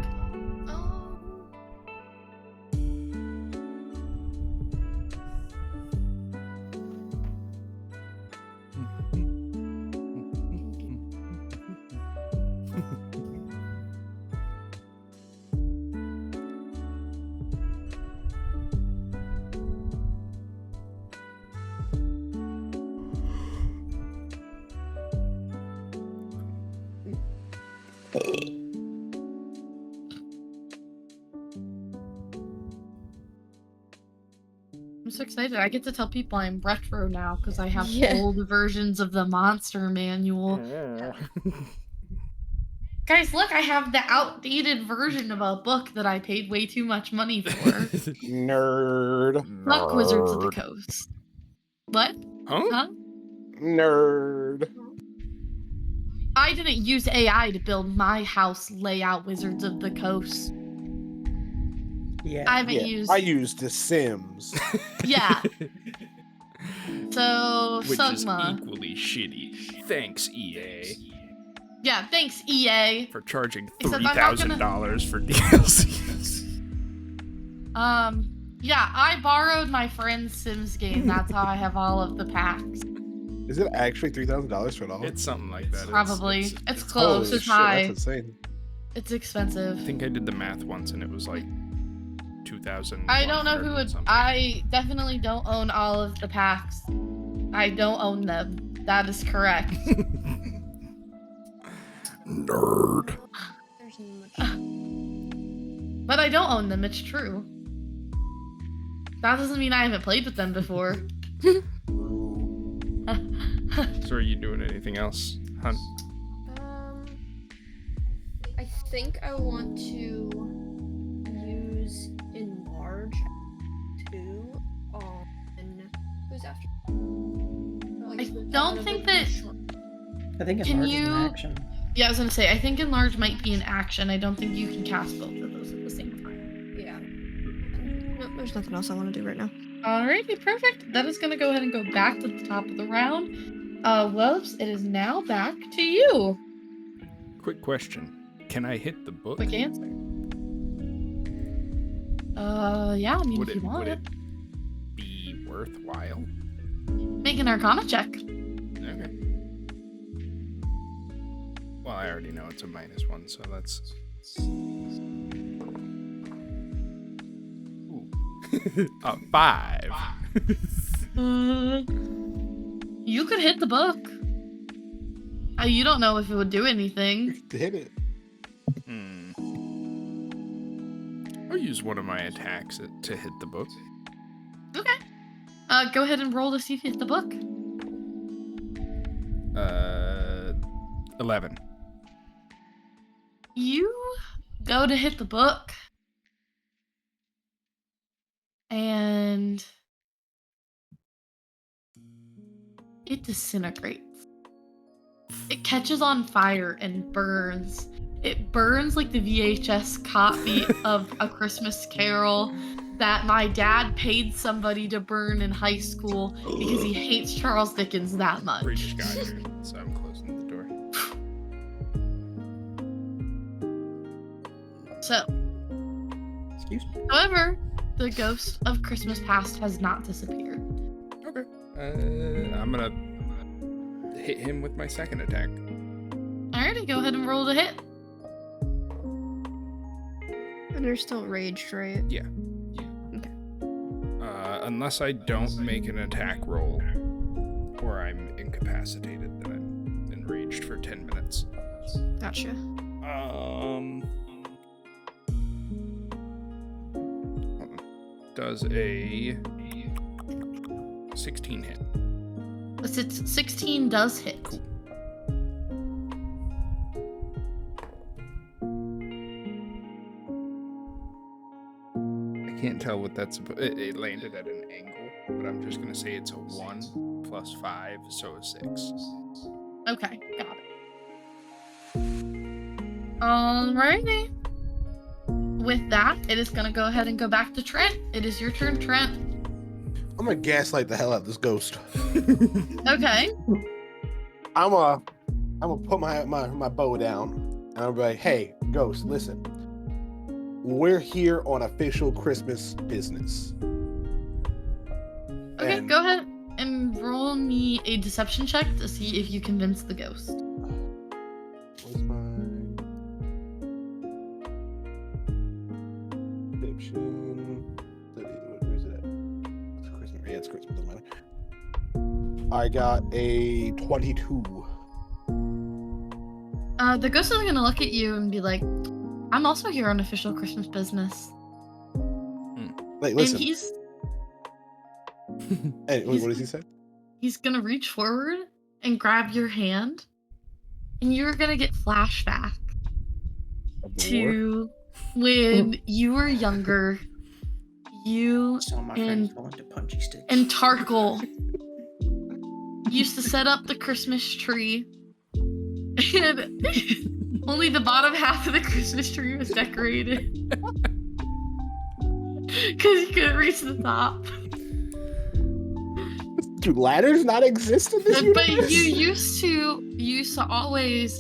I'm so excited. I get to tell people I'm retro now because I have old versions of the monster manual. Guys, look, I have the outdated version of a book that I paid way too much money for. Nerd. Makk Wizards of the Coast. What? Huh? Nerd. I didn't use AI to build my house layout, Wizards of the Coast. Yeah. I haven't used. I used The Sims. Yeah. So, Which Sugma. is equally shitty. Thanks, EA, Yeah, thanks, EA. for charging Except I'm not gonna- $3,000 for DLCs. Yeah, I borrowed my friend's Sims game. That's how I have all of the packs. Is it actually $3,000 for it all? It's something like that. Probably. It's Holy close. It's shit, high. That's insane. It's expensive. I think I did the math once and it was like 2,000. I don't know who would. I definitely don't own all of the packs. I don't own them. That is correct. Nerd. There's much. But I don't own them. It's true. That doesn't mean I haven't played with them before. So are you doing anything else, Hunt? I think I want to use enlarge too on who's after. I don't think that. I think Can enlarge is you- an action. Yeah, I was gonna say. I think enlarge might be an action. I don't think you can cast both of those at the same time. Yeah. No, there's nothing else I want to do right now. Alrighty, perfect. That is gonna go ahead and go back to the top of the round. Wolves, it is now back to you. Quick question. Can I hit the book? Quick answer. Yeah. I mean, Would if you want would it, it be worthwhile? make an Arcana check. Okay. Well, I already know it's a -1, so that's. Ooh. A 5. You could hit the book. You don't know if it would do anything. Hit it. I'll use one of my attacks to hit the book. Okay. Go ahead and roll to see if you hit the book. 11. You go to hit the book, and it disintegrates. It catches on fire and burns. It burns like the VHS copy of A Christmas Carol that my dad paid somebody to burn in high school because he hates Charles Dickens that much. British guy here, so I'm closing the door. So, Excuse me. however, the ghost of Christmas Past has not disappeared. Okay. I'm gonna hit him with my second attack. Alrighty, go ahead and roll to hit. And you're still raged, right? Yeah. Okay. Unless I don't make an attack roll, or I'm incapacitated, then I'm enraged for 10 minutes. Gotcha. Hold on. Does a 16 hit? 16 does hit. Cool. I can't tell what that's. It landed at an angle, but I'm just gonna say it's a 1 plus 5, so a 6. Okay, got it. Alrighty. With that, it is gonna go ahead and go back to Trent. It is your turn, Trent. I'm gonna gaslight the hell out of this ghost. Okay. I'm gonna put my bow down, and I'm like, hey, ghost, listen. We're here on official Christmas business. Okay, And go ahead and roll me a deception check to see if you convince the ghost. what's my deception? Where is it at? It's Christmas. Yeah, it's Christmas. Doesn't matter. I got a 22. The ghost is gonna look at you and be like, I'm also here on official Christmas business. Like, listen. And he's Hey, what does he say? he's gonna reach forward and grab your hand, and you're gonna get flashback Of the war? to when you were younger. You Saw my and friends fall into punchy sticks. and Tarkle used to set up the Christmas tree, and only the bottom half of the Christmas tree was decorated because you couldn't reach the top. Do ladders not exist in this But universe? you used to always,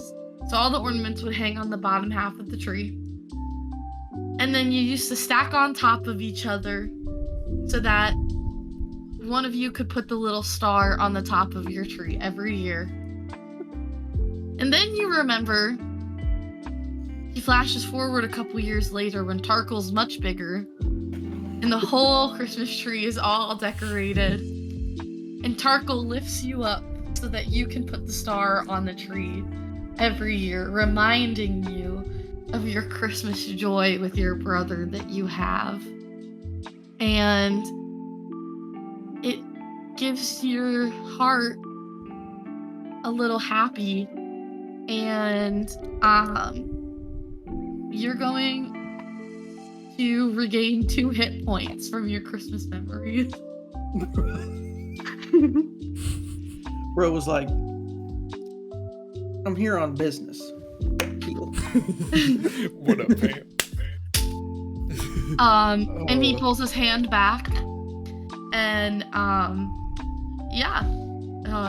so all the ornaments would hang on the bottom half of the tree. And then you used to stack on top of each other so that one of you could put the little star on the top of your tree every year. And then you remember, he flashes forward a couple years later when Tarkle's much bigger, and the whole Christmas tree is all decorated. And Tarkle lifts you up so that you can put the star on the tree every year, reminding you of your Christmas joy with your brother that you have. And it gives your heart a little happy. And you're going to regain 2 hit points from your Christmas memories. Bro was like, I'm here on business. What up, fam? And he pulls his hand back, and yeah,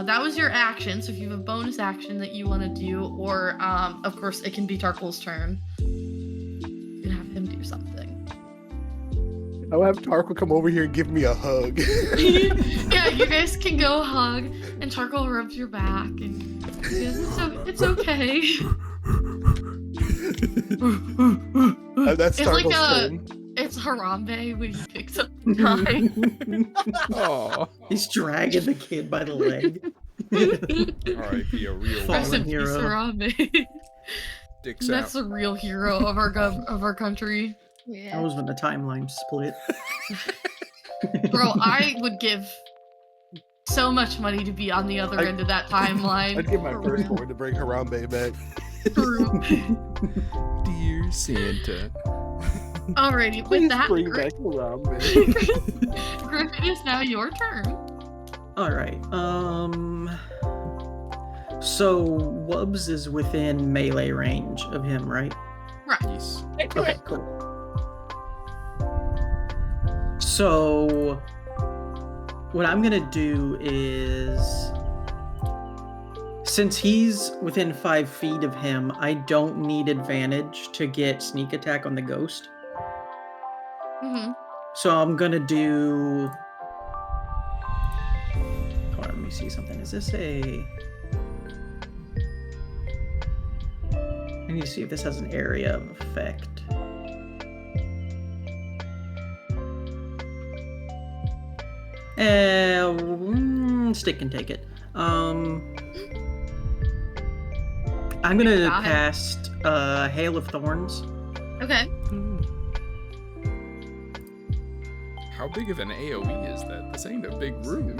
that was your action. So if you have a bonus action that you want to do, or of course it can be Tarkle's turn, you can have him do something. I'll have Tarkle come over here and give me a hug. Yeah, you guys can go hug, and Tarkle rubs your back, and he goes, it's okay. That's It's like Tarkle's turn. it's Harambe when he picks up the guy. Aw. He's dragging the kid by the leg. R.I.P. a real Rest in one. peace, hero. Harambe. Dicks That's out. a real hero of our country. That Yeah. was when the timeline split. Bro, I would give so much money to be on the other end of that timeline. I'd give my For firstborn to bring Harambe back. True. Dear Santa. Alrighty, Please with that, bring back Harambe. Griffin, is now your turn. All right. So Wubbs is within melee range of him, right? Yes. Okay, cool. So what I'm gonna do is, since he's within 5 feet of him, I don't need advantage to get sneak attack on the ghost. Mm-hmm. So I'm gonna do. Hold on, let me see something. Is this a? I need to see if this has an area of effect. Stick can take it. I'm gonna Got it. cast Hail of Thorns. Okay. How big of an AoE is that? This ain't a big room.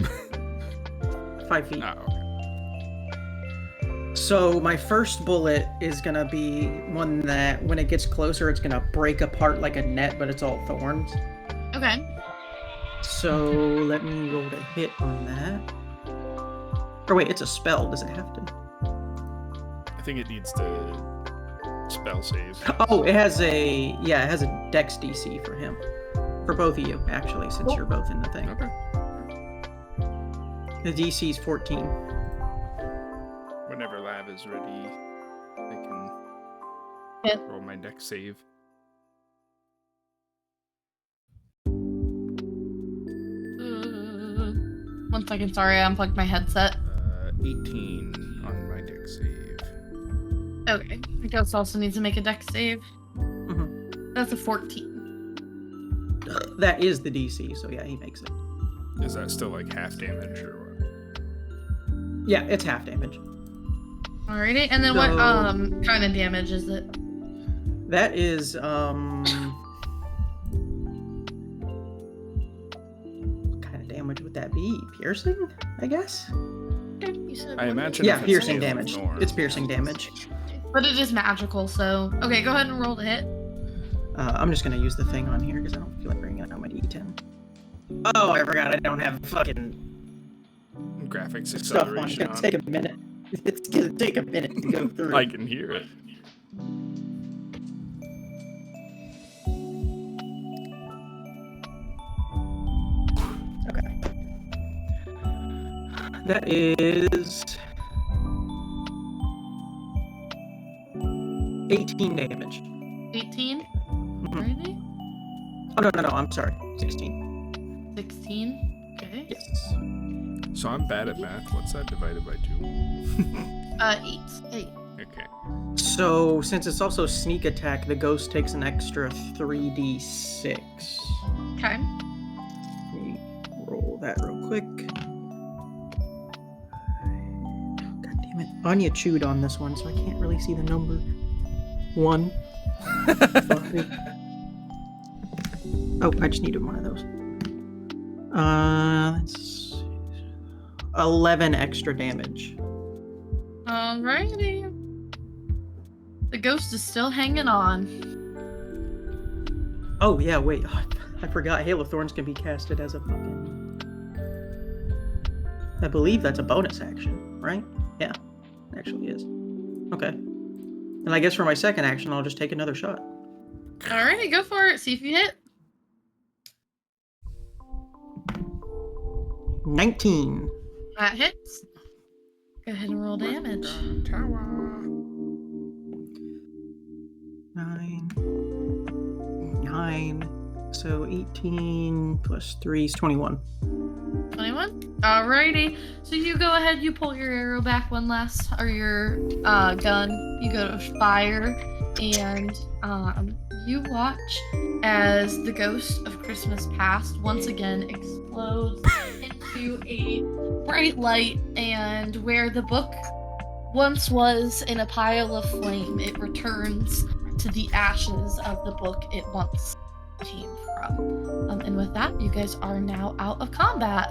5 feet. Oh, okay. So my first bullet is gonna be one that, when it gets closer, it's gonna break apart like a net, but it's all thorns. Okay. So let me roll to hit on that. Or wait, it's a spell. Does it have to? I think it needs to spell save. Oh, it has a Dex DC for him, for both of you actually, since you're both in the thing. Okay. The DC is 14. Whenever Lav is ready, I can roll my deck save. One second, sorry, I unplugged my headset. 18 on my deck save. Okay. I guess also needs to make a dex save. Mhm. That's a 14. That is the DC, so yeah, he makes it. Is that still like half damage or what? Yeah, it's half damage. Alrighty, and then what kind of damage is it? That is what kind of damage would that be? Piercing, I guess? You said I one- imagine. Yeah, if it's piercing Hail of damage. Thorns. It's piercing damage. But it is magical, so... Okay, go ahead and roll the hit. I'm just gonna use the thing on here because I don't feel like bringing out my D10. Oh, I forgot I don't have fucking Graphics stuff on. It's acceleration gonna on. take a minute. It's gonna take a minute to go through. I can hear it. Okay. That is 18 damage. 18? Mhm. Alrighty. Oh no, I'm sorry. 16. 16. Okay. Yes. So I'm bad at math. What's that divided by 2? 8. Okay. So since it's also sneak attack, the ghost takes an extra 3d6. Okay. Let me roll that real quick. God damn it. Anya chewed on this one, so I can't really see the number. 1. Oh, I just needed one of those. That's 11 extra damage. Alrighty. The ghost is still hanging on. Oh, yeah, wait. I forgot Hail of Thorns can be casted as a fucking... I believe that's a bonus action, right? Yeah, it actually is. Okay. And I guess for my second action, I'll just take another shot. Alrighty, go for it. See if you hit. 19. That hits. Go ahead and roll damage. Tower. 9. So 18 plus 3 is 21. 21? Alrighty. So you go ahead, you pull your arrow back one last, or your gun. You go to fire, and you watch as the ghost of Christmas Past once again explodes into a bright light, and where the book once was in a pile of flame, it returns to the ashes of the book it once came from. And with that, you guys are now out of combat.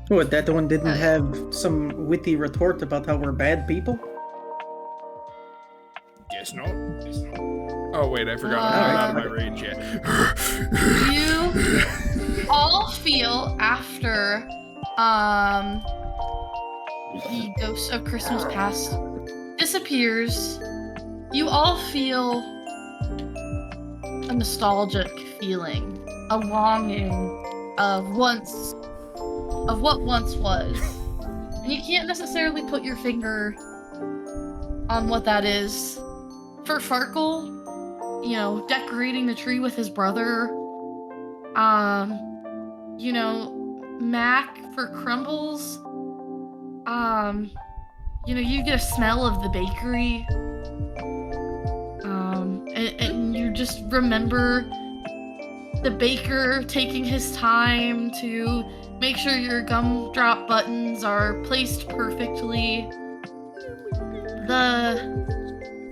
What, that one didn't have some witty retort about how we're bad people? Guess not. Oh wait, I forgot. I'm not out of my rage yet. You all feel after the ghost of Christmas Past disappears, you all feel a nostalgic feeling, a longing of what once was. And you can't necessarily put your finger on what that is. For Farkle, you know, decorating the tree with his brother. You know, Makk for Crumbles. You know, you get a smell of the bakery. And you just remember the baker taking his time to make sure your gumdrop buttons are placed perfectly.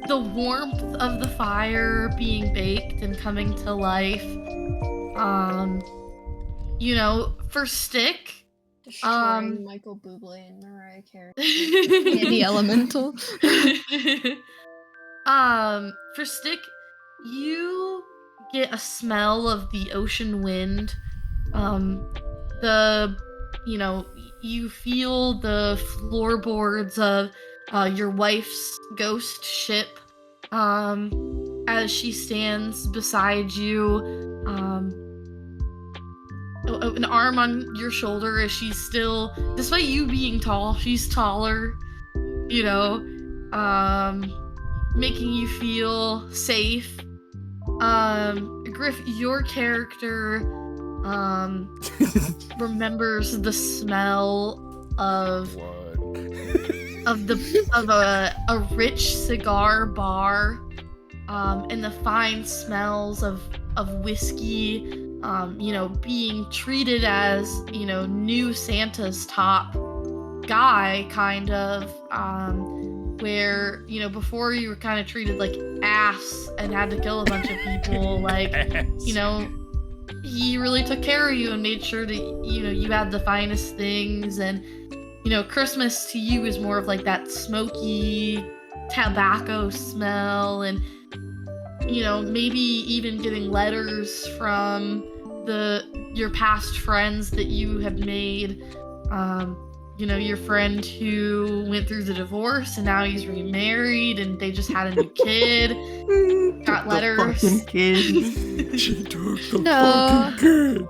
The warmth of the fire being baked and coming to life. for Stick, Destroying Michael Bublé and Mariah Carey. The Elemental. For Stick, you get a smell of the ocean wind. The you feel the floorboards of your wife's ghost ship as she stands beside you, an arm on your shoulder as she's still, despite you being tall, she's taller, you know, making you feel safe. Griff, your character remembers the smell of a rich cigar bar, and the fine smells of whiskey, being treated as, new Santa's top guy, kind of, where, before you were kind of treated like ass and had to kill a bunch of people, like, he really took care of you and made sure that, you had the finest things. And, Christmas to you is more of like that smoky tobacco smell, and, maybe even getting letters from your past friends that you have made. Your friend who went through the divorce and now he's remarried and they just had a new kid. Got letters. The fucking kids. She took the fucking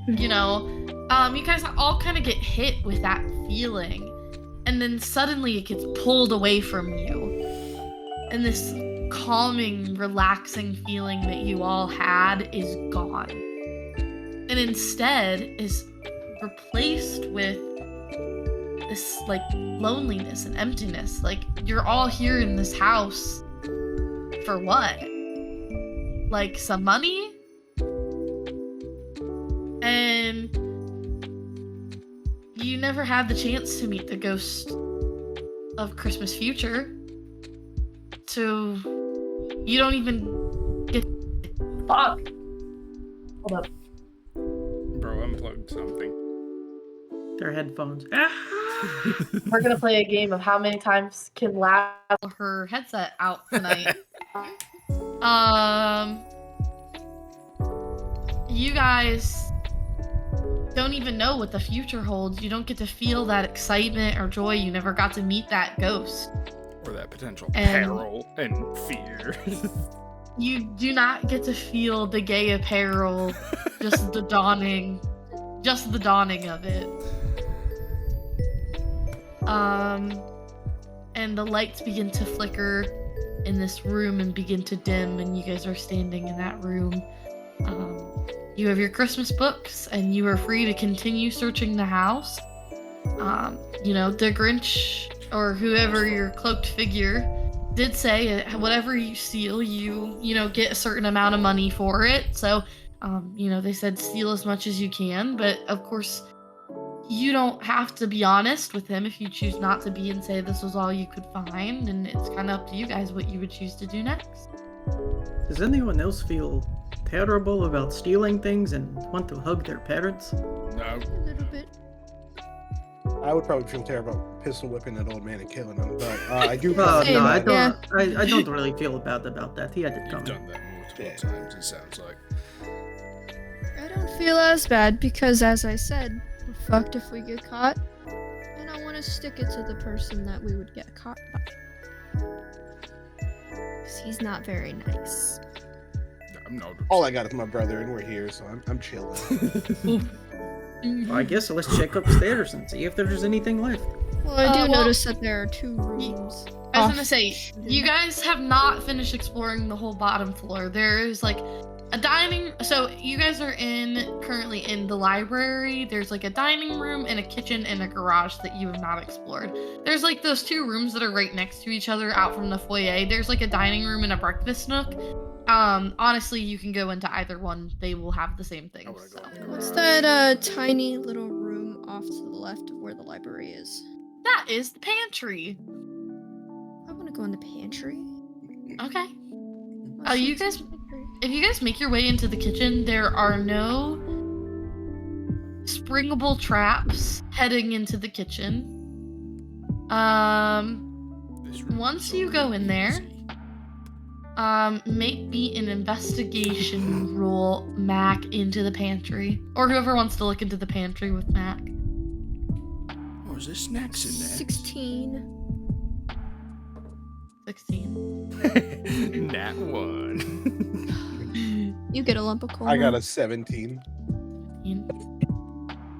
kids. You guys all kind of get hit with that feeling, and then suddenly it gets pulled away from you, and this calming, relaxing feeling that you all had is gone, and instead is replaced with this like loneliness and emptiness. Like, you're all here in this house for what? Like, some money? And you never had the chance to meet the ghost of Christmas future, so you don't even get. Fuck. Hold up. Bro, unplugged something. Their headphones. We're gonna play a game of how many times can laugh her headset out tonight. You guys don't even know what the future holds. You don't get to feel that excitement or joy. You never got to meet that ghost. Or that potential And- peril and fear. You do not get to feel the gay apparel, just the dawning of it. And the lights begin to flicker in this room and begin to dim, and you guys are standing in that room. You have your Christmas books, and you are free to continue searching the house. The Grinch, or whoever your cloaked figure, did say whatever you steal, you get a certain amount of money for it. So, they said steal as much as you can, but of course, you don't have to be honest with him if you choose not to be and say this was all you could find, and it's kind of up to you guys what you would choose to do next. Does anyone else feel terrible about stealing things and want to hug their parents? No. A little bit. I would probably feel terrible about pistol whipping that old man and killing him, but I do. Oh Same, no, I yeah. don't. I don't really feel bad about that. He had it You've coming. done that multiple Yeah. times, it sounds like. I don't feel as bad because, as I said, we're fucked if we get caught. And I want to stick it to the person that we would get caught by. Because he's not very nice. I'm not. All I got is my brother, and we're here, so I'm chilling. Well, I guess let's check upstairs and see if there's anything left. Well, I do well, notice that there are 2 rooms. I was off gonna say, you guys have not finished exploring the whole bottom floor. There is like a dining. So you guys are currently in the library. There's like a dining room and a kitchen and a garage that you have not explored. There's like those 2 rooms that are right next to each other out from the foyer. There's like a dining room and a breakfast nook. Honestly, you can go into either one. They will have the same thing. I wanna go So. in the What's garage. that tiny little room off to the left of where the library is? That is the pantry. I want to go in the pantry. Okay. Let's You see guys- what's in the pantry. if you guys make your way into the kitchen, there are no springable traps heading into the kitchen. Once you go in there, make me an investigation roll, Makk, into the pantry. Or whoever wants to look into the pantry with Makk. Oh, is there snacks in there? 16. 16. Nat 1. You get a lump of coal. I got a 17.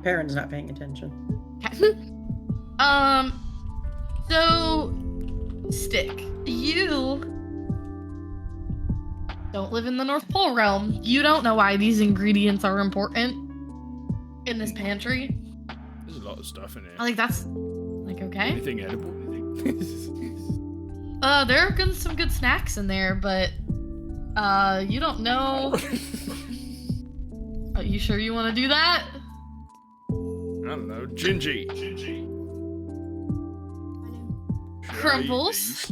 Perrin's not paying attention. So, Stick, you don't live in the North Pole realm. You don't know why these ingredients are important in this pantry. There's a lot of stuff in it. Like, that's, like, okay. Anything edible? There are some good snacks in there, but, you don't know. Are you sure you want to do that? I don't know. Gingy. Crumbles.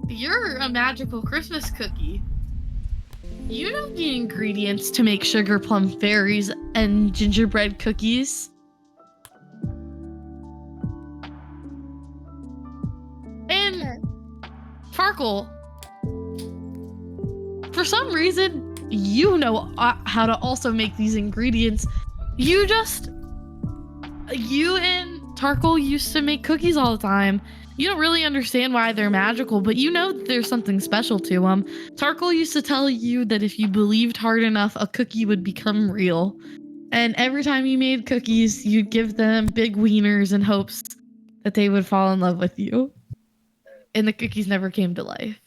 You're a magical Christmas cookie. You know the ingredients to make sugar plum fairies and gingerbread cookies. And Farkle, for some reason, you know how to also make these ingredients. You and Tarkle used to make cookies all the time. You don't really understand why they're magical, but you know that there's something special to them. Tarkle used to tell you that if you believed hard enough, a cookie would become real. And every time you made cookies, you'd give them big wieners in hopes that they would fall in love with you. And the cookies never came to life.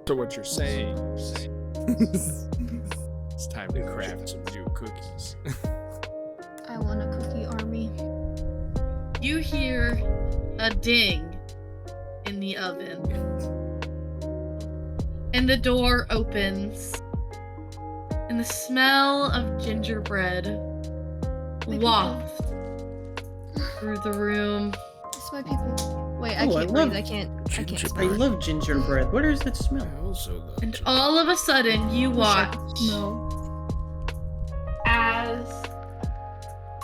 So what you're saying, it's time to craft some new cookies. I want a cookie army. You hear a ding in the oven. And the door opens. And the smell of gingerbread wafts through the room. It's my people. Wait, I Oh, can't breathe. I can't I smell it. love gingerbread. What does that smell? I also love And all of a sudden, you watch No. as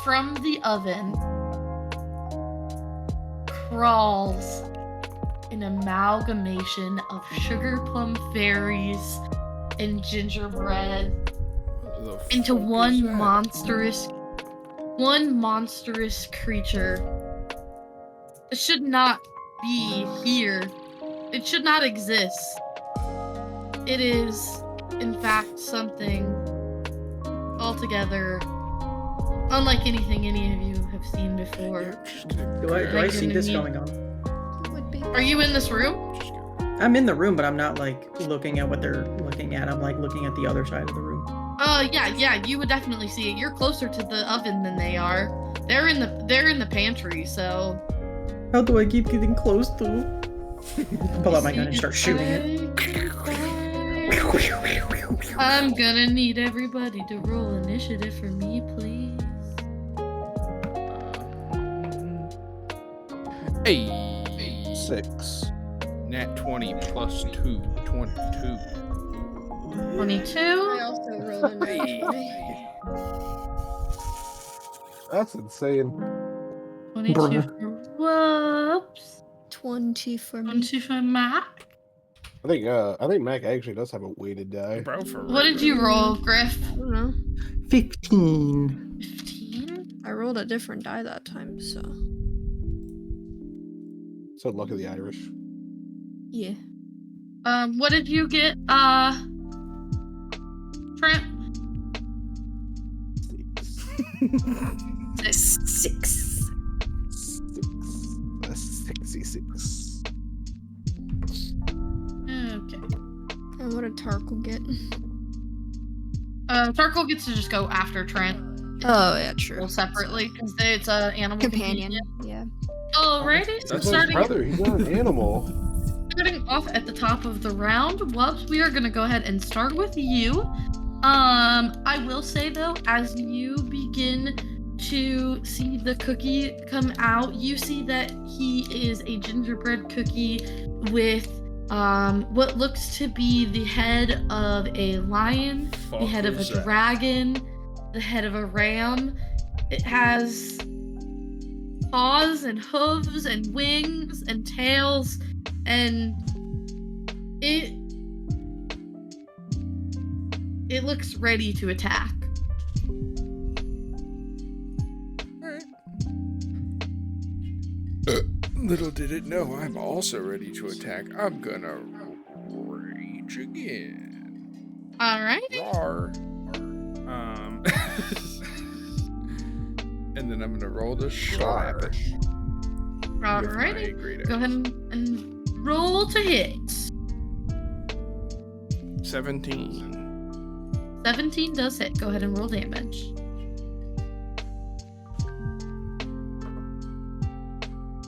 from the oven crawls an amalgamation of sugar plum fairies and gingerbread into one monstrous creature. It should not be here. It should not exist. It is, in fact, something altogether unlike anything any of you have seen before. Do I see this going on? Would be. Are you in this room? I'm in the room, but I'm not like looking at what they're looking at. I'm like looking at the other side of the room. Yeah, you would definitely see it. You're closer to the oven than they are. They're in the pantry, so. How do I keep getting close to? Pull out my gun and start shooting it. I'm gonna need everybody to roll initiative for me, please. Hey. 6. Nat 20 plus 2, 22. 22. I also rolled a 20. That's insane. 22 Bruh. for whoops. 20 for me. 22 for Makk. I think Makk actually does have a weighted die. Bro, for What did you roll, Griff? I don't know. 15. 15? I rolled a different die that time, so. So luck of the Irish. Yeah. What did you get, Trent? 6. 6. 66. Okay. And what did Tarkle get? Tarkle gets to just go after Trent. Oh, yeah, true. Roll separately, because it's an animal Companion. Yeah. Alrighty, so That's his starting brother. He's not an animal. off at the top of the round, Wubs, we are gonna go ahead and start with you. I will say though, as you begin to see the cookie come out. You see that he is a gingerbread cookie with what looks to be the head of a lion, the head of a dragon, the head of a ram. It has paws and hooves and wings and tails, and it looks ready to attack. Little did it know, I'm also ready to attack. I'm gonna rage again. Alrighty. Roar. And then I'm gonna roll to slap it. Alrighty. Go ahead and roll to hit. 17. 17 does hit. Go ahead and roll damage.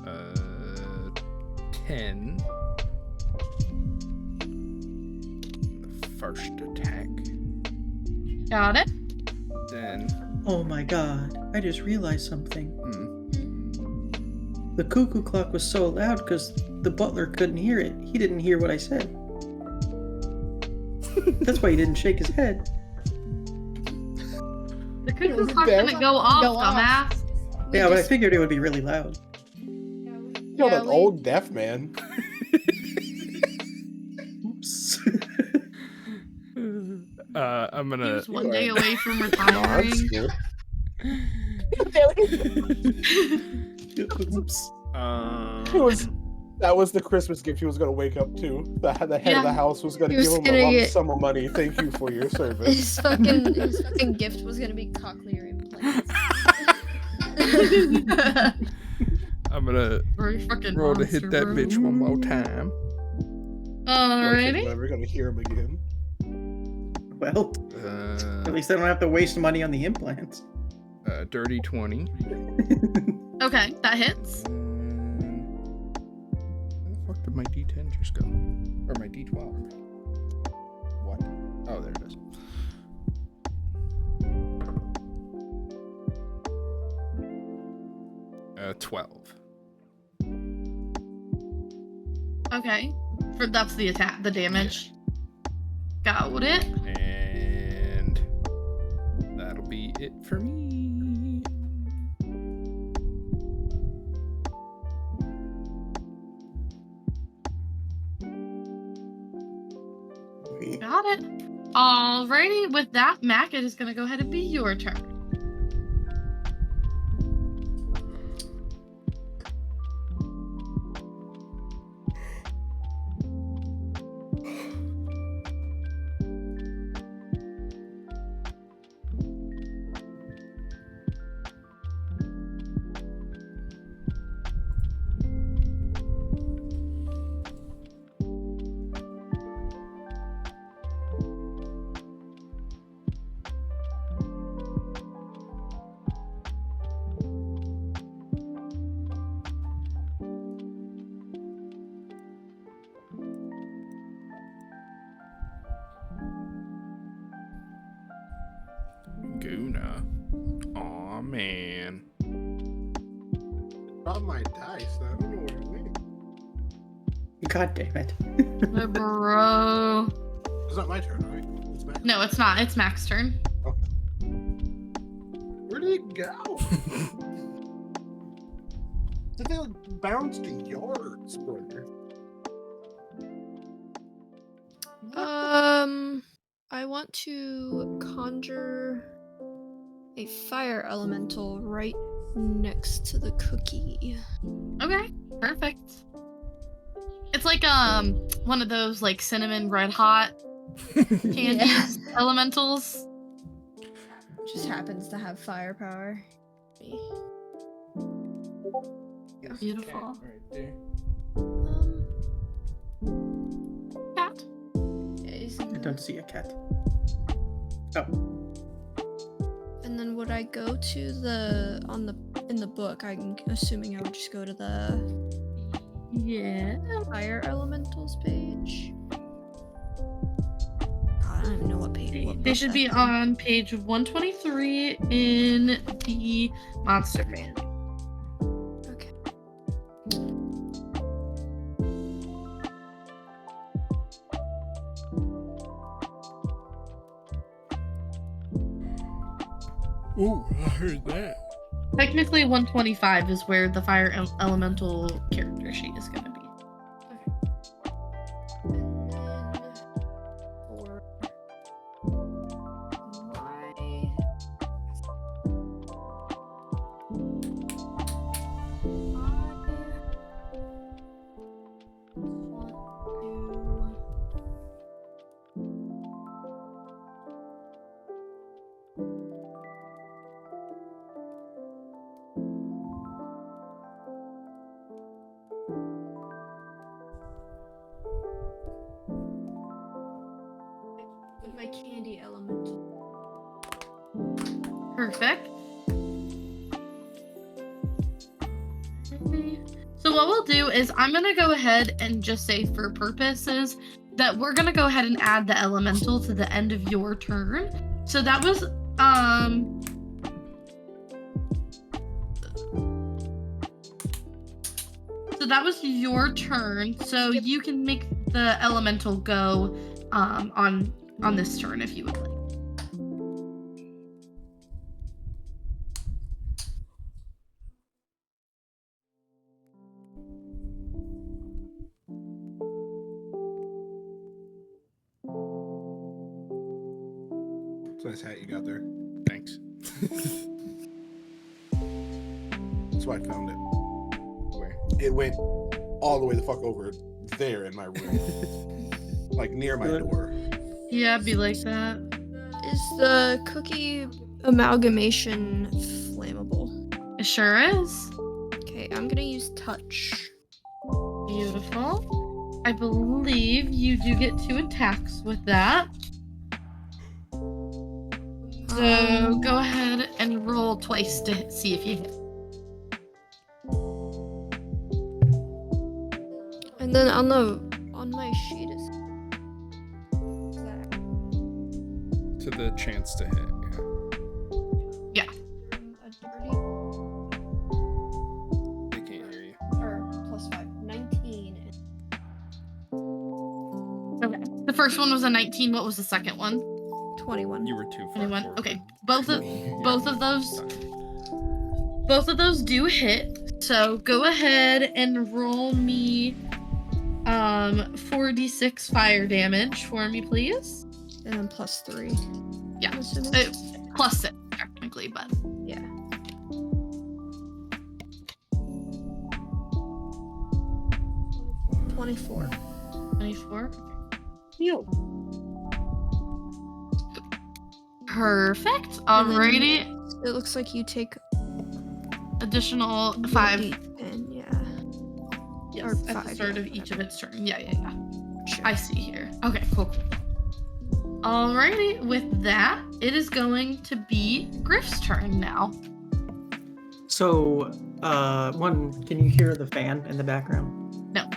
Uh, 10. The first attack. Got it. Then. Oh my god, I just realized something. The cuckoo clock was so loud because the butler couldn't hear it. He didn't hear what I said. That's why he didn't shake his head. The cuckoo clock didn't go off, dumbass. Yeah, but I figured it would be really loud. You're an old deaf man. Oops. I'm He gonna. was one day away from retiring. Oops. That was the Christmas gift he was gonna wake up to. The head of the house was gonna He was give him gonna a lump get- sum of money. Thank you for your service. His fucking gift was gonna be cochlear implants. I'm gonna Very fucking roll to hit that monster, bitch one more time. Alrighty. Never gonna hear him again. Well, at least I don't have to waste money on the implants. Dirty 20. Okay, that hits. Where the fuck did my D10 just go? Or my D12? What? Oh, there it is. Uh, 12. Okay. That's the attack, the damage. Got it. And that'll be it for me. Got it. Alrighty, with that, Makk, it is gonna go ahead and be your turn. Guna. Aw, man. Not my dice. I don't know where it went. God damn it. Bro. It's not my turn, right? It's Max. No, it's not. It's Mack's turn. Where did it go? Did they bounce to yours, brother? I want to conjure a fire elemental right next to the cookie. Okay, perfect. It's like one of those like cinnamon red hot candies elementals. Just happens to have firepower. Beautiful. Right there. Cat. I don't see a cat. Oh. And then would I go to the in the book? I'm assuming I would just go to the Yeah. fire elementals page. God, I don't even know what page. What They should be on page 123 in the monster manual. Okay. Ooh, I heard that. Technically, 125 is where the fire elemental character sheet is going to be. And then for my with my candy elemental. Perfect. Okay. So what we'll do is I'm going to go ahead and just say for purposes that we're going to go ahead and add the elemental to the end of your turn. So that was your turn. So Yep. you can make the elemental go on this turn if you would like. It's a nice hat you got there. Thanks. That's why I found it. Where? It went all the way the fuck over there in my room. Like near my door. Yeah, be like that. Is the cookie amalgamation flammable? It sure is. Okay, I'm gonna use touch. Beautiful. I believe you do get 2 attacks with that. So go ahead and roll twice to see if you hit. And then on my sheet is that To the chance to hit. Yeah. a dirty They can't hear you. or +5, 19. Okay. The first one was a 19. What was the second one? 21. You were too far 21. forward. Okay. Both of those do hit. So go ahead and roll me 4d6 fire damage for me, please. And then +3. Yeah. I'm assuming. +6 technically, but Yeah. +24. 24. Perfect. And then Alrighty. It looks like you take Additional 5. 1d10, yeah. Yes, or at the 5, start yeah, of each of whatever. its turn. Yeah. Sure. I see here. Okay, cool. Alrighty, with that, it is going to be Griff's turn now. So, can you hear the fan in the background? No.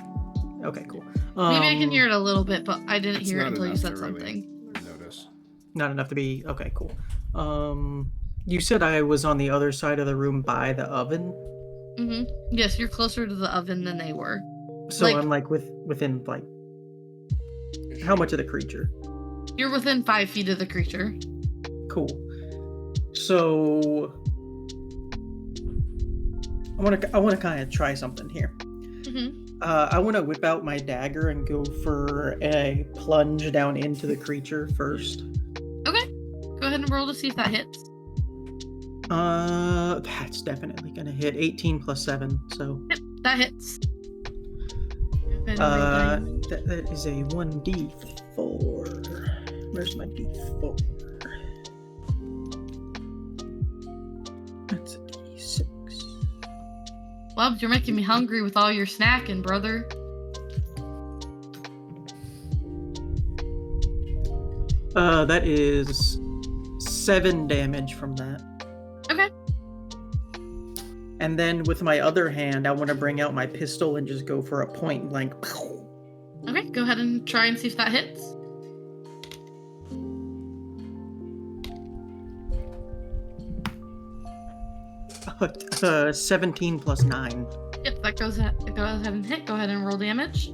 Okay, cool. Maybe I can hear it a little bit, but I didn't It's hear it not until you enough said to really- something. Notice. Not enough to be okay. Cool. You said I was on the other side of the room by the oven, Mm-hmm. Yes, you're closer to the oven than they were. so Like- I'm like within like how much of the creature? You're within 5 feet of the creature. Cool. So I want to kind of try something here. Mm-hmm. I want to whip out my dagger and go for a plunge down into the creature first. Okay. Go ahead and roll to see if that hits. That's definitely gonna hit. 18 plus 7, so Yep, that hits. Go ahead and roll damage. that is a 1d4. Where's my d4? That's a d6. Bubs, you're making me hungry with all your snacking, brother. That is 7 damage from that. Okay. And then with my other hand, I want to bring out my pistol and just go for a point blank. Okay, go ahead and try and see if that hits. But 17 plus 9. Yep, that goes ahead and hit. Go ahead and roll damage.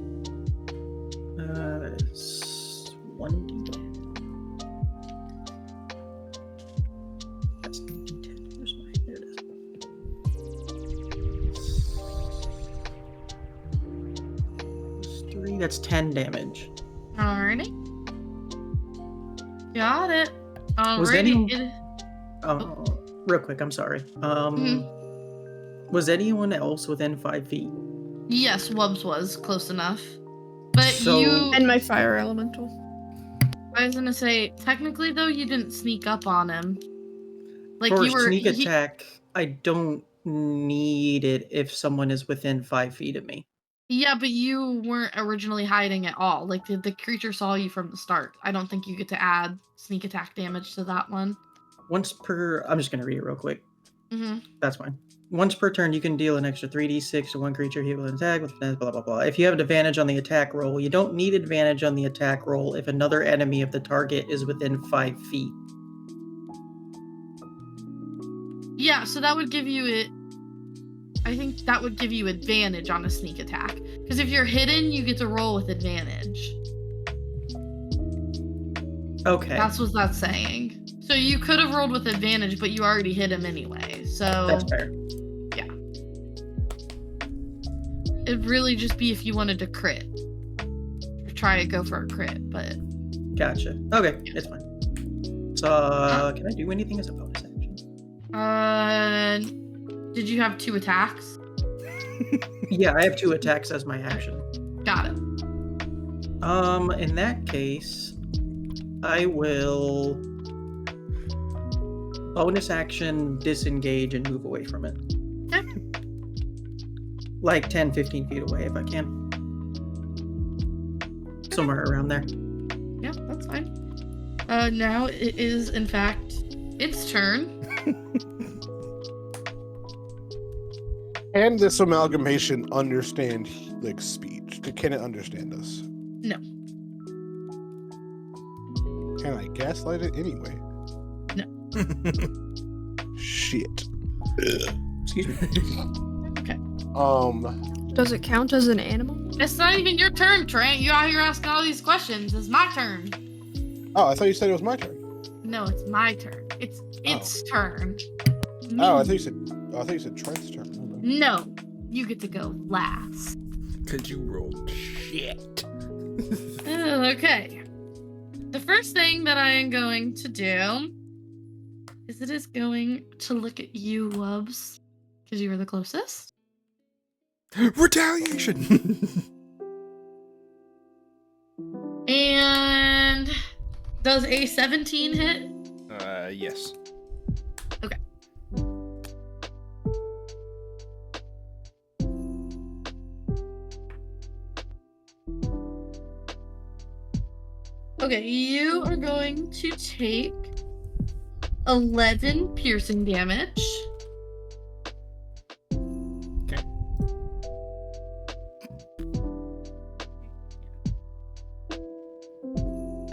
That is 1d10. That's 1d10. Where's my? There it is. Plus 3. That's 10 damage. Alrighty. Got it. Was Alrighty. any- Real quick, I'm sorry. Was anyone else within 5 feet? Yes, Wubbs was close enough. But So- And my fire elemental. I was gonna say, technically though, you didn't sneak up on him. Like For you were sneak attack, I don't need it if someone is within 5 feet of me. Yeah, but you weren't originally hiding at all. Like the creature saw you from the start. I don't think you get to add sneak attack damage to that one. Once per... I'm just going to read it real quick. Mm-hmm. That's fine. Once per turn, you can deal an extra 3d6 to one creature hit with an attack with blah, blah, blah. If you have an advantage on the attack roll, you don't need advantage on the attack roll if another enemy of the target is within 5 feet. Yeah, so that would give you it. I think that would give you advantage on a sneak attack. Because if you're hidden, you get to roll with advantage. Okay. That's what that's saying. So you could have rolled with advantage, but you already hit him anyway. So That's fair. it'd really just be if you wanted to crit. Or try to go for a crit, but Gotcha. Okay, it's fine. So, can I do anything as a bonus action? Did you have 2 attacks? Yeah, I have 2 attacks as my action. Got it. In that case, I will bonus action disengage and move away from it. Okay. Like 10, 15 feet away if I can. Somewhere around there. Yeah, that's fine. Now it is, in fact, its turn. Can this amalgamation understand like speech? Can it understand us? No. Can I gaslight it anyway? No. Shit. Excuse me. Does it count as an animal? It's not even your turn, Trent. You out here asking all these questions. It's my turn. Oh, I thought you said it was my turn. No, it's my turn. It's its turn. Oh, I Me. thought you said Trent's turn. No, you get to go last. Because you rolled shit. Okay. The first thing that I am going to do is it is going to look at you, Wubbs, because you were the closest. Retaliation! And does a 17 hit? Yes. Okay, you are going to take 11 piercing damage. Okay.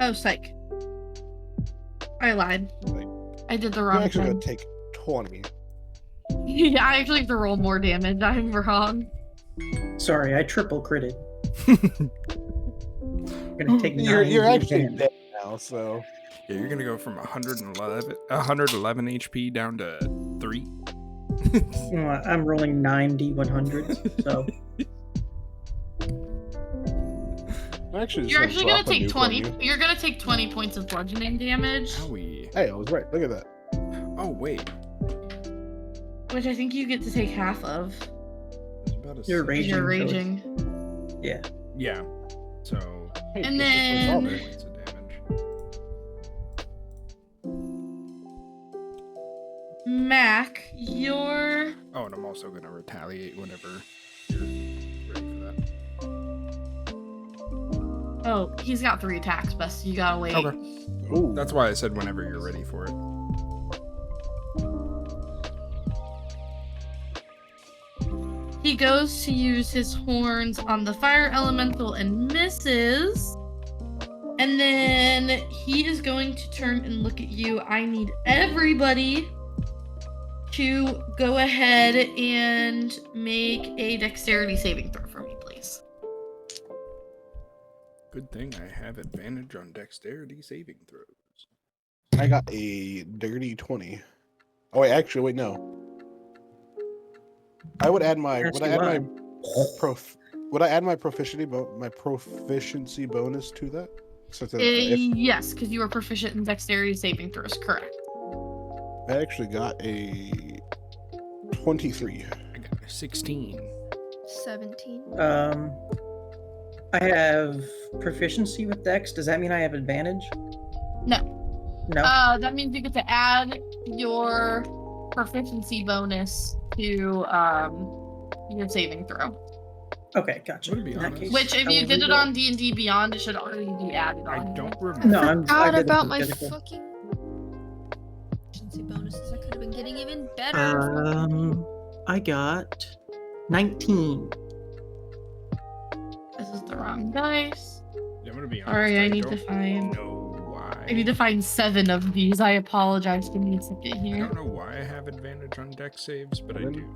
Oh, psych. I lied. Like, I did the I'm wrong actually thing. gonna take 20. Yeah, I actually have to roll more damage. I'm wrong. Sorry, I triple critted. I'm gonna take 9 You're actually damage. dead now, so Yeah, you're gonna go from 111 HP down to 3. I'm rolling 9 D100s, so actually, You're actually gonna take 20. You. You're gonna take 20 points of bludgeoning damage, Howie. Hey, I was right. Look at that. Oh wait. which I think you get to take half of. There's about a You're six- raging. You're so it's- raging. yeah. Yeah. So Hey, And this is then- all there. points of damage. Makk, you're... Oh, and I'm also gonna retaliate whenever you're ready for that. Oh, he's got 3 attacks, Best. You gotta wait. Okay. Ooh. That's why I said whenever you're ready for it. He goes to use his horns on the fire elemental and misses. And then he is going to turn and look at you. I need everybody to go ahead and make a dexterity saving throw for me, please. Good thing I have advantage on dexterity saving throws. I got a dirty 20. Oh wait, actually, wait, no. I would add my Ask would I you add my why. would I add my proficiency bonus to that? So that if Yes, because you are proficient in dexterity saving throws, correct. I actually got a 23. I got a 16. 17. I have proficiency with Dex. Does that mean I have advantage? No. No. That means you get to add your proficiency bonus to your saving throw. Okay, gotcha. I'm gonna be In that honest. case, Which, if I you will did it reroll. on D&D Beyond, it should already be added I on. don't I remember. No, I forgot did it about for my physical. fucking efficiency bonuses. I could have been getting even better. I got 19. This is the wrong dice. Yeah, I'm gonna be honest. Sorry, I need to don't find. know why. I need to find 7 of these. I apologize. Give me a second I here. don't know why I have advantage on dex saves, but I do.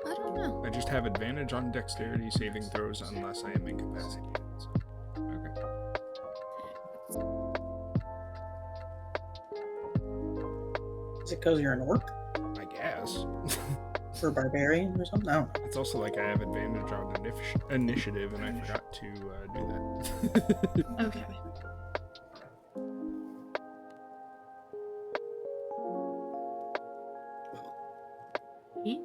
I don't know. I just have advantage on dexterity saving throws unless I am incapacitated. So, okay. Is it because you're an orc I guess. or barbarian or something? I don't know. It's also like I have advantage on initiative, and I forgot to do that. Okay. Eight.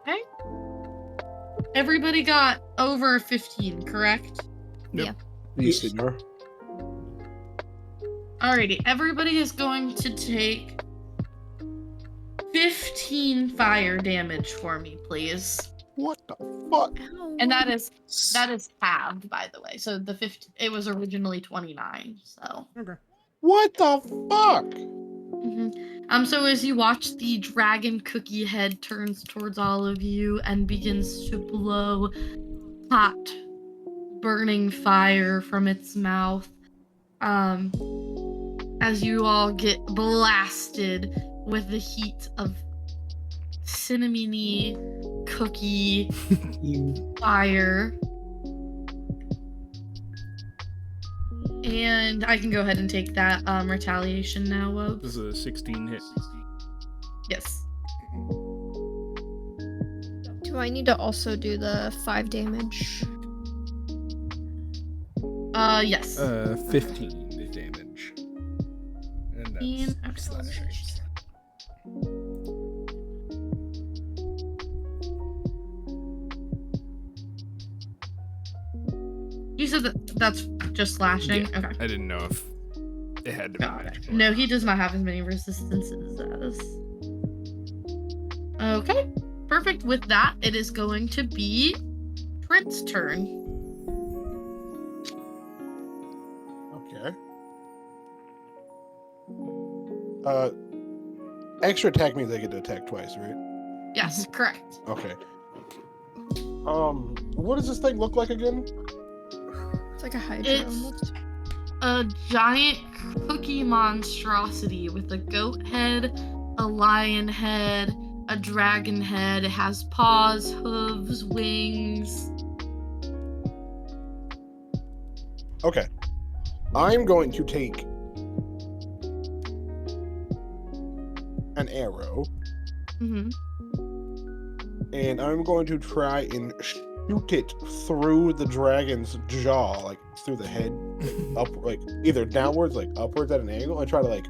Okay. Everybody got over 15, correct? Yep. Yes, senor. Alrighty, everybody is going to take 15 fire damage for me, please. What the fuck? Ow. And that is halved, by the way. So the 50, it was originally 29. So. Okay. What the fuck? So as you watch, the dragon cookie head turns towards all of you and begins to blow hot, burning fire from its mouth. As you all get blasted with the heat of cinnamony cookie fire. And I can go ahead and take that retaliation now, Wob. This is a 16 hit. Yes. Do I need to also do the 5 damage? Yes. 15 damage. And that's slashing. You said that's just slashing? Yeah, Okay. I didn't know if it had to be Got it. magical. No, he does not have as many resistances as. Okay. Perfect. With that, it is going to be Trent's turn. Okay. Extra attack means I get to attack twice, right? Yes, correct. Okay. What does this thing look like again? It's like a hydra It's almost. a giant cookie monstrosity with a goat head, a lion head, a dragon head. It has paws, hooves, wings. Okay. I'm going to take an arrow Mm-hmm. and I'm going to try and shoot it through the dragon's jaw, like through the head, up, like either downwards, like upwards at an angle, and try to like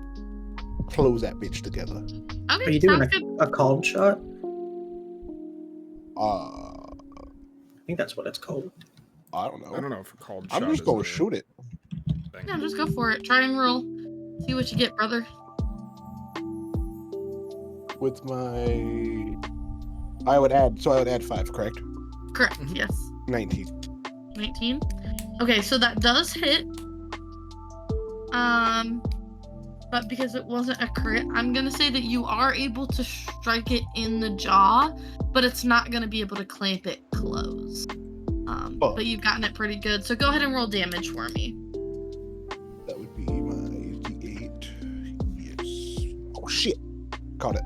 close that bitch together. Okay, Are you doing sounds good. a called shot? I I think that's what it's called. don't know. I don't know if a called I'm shot just is gonna the shoot it thing. Yeah, just go for it. Try and roll. See what you get, brother. with my. I would add 5, correct? Correct, Mhm. yes. 19. 19. Okay, so that does hit. but because it wasn't a crit, I'm gonna say that you are able to strike it in the jaw, but it's not gonna be able to clamp it close. But you've gotten it pretty good, so go ahead and roll damage for me. That would be my D8. Yes. Oh shit! Caught it.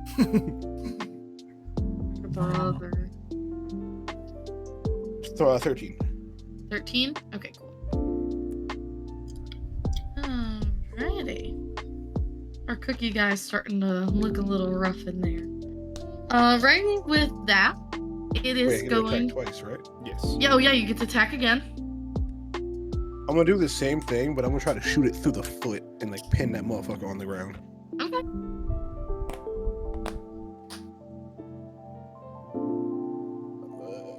Bother. 13. 13? Okay, cool. Alrighty. Our cookie guy's starting to look a little rough in there. Right with that, it is Wait, I get to going. attack twice, right? Yes. Yeah, oh yeah, you get to attack again. I'm gonna do the same thing, but I'm gonna try to shoot it through the foot and like pin that motherfucker on the ground. Okay.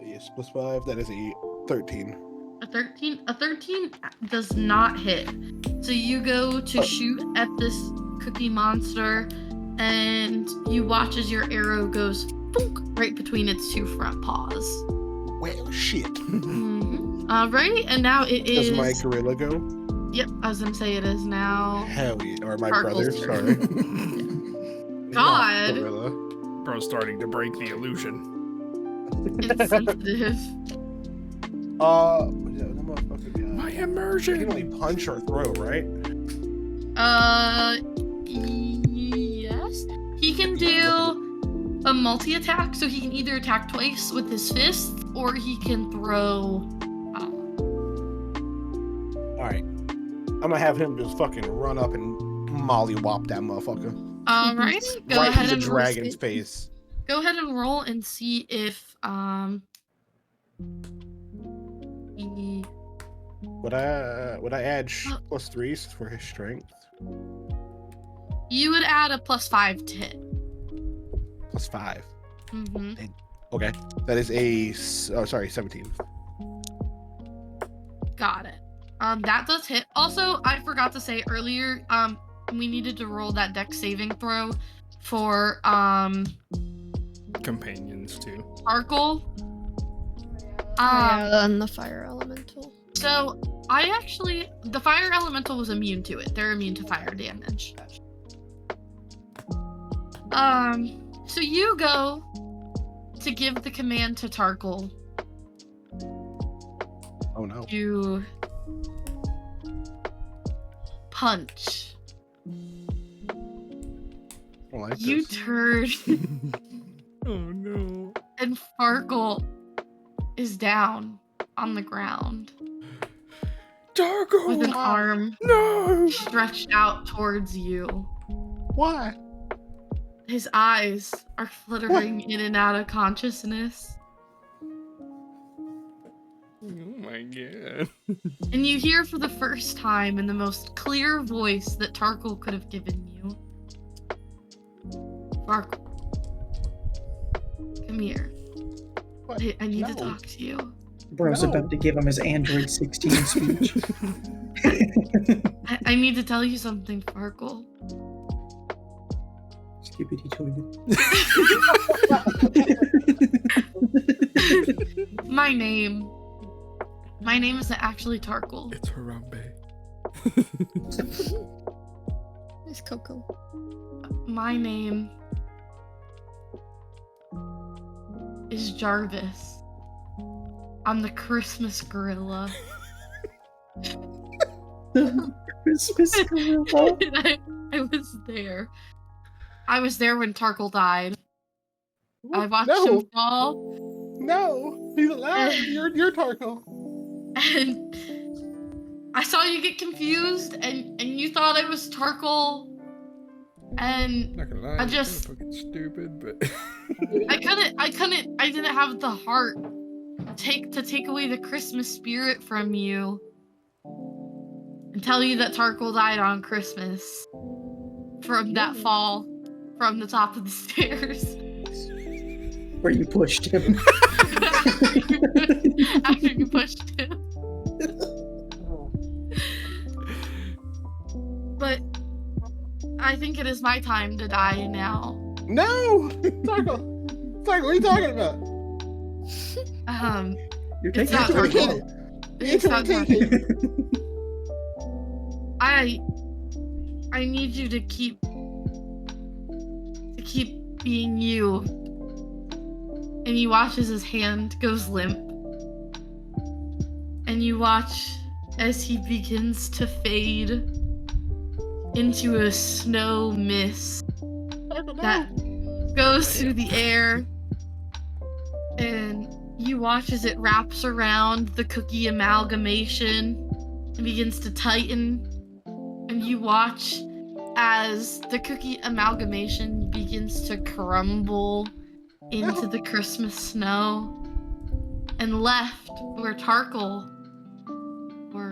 Yes, +5. That is a 13. A 13? A 13 does not hit. So you go to shoot at this cookie monster, and you watch as your arrow goes boonk, right between its two front paws. Well, shit. Right, and now it is. Does my gorilla go? Yep, I was gonna say it is now. Hell yeah. Or my Sparkle's brother, turn. sorry. God. Not gorilla. Bro's starting to break the illusion. Insensitive. That motherfucker guy. My He can immersion. only punch or throw, right? Yes. He can do a multi-attack, so he can either attack twice with his fist, or he can throw. Alright. I'm gonna have him just fucking run up and mollywop that motherfucker. Alright, go Right ahead in and the dragon's face. Go ahead and roll and see if he- Would I add +3s for his strength? you would add a +5 to hit. +5. Mm-hmm. Okay. That is a 17. Got it. That does hit. Also, I forgot to say earlier, we needed to roll that dex saving throw for Companions too. Sparkle. And the fire elemental. So the fire elemental was immune to it. They're immune to fire damage. So you go to give the command to Tarkle Oh no. to punch. I don't like You this. turn Oh no. and Farkle is down on the ground Dargo. with an arm No. stretched out towards you. Why? His eyes are flittering in and out of consciousness. Oh my god. And you hear for the first time in the most clear voice that Tarkle could have given you. Farkle. Come here. What? I need to No. talk to you. Bro's No. about to give him his Android 16 speech. I need to tell you something, Farkle. Skippity toilet. My name isn't actually Tarkle. It's Harambe. It's Coco. My name is Jarvis. I'm the Christmas gorilla. Christmas gorilla. I was there. I was there when Tarkle died. I watched No. him fall, No. He's alive. You're Tarko. and I saw you get confused, and you thought it was Tarkle, and Not gonna lie, I it's just- kinda fucking stupid, but I didn't have the heart to take away the Christmas spirit from you and tell you that Tarkle died on Christmas from that fall from the top of the stairs. Where you pushed him. After you pushed him. But I think it is my time to die now. No. Tarko. Tarko, what are you talking about? You're It's taking not it too working. far. It's not Take time. it. I I need you to keep being you. And you watch as his hand goes limp. And you watch as he begins to fade into a snow mist that goes through the air. And you watch as it wraps around the cookie amalgamation and begins to tighten. And you watch as the cookie amalgamation begins to crumble into the Christmas snow. And left where Tarkle or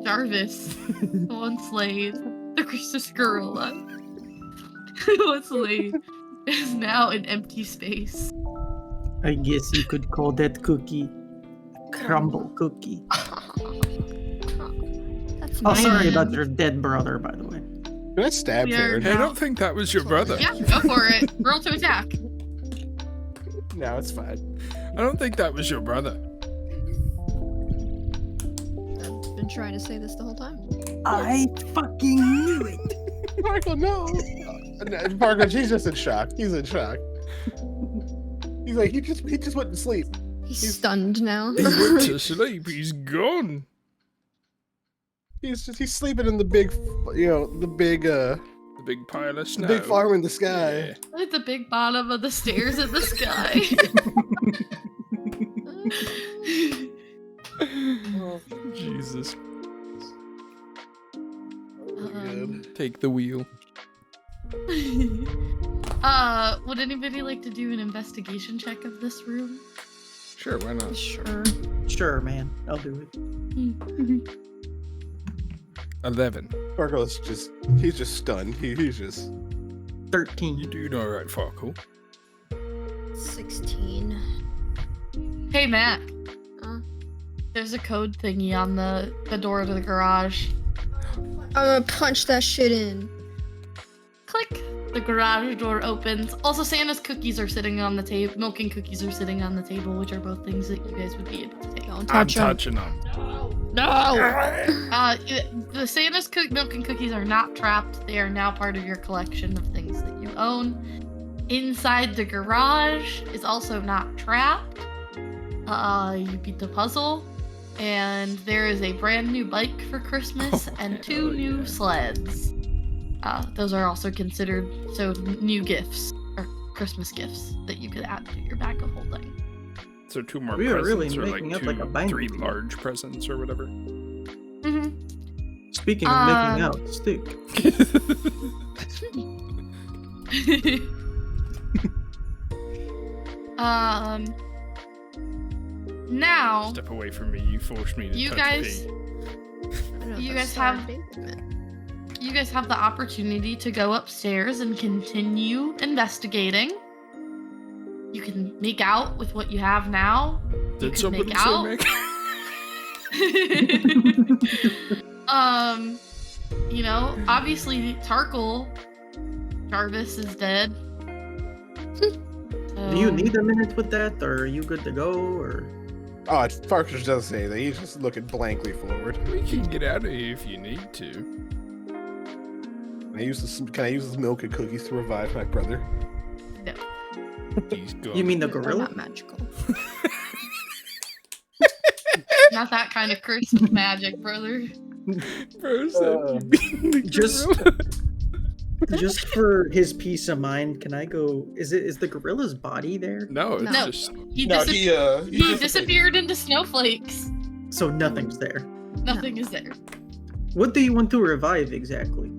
Jarvis once laid, the Christmas gorilla once laid, is now an empty space. I guess you could call that cookie a crumble cookie. That's Oh, my sorry Man. about your dead brother, by the way. Can I stab We are Karen? Hey, I don't think that was your brother. Yeah, go for it. Roll to attack. No, it's fine. I don't think that was your brother. I've been trying to say this the whole time. I fucking knew it. Parker, no. Parker, he's just in shock. He's in shock. He's like, he just went to sleep. He's stunned now. He went to sleep. He's gone. He's sleeping in the big, the big Big pile of snow. big farm in the sky. At the big bottom of the stairs in the sky. Jesus. Good. Take the wheel. Would anybody like to do an investigation check of this room? Sure, why not? Sure. Sure, man. I'll do it. 11. Parker's he's just stunned. He's just 13. You doing all right, Farkle? 16. Hey, Matt. Huh? There's a code thingy on the door to the garage. I'm gonna punch that shit in. Click. The garage door opens. Also, Santa's cookies are sitting on the table. Milk and cookies are sitting on the table, which are both things that you guys would be able to take. Don't I'm touch him. touching them. No! The Santa's milk and cookies are not trapped. They are now part of your collection of things that you own. Inside the garage is also not trapped. You beat the puzzle. And there is a brand new bike for Christmas and 2 new yeah. sleds. Those are also considered new gifts or Christmas gifts that you could add to your bag of holding. So 2 more We are presents, really or making like up like a bank. 3 large presents or whatever. Mm-hmm. Speaking of making out, stick. Now Step away from me. You forced me to You touch guys- Pete. I don't know if You that's guys Star have- David meant. you guys have the opportunity to go upstairs and continue investigating. You can make out with what you have now. You Did could somebody make say out. Mick? Obviously Tarkle Jarvis is dead. Do you need a minute with that, or are you good to go, or? Oh, Parker doesn't say anything. He's just looking blankly forward. We can get out of here if you need to. Can I use this milk and cookies to revive my brother? No. He's gone. You mean the They're gorilla? not magical. Not that kind of Christmas magic, brother. Bro said you mean the Just- gorilla? Just for his peace of mind, can I go? Is the gorilla's body there? No, it's No. just He he disappeared into snowflakes. So nothing's there. Nothing is there. What do you want to revive exactly?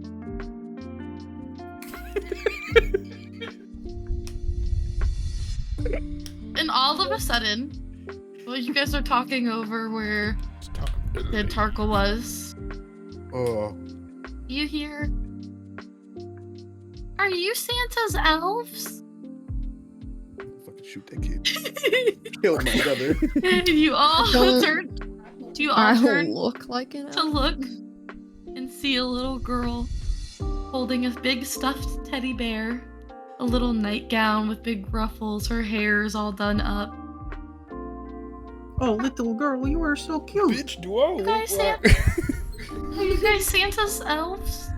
And all of a sudden, while you guys are talking over where just talking to the the lady. Tarkle was, Oh, you hear, "Are you Santa's elves?" fucking shoot that kid. Killed my brother. And you all Don't- turn. You all I turn look like an to elf. look and see a little girl holding a big stuffed teddy bear, a little nightgown with big ruffles. Her hair is all done up. Oh, little girl, you are so cute. Bitch, do I look guys like... Are you guys Santa's elves?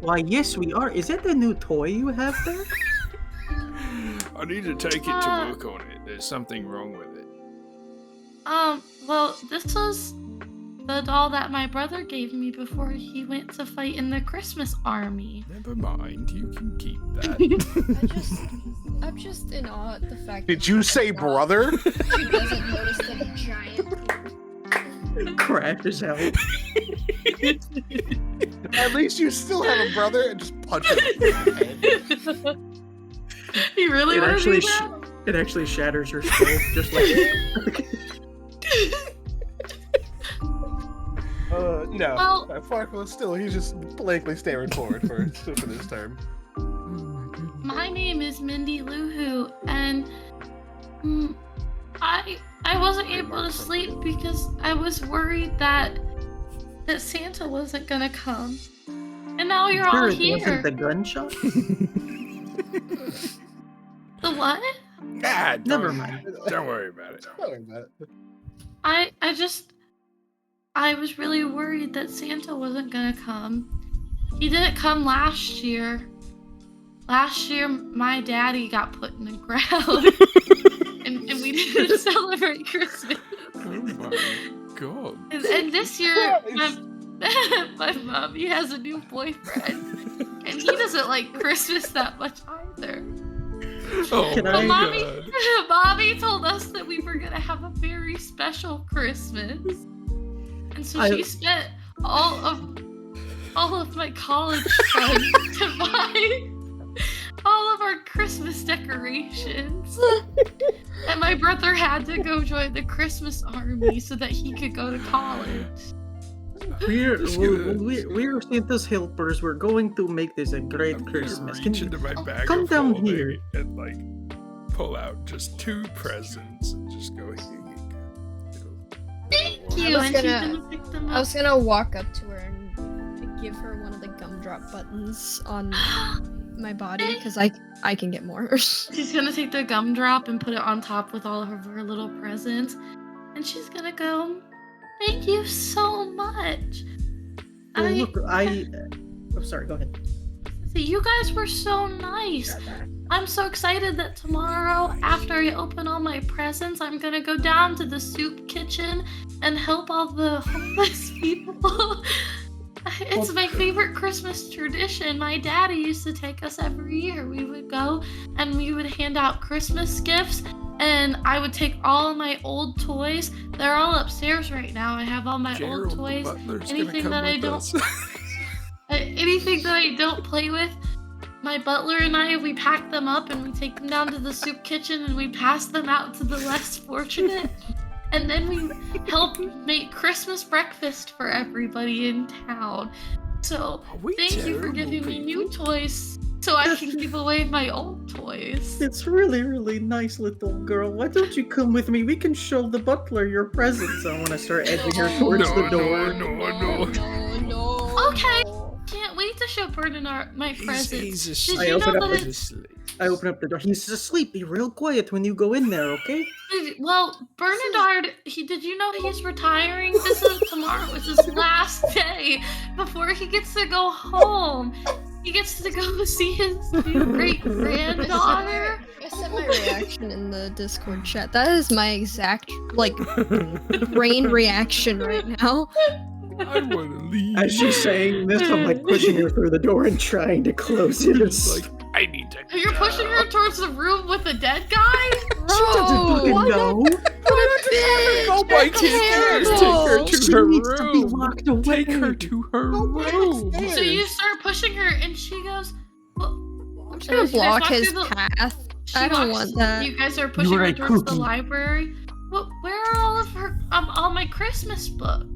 Why, yes, we are. Is that the new toy you have there? I need to take it to work on it. There's something wrong with it. Well, this was the doll that my brother gave me before he went to fight in the Christmas army. Never mind, you can keep that. I'm just in awe at the fact. Did that you say brother? She doesn't notice the giant. Crashes out. At least you still have a brother and just punch him in the head. You really It want to actually, do that? it actually shatters her skull, just like. No. Well- Farquaad still, he's just blankly staring forward for this term. My name is Mindy Luhu, and I wasn't able to sleep because I was worried that Santa wasn't gonna come. And now you're all Sure, it here. wasn't the gunshot? The what? Ah, Never mind. Don't worry about it. Don't worry about it. I was really worried that Santa wasn't gonna come. He didn't come last year. Last year, my daddy got put in the ground, and we didn't celebrate Christmas. Oh my god. And this year, my mommy has a new boyfriend, and he doesn't like Christmas that much either. Oh Can my But god. mommy told us that we were gonna have a very special Christmas, and so she spent all of my college funds to buy all of our Christmas decorations. And my brother had to go join the Christmas army so that he could go to college. We're Santa's helpers. We're going to make this a great I'm Christmas. gonna Can reach you into my bag come of down holding here? and like pull out just 2 presents and just go, here you go. Thank you. was And she's gonna- gonna pick them I up. was gonna walk up to her and give her one of the gumdrop buttons on my body because I can get more. She's gonna take the gumdrop and put it on top with all of her little presents, and she's gonna go, "Thank you so much. Well, look, I'm sorry, go ahead. You guys were so nice. I'm so excited that tomorrow, after I open all my presents, I'm gonna go down to the soup kitchen and help all the homeless people." It's my favorite Christmas tradition. My daddy used to take us every year. We would go and we would hand out Christmas gifts, and I would take all of my old toys. They're all upstairs right now. I have all my Gerald, old toys. the butler's Anything gonna come that I with don't- us. Anything that I don't play with, my butler and I, we pack them up and we take them down to the soup kitchen and we pass them out to the less fortunate. And then we help make Christmas breakfast for everybody in town. So Are we thank you for terrible giving me new people? toys so I can give away my old toys. It's really, really nice, little girl. Why don't you come with me? We can show the butler your presents. I want to start edging her towards the door. No. Okay. Can't wait to show Bernard my presents. He's Did asleep. I you open know up that the- it's... I open up the door. He's asleep. Be real quiet when you go in there, okay? Well, Bernard, did you know he's retiring? This is tomorrow. It's his last day before he gets to go home. He gets to go see his new great granddaughter. I sent my reaction in the Discord chat. That is my exact brain reaction right now. I want to leave. As she's saying this, I'm like pushing her through the door and trying to close it. It's like, I need to You're pushing her towards the room with the dead guy? She doesn't fucking Bro, know. what a bitch! Oh my goodness! Take her She to her needs to be room. locked away. Take her to her Nobody room. upstairs. So you start pushing her, and she goes, well, I'm just gonna you guys block walk his through the- path. she I don't walks- want that. You guys are pushing You're her a towards the cookie. library. Well, where are all of her, all my Christmas books?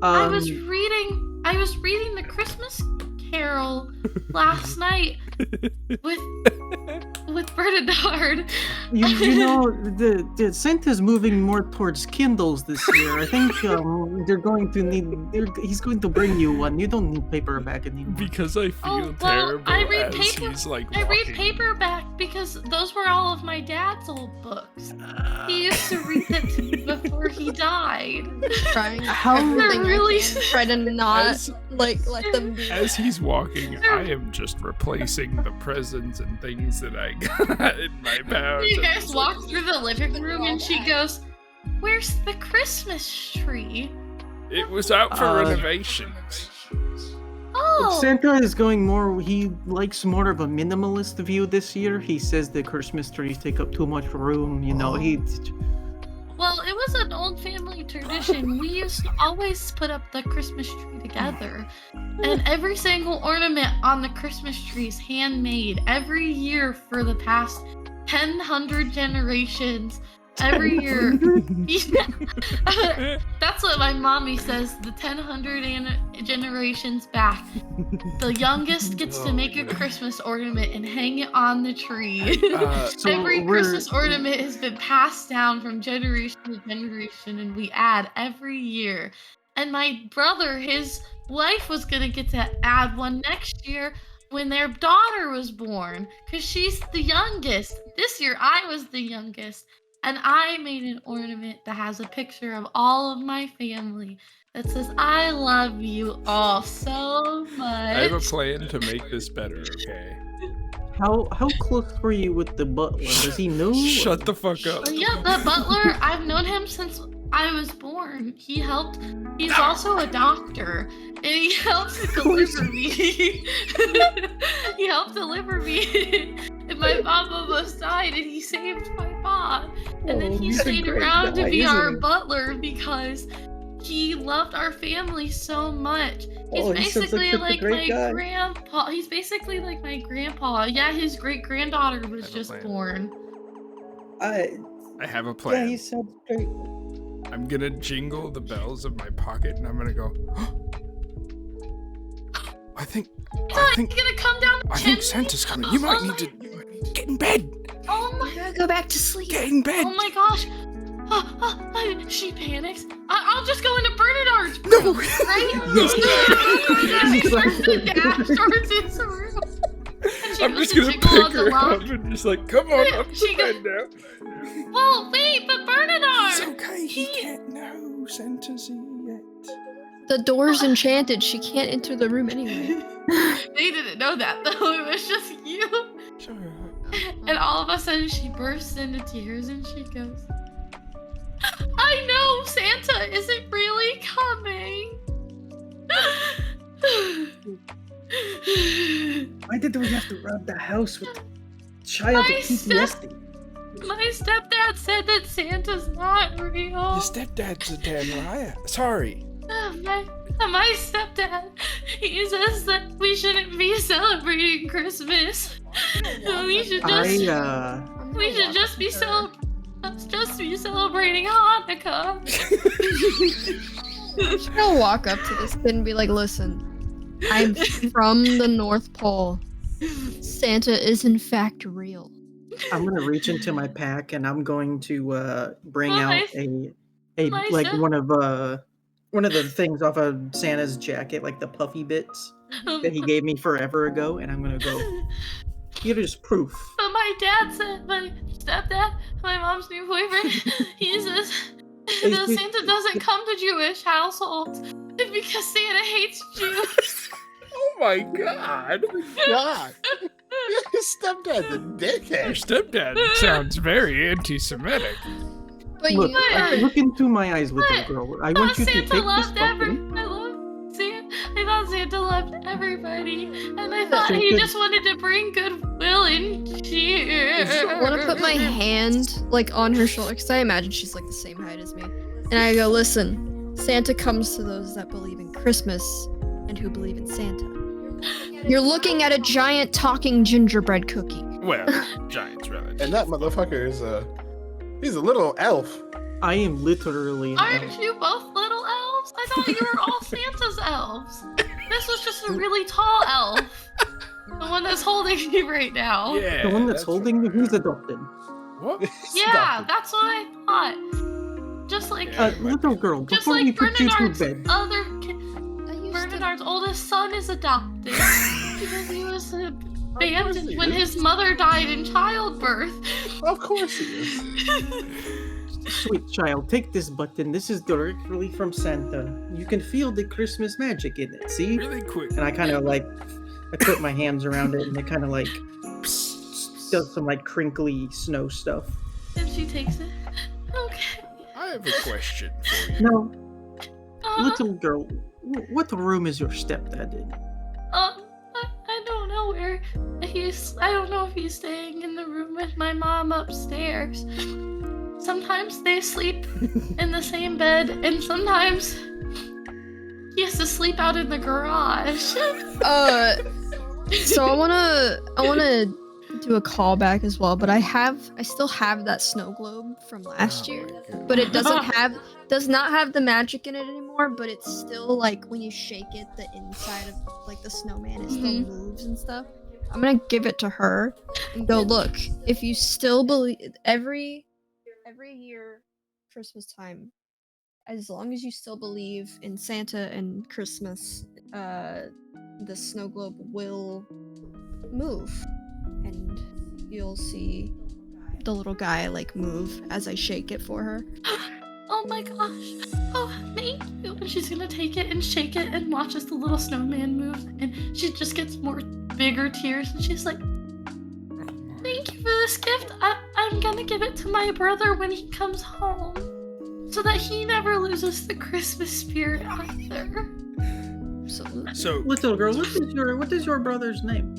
I was reading the Christmas Carol last night with Bernard. You know, the Santa's moving more towards Kindles this year. I think they're going to need. He's going to bring you one. You don't need paperback anymore. Because I feel Oh, well, terrible I read as paper- he's like I read walking. paperback because those were all of my dad's old books. He used to read them to me before he died. Trying How- everything Really- I can to try to not As Like, let them be. As he's walking, I am just replacing the presents and things that I got in my pouch. You guys walk through the living room and she goes, "Where's the Christmas tree?" It was out for renovations. Oh, Santa is going more. He likes more of a minimalist view this year. He says the Christmas trees take up too much room. You know, well, it was an old family tradition. We used to always put up the Christmas tree together. And every single ornament on the Christmas tree is handmade every year for the past 100 generations. Every year. Yeah. That's what my mommy says, the 100 generations back. The youngest gets to make a Christmas ornament and hang it on the tree. Every Christmas ornament has been passed down from generation to generation, and we add every year. And my brother, his wife was gonna get to add one next year when their daughter was born, because she's the youngest. This year I was the youngest. And I made an ornament that has a picture of all of my family that says, "I love you all so much." I have a plan to make this better, okay? How close were you with the butler? Does he know? Shut the fuck up. Yeah, the butler, I've known him since I was born. He's also a doctor, and he helped deliver me. He helped deliver me. And my mom almost died, and he saved my mom. And then he he's a stayed great around guy, to be isn't our he? butler because he loved our family so much. He's Oh, he sounds basically like such a like great my guy. grandpa. He's basically like my grandpa. Yeah, his great-granddaughter was have a just plan. born. I have a yeah, plan. he sounds great. I'm gonna jingle the bells of my pocket and I'm gonna go, I think He's gonna come down the I chimney. think Santa's coming. You might need to get in bed. Oh my! I gotta go back to sleep. Get in bed. Oh my gosh! She panics. I'll just go into Bernadette's No. room, right? The dad starts his room. And she I'm goes just to gonna jiggle pick on the her lock. up and just like, come on, I'm She to bed now. Oh wait, but Bernadette! It's okay, he can't know Santa's here yet. The door's enchanted. She can't enter the room anyway. They didn't know that though. It was just you. Sure. And all of a sudden, she bursts into tears and she goes, "I know Santa isn't really coming." Why did we have to rob the house with child My with PTSD? My stepdad said that Santa's not real. Your stepdad's a damn liar. Sorry. My stepdad, he says that we shouldn't be celebrating Christmas. We should just be celebrating Hanukkah. I'm gonna walk up to this kid and be like, "Listen, I'm from the North Pole. Santa is in fact real." I'm gonna reach into my pack and I'm going to bring Well, out my like step- one of the things off of Santa's jacket, like the puffy bits that he gave me forever ago, and I'm gonna go. Here's proof. But my dad said, my stepdad, my mom's new boyfriend, he says that Santa doesn't come to Jewish households because Santa hates Jews. Oh my god. God. Your stepdad's a Your dickhead. stepdad sounds very anti-Semitic. But Look, you look into my eyes, little girl. I want you to Santa take this loved button. I thought Santa loved everybody, and I thought he just wanted to bring goodwill and cheer. I want to put my hand like on her shoulder because I imagine she's like the same height as me, and I go, "Listen, Santa comes to those that believe in Christmas and who believe in Santa. You're looking at a giant talking gingerbread cookie." Well, giant's relative. And that motherfucker is he's a little elf. I am literally. Aren't you both little elves? I thought you were all Santa's elves. This was just a really tall elf. The one that's holding you right now. Yeah. The one that's holding me, he's adopted. What? Yeah, that's what I thought. Just like, Yeah. Little girl, just before we like put you to Bernadette's bed. other kid. Bernadette's oldest son is adopted because he was abandoned he when is. his mother died in childbirth. Of course he is. Sweet child, take this button. This is directly from Santa. You can feel the Christmas magic in it, see? Really quick. And I kind of like, I put my hands around it and it kind of like does some like crinkly snow stuff. And she takes it. Okay. I have a question for you. No, Uh, little girl, what room is your stepdad in? I don't know where he's. I don't know if he's staying in the room with my mom upstairs. Sometimes they sleep in the same bed, and sometimes he has to sleep out in the garage. So I wanna do a callback as well, but I still have that snow globe from last year, but it does not have the magic in it anymore, but it's still like when you shake it, the inside of like the snowman, it still moves and stuff. I'm gonna give it to her and go, look, if you still believe every year Christmas time, as long as you still believe in Santa and Christmas, the snow globe will move, and you'll see the little guy like move as I shake it for her. Oh my gosh. Oh, thank you. And she's gonna take it and shake it and watch as the little snowman moves, and she just gets more bigger tears, and she's like, thank you for this gift. I'm gonna give it to my brother when he comes home, so that he never loses the Christmas spirit either. Absolutely. So, Little girl, what is your brother's name?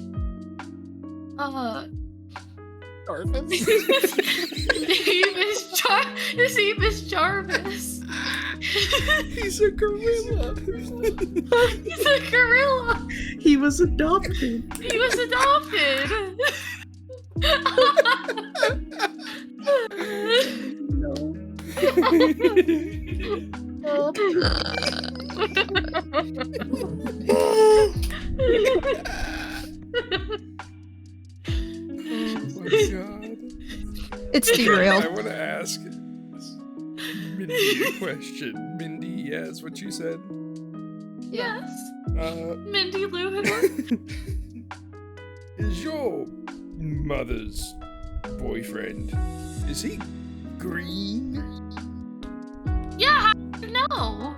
His name is Jarvis. he's a gorilla. He's a gorilla. He was adopted. He was adopted. No. Oh my god. It's derailed. I want to ask Mindy a question. Mindy, yes, what you said? Yes. Mindy Lou Who. Is your mother's boyfriend, is he green? Yeah, no.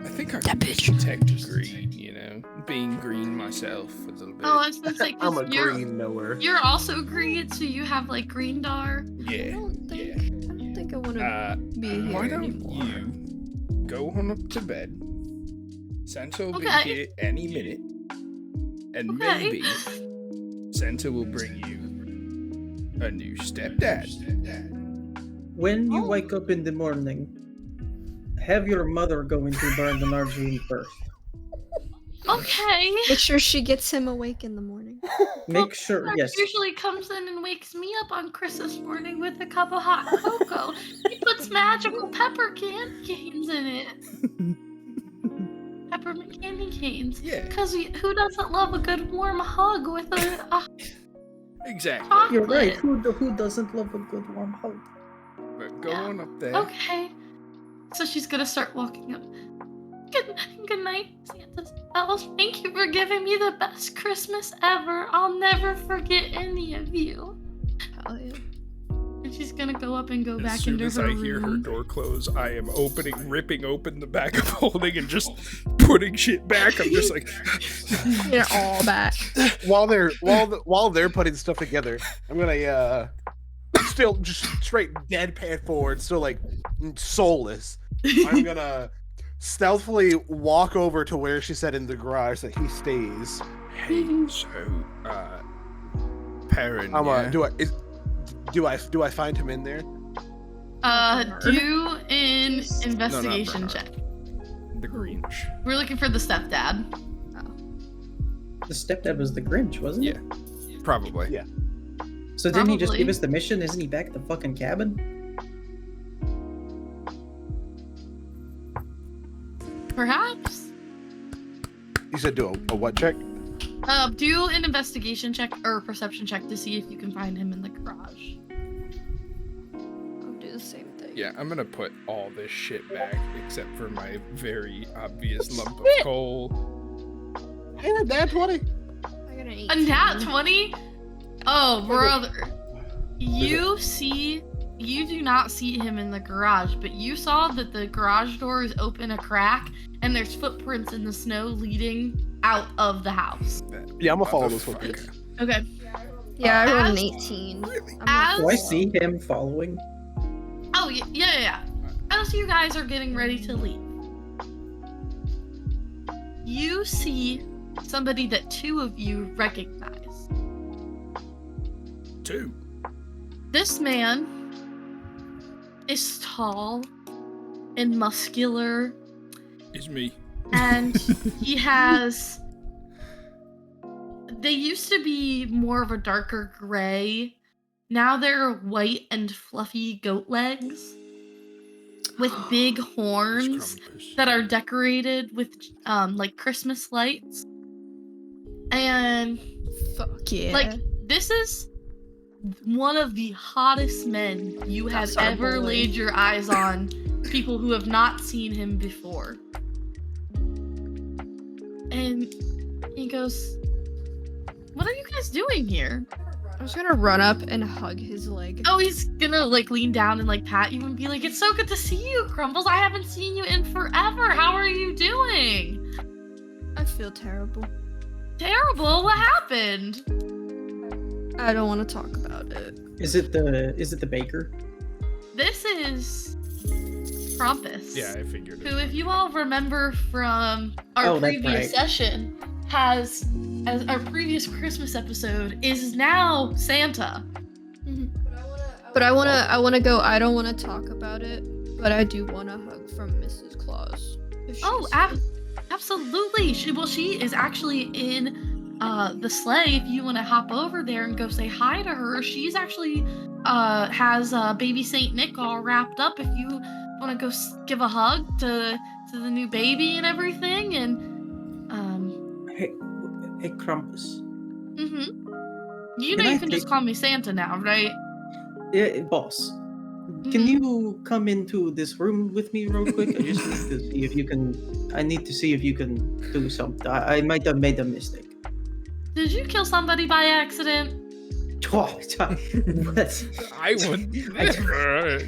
I think I can detect green, you know, being green myself a little bit. Oh, I was gonna say, 'cause I'm a green knower. You're also green, so you have like green dar. I Yeah. don't think I want to be here Why don't anymore. you go on up to bed? Santa will Okay. be here any minute, and Okay. maybe Santa will bring you a new stepdad. When you Oh. wake up in the morning, have your mother go into Bernard's room first. Okay. Make sure she gets him awake in the morning. Make sure, Mark yes. usually comes in and wakes me up on Christmas morning with a cup of hot cocoa. He puts magical pepper candy canes in it. Peppermint candy canes. Yeah, Because who doesn't love a good warm hug with a exactly. chocolate? You're right. Who doesn't love a good warm hug? But go on up there. Okay. So she's gonna start walking up. Good night, Santa's elves. Thank you for giving me the best Christmas ever. I'll never forget any of you. Hell yeah. And she's gonna go up and go As back soon into as her I room. hear her door close, I am ripping open the bag of holding and just putting shit back. I'm just like, Get it all back. While they're putting stuff together, I'm gonna still just straight deadpan forward, still like soulless. I'm gonna stealthily walk over to where she said in the garage that he stays. hey, so, Perrin, yeah? Do I find him in there? Do an investigation Bernard. check. The Grinch. We're looking for the stepdad. The stepdad was the Grinch, wasn't Yeah. Probably. Yeah. it? So didn't he just give Probably. us the mission? Isn't he back at the fucking cabin? Perhaps. You said do a what check? Do an investigation check or perception check to see if you can find him in the garage. I'll do the same thing. Yeah, I'm gonna put all this shit back except for my very obvious lump of coal. Hey, Dad, 20. I got an 18. A nat 20? Oh, brother. You see you do not see him in the garage, but you saw that the garage door is open a crack, and there's footprints in the snow leading out of the house. Yeah, I'm gonna follow those footprints. Okay. Yeah, I rolled an As- 18. I'm as- Do I see him following? Oh, yeah. As you guys are getting ready to leave, you see somebody that two of you recognize. Two. This man is tall and muscular, Is me. and he has... They used to be more of a darker gray. Now they're white and fluffy goat legs with big horns Scrumpus. that are decorated with like Christmas lights. And Fuck yeah. like this is one of the hottest men you have That's our ever boy. laid your eyes on, people who have not seen him before. And he goes, "What are you guys doing here?" I was gonna run up and hug his leg. Oh, he's gonna like lean down and like pat you and be like, "It's so good to see you, Crumbles. I haven't seen you in forever. How are you doing?" I feel terrible. Terrible. What happened? I don't want to talk about it. Is it the baker? This is Krampus. Yeah, I figured Who, it. if you all remember from our Oh, that's previous right. session, has as our previous Christmas episode is now Santa. But I wanna go. I don't want to talk about it, but I do want a hug from Mrs. Claus. if she's Oh, here. absolutely. She is actually in the sleigh. If you want to hop over there and go say hi to her, she's actually has baby Saint Nick all wrapped up. If you want to go give a hug to the new baby and everything, and Hey, Krampus. you Can know I you can just take- call me Santa now, right? Yeah, boss. Can you come into this room with me real quick? I just need to see if you can. I need to see if you can do something. I might have made a mistake. Did you kill somebody by accident? What? I would never.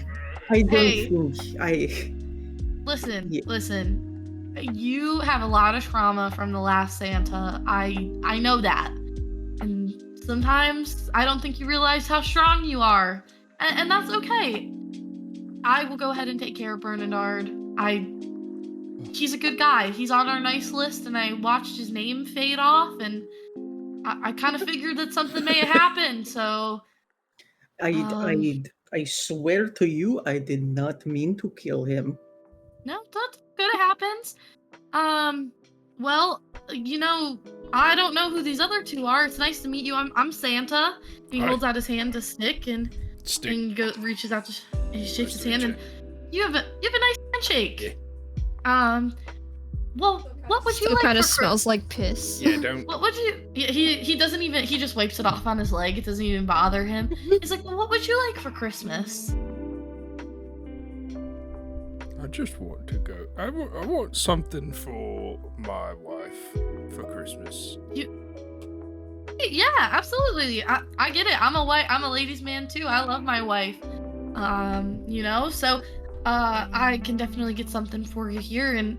I don't Hey. think I. Listen, Yeah. listen. You have a lot of trauma from the last Santa. I know that. And sometimes I don't think you realize how strong you are. And that's okay. I will go ahead and take care of Bernard. He's a good guy. He's on our nice list, and I watched his name fade off, and I kind of figured that something may have happened, so I swear to you, I did not mean to kill him. no, that's good. It happens. Well, you know, I don't know who these other two are. It's nice to meet you. I'm Santa. He Hi. holds out his hand to Stick, and Stick. reaches out to he shakes Nice his to hand, meet and you have a nice handshake. Yeah. Well, what would you Still like? kind of for smells like piss. Yeah, don't. What would you? He doesn't even. He just wipes it off on his leg. It doesn't even bother him. He's like, well, what would you like for Christmas? I just want to go. I want something for my wife for Christmas. Yeah, absolutely. I get it. I'm a ladies' man too. I love my wife. You know, so I can definitely get something for you here, and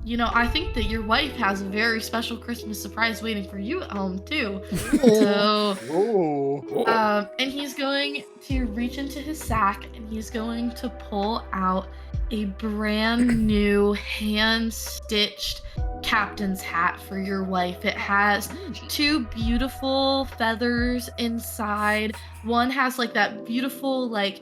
you know, I think that your wife has a very special Christmas surprise waiting for you at home too. So Oh. and he's going to reach into his sack, and he's going to pull out a brand new hand-stitched captain's hat for your wife. It has two beautiful feathers inside. One has like that beautiful like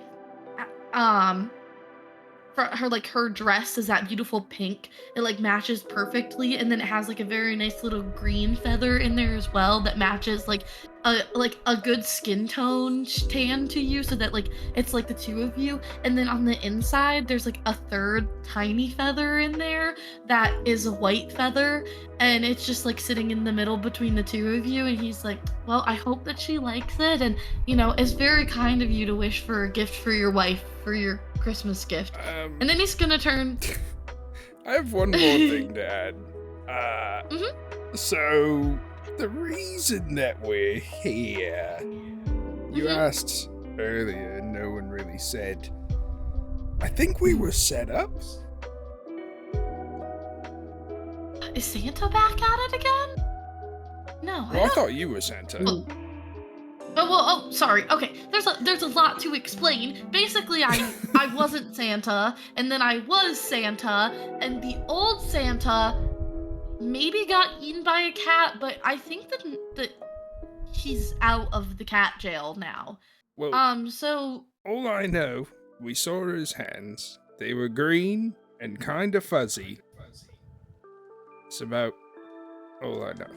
for her, like her dress is that beautiful pink. It like matches perfectly, and then it has like a very nice little green feather in there as well that matches like a good skin tone tan to you, so that like it's like the two of you. And then on the inside there's like a third tiny feather in there that is a white feather, and it's just like sitting in the middle between the two of you. And he's like, well, I hope that she likes it, and you know, it's very kind of you to wish for a gift for your wife for your Christmas gift. And then he's gonna turn. I have one more thing to add. So the reason that we're here, you Mhm. asked earlier, no one really said. I think we were set up. Is Santa back at it again? No, Well, I thought you were Santa. Oh, sorry. Okay, there's a lot to explain. Basically, I wasn't Santa, and then I was Santa, and the old Santa maybe got eaten by a cat, but I think that he's out of the cat jail now. Well, So all I know, we saw his hands. They were green and kind of fuzzy. It's about all I know.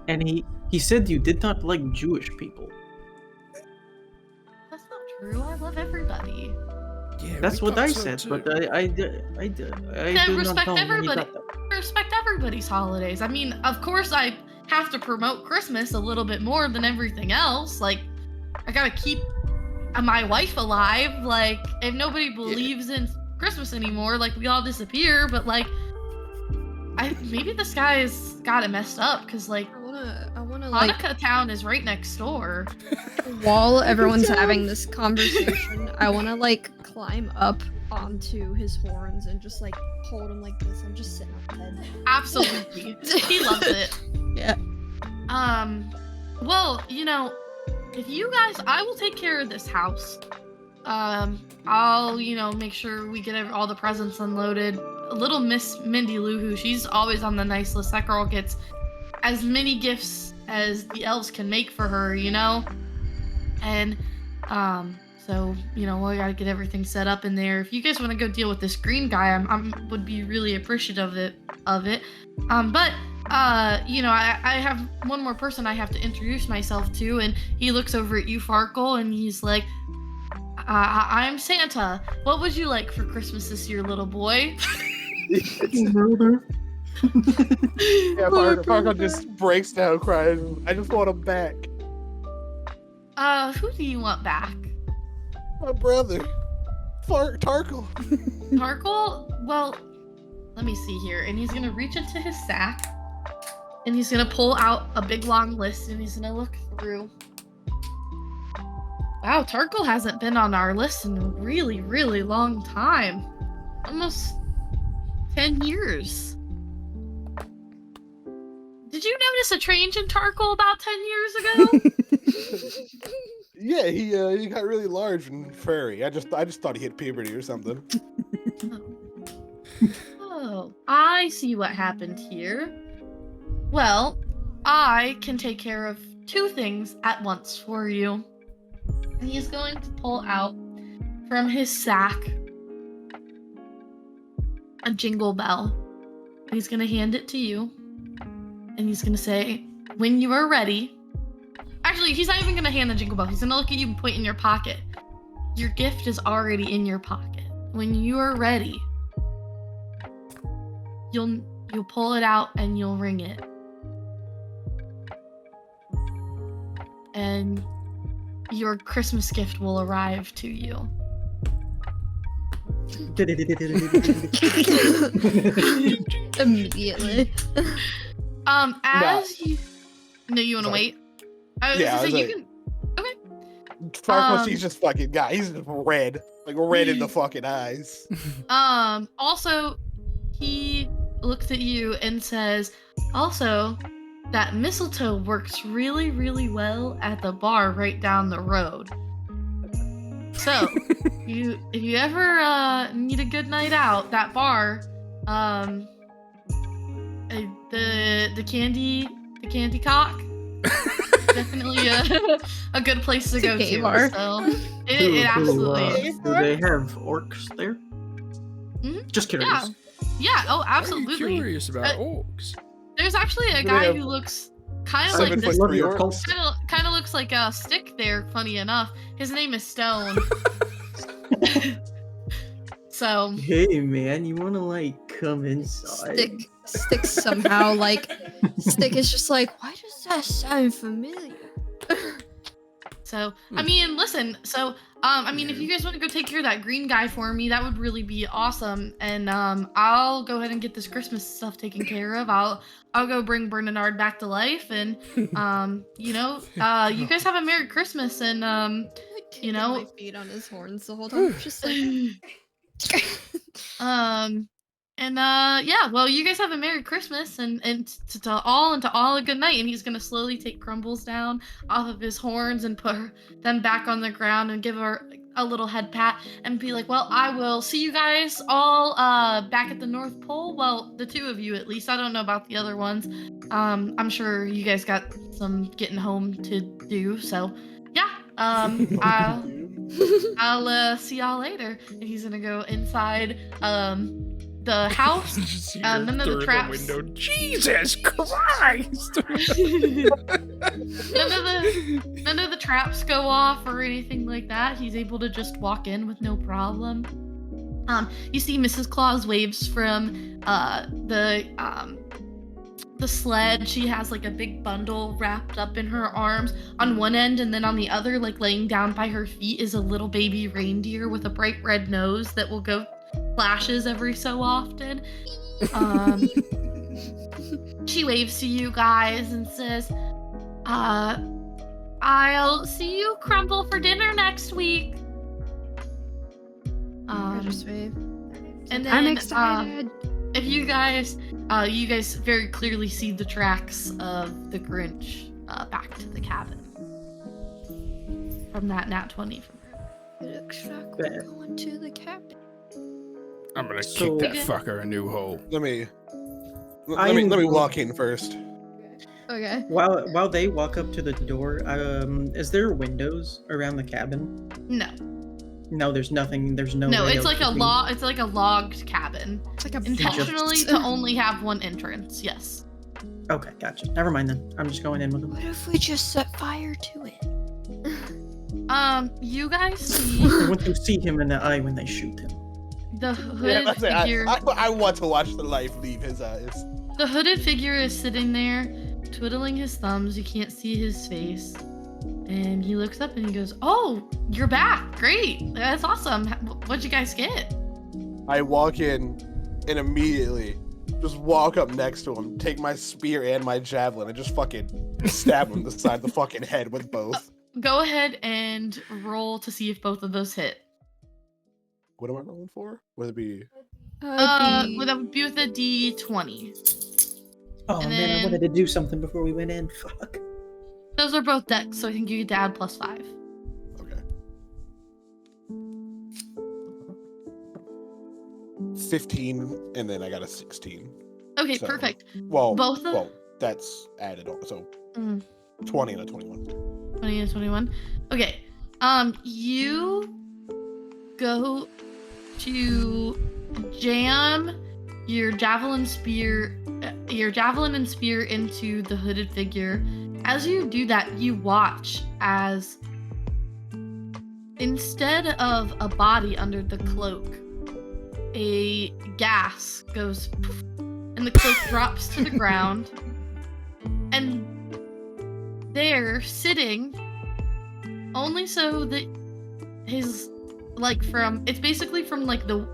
And he said you did not like Jewish people. that's not true. I love everybody. Yeah, That's we what I thought so said, too. but I do not respect know when he everybody. got that. Respect everybody's holidays. I mean, of course, I have to promote Christmas a little bit more than everything else. Like, I gotta keep my wife alive. Like, if nobody believes in Christmas anymore, like, we all disappear. But like, maybe this guy's got it messed up because like I wanna like Hanukkah Town is right next door. while everyone's having this conversation, I wanna like climb up onto his horns and just like hold him like this. I'm just sitting on the bed. Absolutely, he loves it. Yeah. Well, if you guys, I will take care of this house. I'll, make sure we get all the presents unloaded. Little Miss Mindy Lou, who she's always on the nice list. That girl gets as many gifts as the elves can make for her, And, so, we gotta get everything set up in there. If you guys want to go deal with this green guy, would be really appreciative of it. But I have one more person I have to introduce myself to, and he looks over at you, Farkle, and he's like, I'm Santa. What would you like for Christmas this year, little boy? Murder. Yeah, Farkle just breaks down crying. I just want him back. Who do you want back? My brother. Tarkle. Tarkle? Well, let me see here. And he's gonna reach into his sack, and he's gonna pull out a big long list, and he's gonna look through. Wow, Tarkle hasn't been on our list in a really, really long time. Almost 10 years. Did you notice a change in Tarkle about 10 years ago? Yeah, he got really large and furry. I just thought he hit puberty or something. Oh, I see what happened here. Well, I can take care of two things at once for you. He's going to pull out from his sack a jingle bell. He's going to hand it to you. And he's going to say, when you are ready. Actually, he's not even going to hand the jingle bell. He's going to look at you and point in your pocket. Your gift is already in your pocket. When you are ready, you'll pull it out and you'll ring it. And your Christmas gift will arrive to you. Immediately. No, you want to Sorry. wait? I was Yeah, gonna I say was you like- can. Farkle, he's just fucking guy. He's just red. Like red in the fucking eyes. Also, he looks at you and says, also, that mistletoe works really, really well at the bar right down the road. So, if you ever need a good night out, that bar, the candy cock, definitely a good place to It's a go gay to. bar. So it absolutely is. Do they have orcs there? Mhm. Just curious. Yeah. Oh, I'm absolutely. curious about Uh, orcs. There's actually a Do they guy have who looks kind of like 7 this. foot Love 3 your orcs? cult. Kind of looks like a stick there. Funny enough, his name is Stone. So Hey man, you wanna like come inside? Stick somehow like Stick is just like, why does that sound familiar? So, I mean, listen, so, I mean, if you guys want to go take care of that green guy for me, that would really be awesome. And, I'll go ahead and get this Christmas stuff taken care of. I'll go bring Bernard back to life. And, you know, you guys have a Merry Christmas. And, Like kicking you know, my feet on his horns the whole time. Just like. yeah, well, you guys have a Merry Christmas and to all a good night. And he's gonna slowly take Crumbles down off of his horns and put them back on the ground and give her a little head pat and be like, well, I will see you guys all back at the North Pole. Well, the two of you at least. I don't know about the other ones. I'm sure you guys got some getting home to do. So yeah, I'll see y'all later. And he's gonna go inside the house. Just hear None of through the traps. window. Jesus Christ! none of the traps go off or anything like that. He's able to just walk in with no problem. You see Mrs. Claus waves from the sled. She has like a big bundle wrapped up in her arms on one end, and then on the other, like laying down by her feet, is a little baby reindeer with a bright red nose that will go flashes every so often. She waves to you guys and says, I'll see you, Crumble, for dinner next week. I just wave. And then I'm excited. if you guys very clearly see the tracks of the Grinch back to the cabin from that nat 20 from It looks like we're going to the cabin. I'm gonna So- kick that fucker a new hole. Let me walk in first. Okay. While they walk up to the door, is there windows around the cabin? No, No, there's nothing. There's no. no, way it's of like a looking- it's like a logged cabin, It's like a intentionally to only have one entrance. Yes. Okay, gotcha. Never mind then. I'm just going in with them. What if we just set fire to it? You guys see I want to see him in the eye when they shoot him. the Yeah, hooded that's it. figure. I want to watch the life leave his eyes. The hooded figure is sitting there, twiddling his thumbs. You can't see his face. And he looks up and he goes, "Oh, you're back. Great. That's awesome. What'd you guys get?" I walk in and immediately just walk up next to him, take my spear and my javelin, and just fucking stab him in the side of the fucking head with both. Go ahead and roll to see if both of those hit. What am I rolling for? Would it be? That would be with a D20. Oh And man, I then- wanted to do something before we went in. Fuck. Those are both decks, so I think you get to add +5. Okay. 15, and then I got a 16. Okay, So- perfect. Well, Both of- well, that's added on. So Mm. 20 and a 21. 20 and 21. Okay. You go to jam your javelin and spear into the hooded figure. As you do that, you watch as instead of a body under the cloak, a gas goes poof, and the cloak drops to the ground. And there, sitting, only so that his, like, from, it's basically from, like, the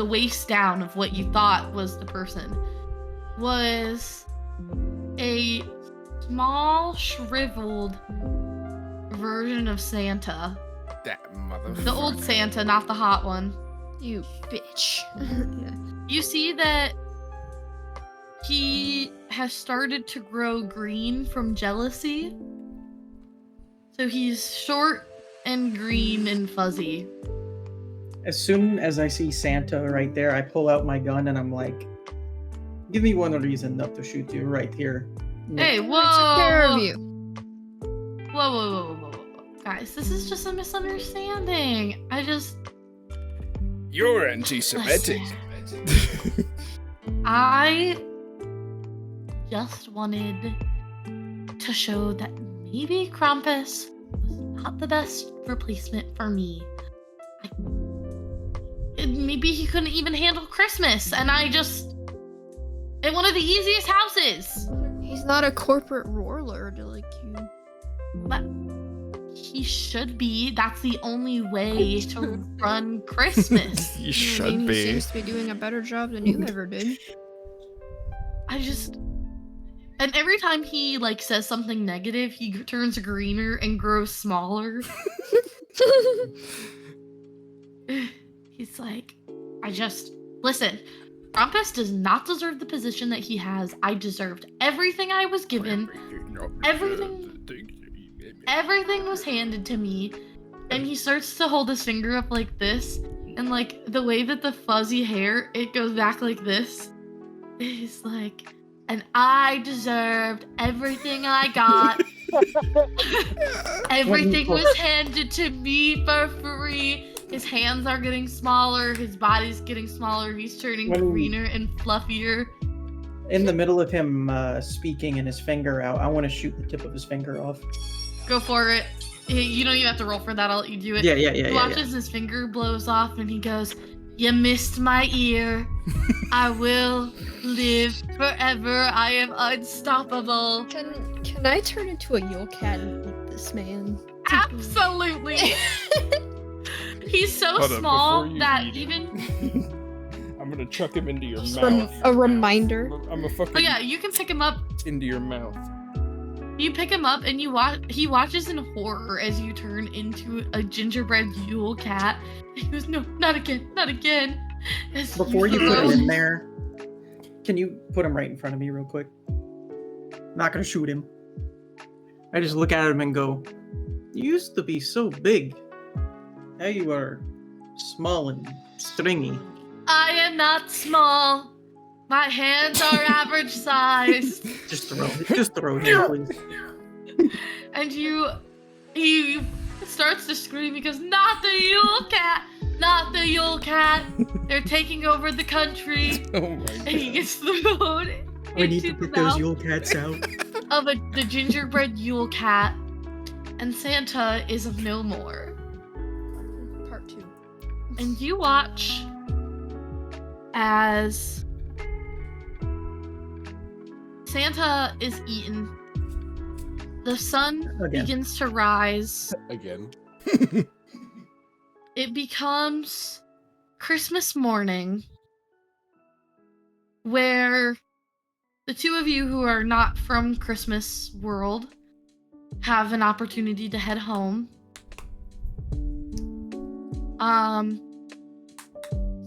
waist down of what you thought was the person, was a small, shriveled version of Santa. That motherfucker. The old Santa, not the hot one. You bitch. Yeah. You see that he has started to grow green from jealousy. So he's short and green and fuzzy. As soon as I see Santa right there, I pull out my gun and I'm like, "Give me one reason not to shoot you right here." Hey, whoa! I took care of you. Whoa. Guys, this is just a misunderstanding. You're anti-Semitic. I just wanted to show that maybe Krampus was not the best replacement for me. Maybe he couldn't even handle Christmas, and in one of the easiest houses. He's not a corporate warlord like you. But he should be. That's the only way to run Christmas. You I should mean, he be. seems to be doing a better job than you ever did. And every time he like says something negative, he turns greener and grows smaller. He's like, listen, Krampus does not deserve the position that he has. I deserved everything I was given. Everything was handed to me. And he starts to hold his finger up like this. And like the way that the fuzzy hair, it goes back like this. He's like, and I deserved everything I got. Everything was handed to me for free. His hands are getting smaller. His body's getting smaller. He's turning greener and fluffier. In the middle of him speaking and his finger out, I want to shoot the tip of his finger off. Go for it. You don't even have to roll for that. I'll let you do it. Yeah. He watches his finger blows off and he goes, "You missed my ear. I will live forever. I am unstoppable." Can I turn into a Yule Cat and eat this man? Absolutely. He's so Hold on, small before you that eat even. I'm gonna chuck him into your Just mouth. a reminder. I'm a fucking Oh yeah, you can pick him up. into your mouth. You pick him up and he watches in horror as you turn into a gingerbread Yule Cat. He goes, "No, not again, not again." As Before you put throw- him in there, can you put him right in front of me real quick? Not gonna shoot him. I just look at him and go, "You used to be so big. Now you are small and stringy." I am not small. My hands are average size. Just throw him, please. And he starts to scream because not the Yule Cat, not the Yule Cat. They're taking over the country. Oh my And he god. gets thrown We need to into the get those mouth Yule Cats out. of the gingerbread Yule Cat. And Santa is no more. Part 2. And you watch as Santa is eaten. The sun Again. begins to rise. Again. It becomes Christmas morning, where the two of you who are not from Christmas world have an opportunity to head home.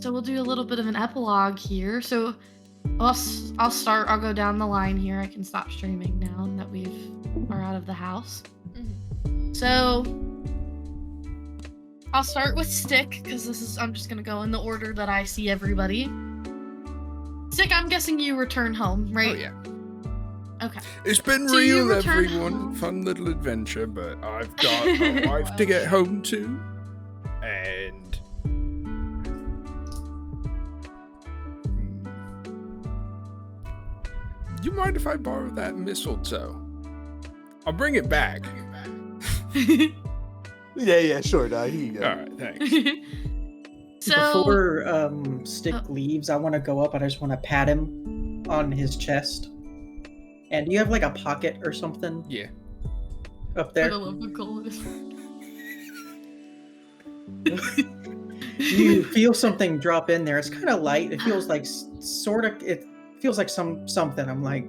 So we'll do a little bit of an epilogue here. So I'll start. I'll go down the line here. I can stop streaming now that we are out of the house. So I'll start with Stick because I'm just gonna go in the order that I see everybody. Stick, I'm guessing you return home, right? Oh yeah. Okay. It's been So you real, return everyone. home. Fun little adventure, but I've got a wife to get home to, and you mind if I borrow that mistletoe? I'll bring it back. Yeah, sure, dog. Here you go. All right, thanks. So Before Stick leaves, I want to go up and I just want to pat him on his chest. And do you have like a pocket or something Yeah. up I there? love the colors. You feel something drop in there. It's kind of light. It feels like sort of. It feels like something. I'm like,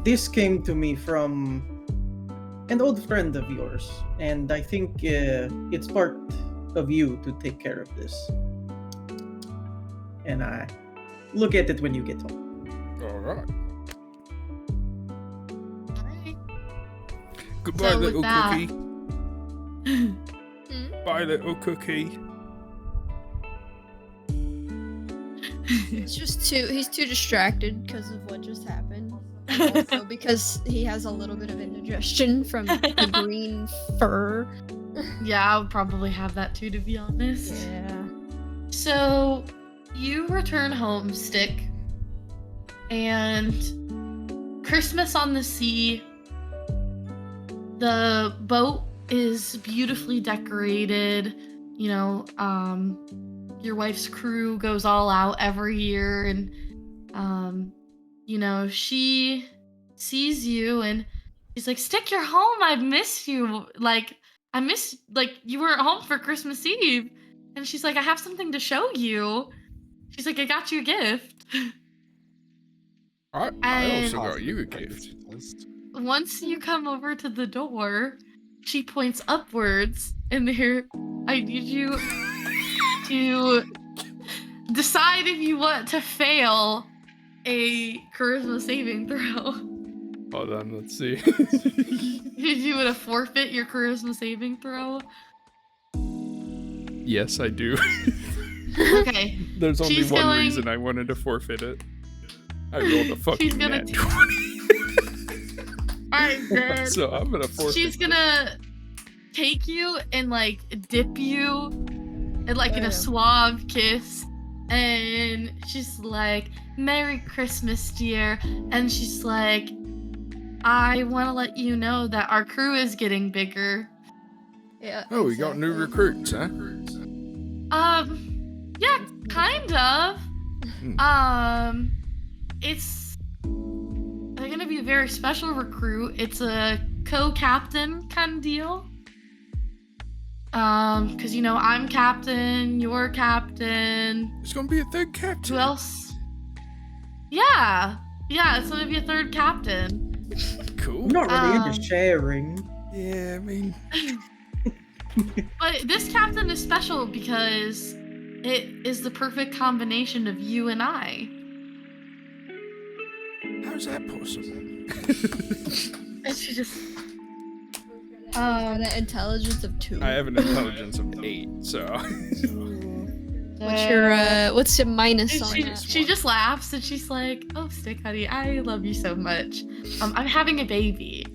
this came to me from an old friend of yours, and I think it's part of you to take care of this. And I look at it when you get home. All right. Alright. Goodbye, So with little that- cookie. Bye, little cookie. He's too distracted because of what just happened. And also because he has a little bit of indigestion from the green fur. Yeah, I would probably have that too, to be honest. Yeah. So you return home, Stick, and Christmas on the sea. The boat is beautifully decorated. You know, your wife's crew goes all out every year, and you know, she sees you and She's like, Stick, you're home. I miss you. Like, you weren't home for Christmas Eve. And she's like, I have something to show you. She's like, I got you a gift. I also And got you a gift. once you come over to the door, she points upwards, and there, I need you to decide if you want to fail a charisma saving throw. Hold on, let's see. Did you want to forfeit your charisma saving throw? Yes, I do. Okay. There's only She's one going- reason I wanted to forfeit it. I rolled a She's fucking gonna nat t- 20. Alright, then. So I'm gonna forfeit. She's gonna take you and like dip you and like in a suave kiss, and she's like, Merry Christmas, dear. And she's like, I want to let you know that our crew is getting bigger. Yeah. Oh, we got new exactly. recruits, huh? Yeah, kind of. Hmm. It's they're gonna be a very special recruit. It's a co-captain kind of deal. Because you know I'm captain, you're captain. There's gonna be a third captain. Who else? Yeah, it's gonna be a third captain. Cool. I'm not really into Um, sharing. Yeah, I mean, But this captain is special because it is the perfect combination of you and I. how's that possible? And she just Got an intelligence of 2. I have an intelligence of 8, so. What's your minus on she, that? she just laughs and she's like, "Oh, Stick, honey, I love you so much. I'm having a baby.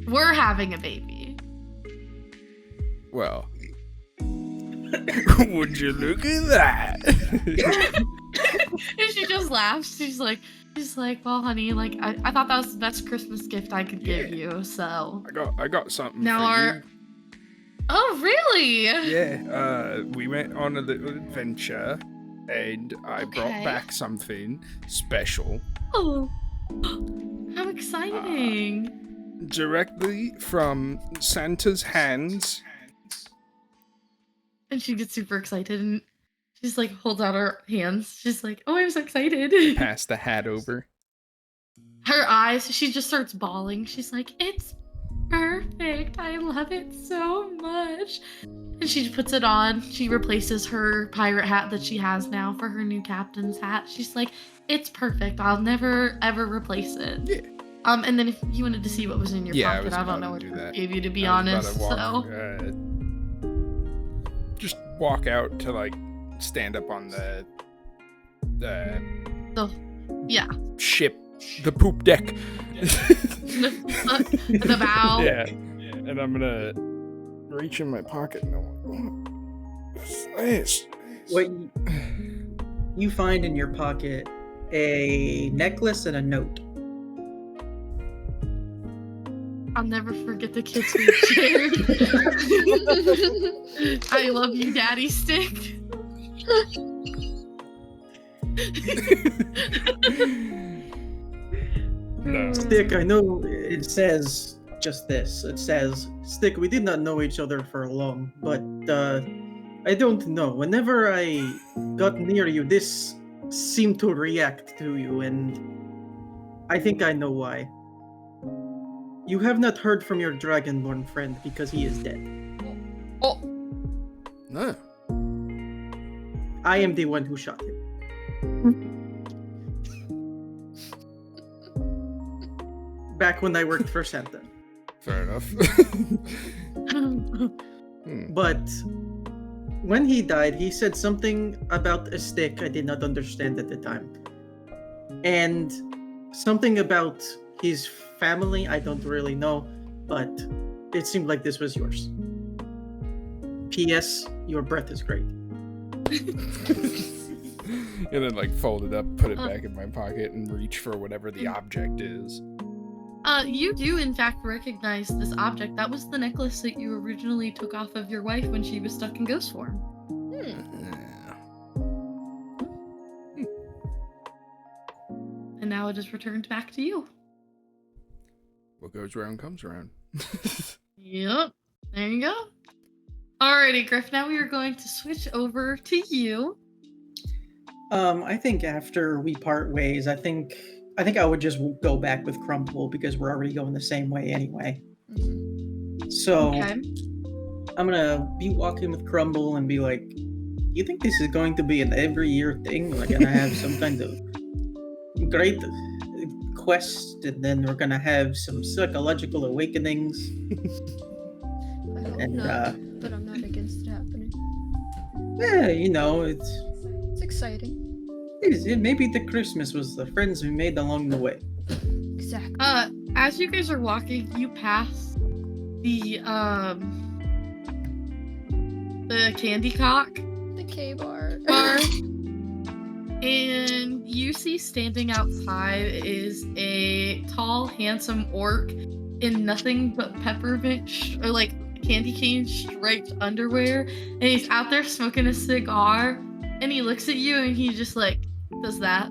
We're having a baby." Well. Would you look at that? And she just laughs. She's like, "Well, honey, like I thought that was the best Christmas gift I could give you. So I got something now for our oh, really? you. Yeah, we went on a little adventure, and I brought Okay. back something special Oh, how exciting! directly from Santa's hands. And she gets super excited and she's like holds out her hands. She's like, "Oh, I'm so excited." Pass the hat over. Her eyes, she just starts bawling. She's like, "It's perfect. I love it so much." And she puts it on. She replaces her pirate hat that she has now for her new captain's hat. She's like, "It's perfect. I'll never ever replace it." Yeah. And then if you wanted to see what was in your Yeah, I pocket, was I don't about know to what do I that. gave you, to be I was honest. about to So just walk out to like stand up on the yeah. ship, the poop deck. The bow. Yeah, and I'm gonna reach in my pocket and I'm like, "It's nice." What you find in your pocket a necklace and a note. I'll never forget the kids we shared. I love you, Daddy Stick. No. Stick, I know it says just this. It says, Stick, we did not know each other for long, but I don't know. Whenever I got near you, this seemed to react to you, and I think I know why. You have not heard from your dragonborn friend because he is dead. Oh, No. I am the one who shot him. Back when I worked for Santa. Fair enough. But when he died, he said something about a stick I did not understand at the time. And something about his family, I don't really know, but it seemed like this was yours. P.S. Your breath is great. And then like fold it up, put it back in my pocket, and reach for whatever the object is. You do in fact recognize this object. That was the necklace that you originally took off of your wife when she was stuck in ghost form. And now it is returned back to you. What goes around comes around. Yep. There you go. Alrighty, Griff. Now we are going to switch over to you. I think after we part ways, I think I would just go back with Crumble because we're already going the same way anyway. So Okay. I'm gonna be walking with Crumble and be like, "You think this is going to be an every year thing? We're gonna have some kind of great quest, and then we're gonna have some psychological awakenings." I hope And, not, but I'm not against it happening. Yeah, you know, it's exciting. maybe the Christmas was the friends we made along the way. Exactly. As you guys are walking, you pass the candy cock The K-bar. bar, and you see standing outside is a tall, handsome orc in nothing but peppermint or like candy cane striped underwear, and he's out there smoking a cigar, and he looks at you and he just like does that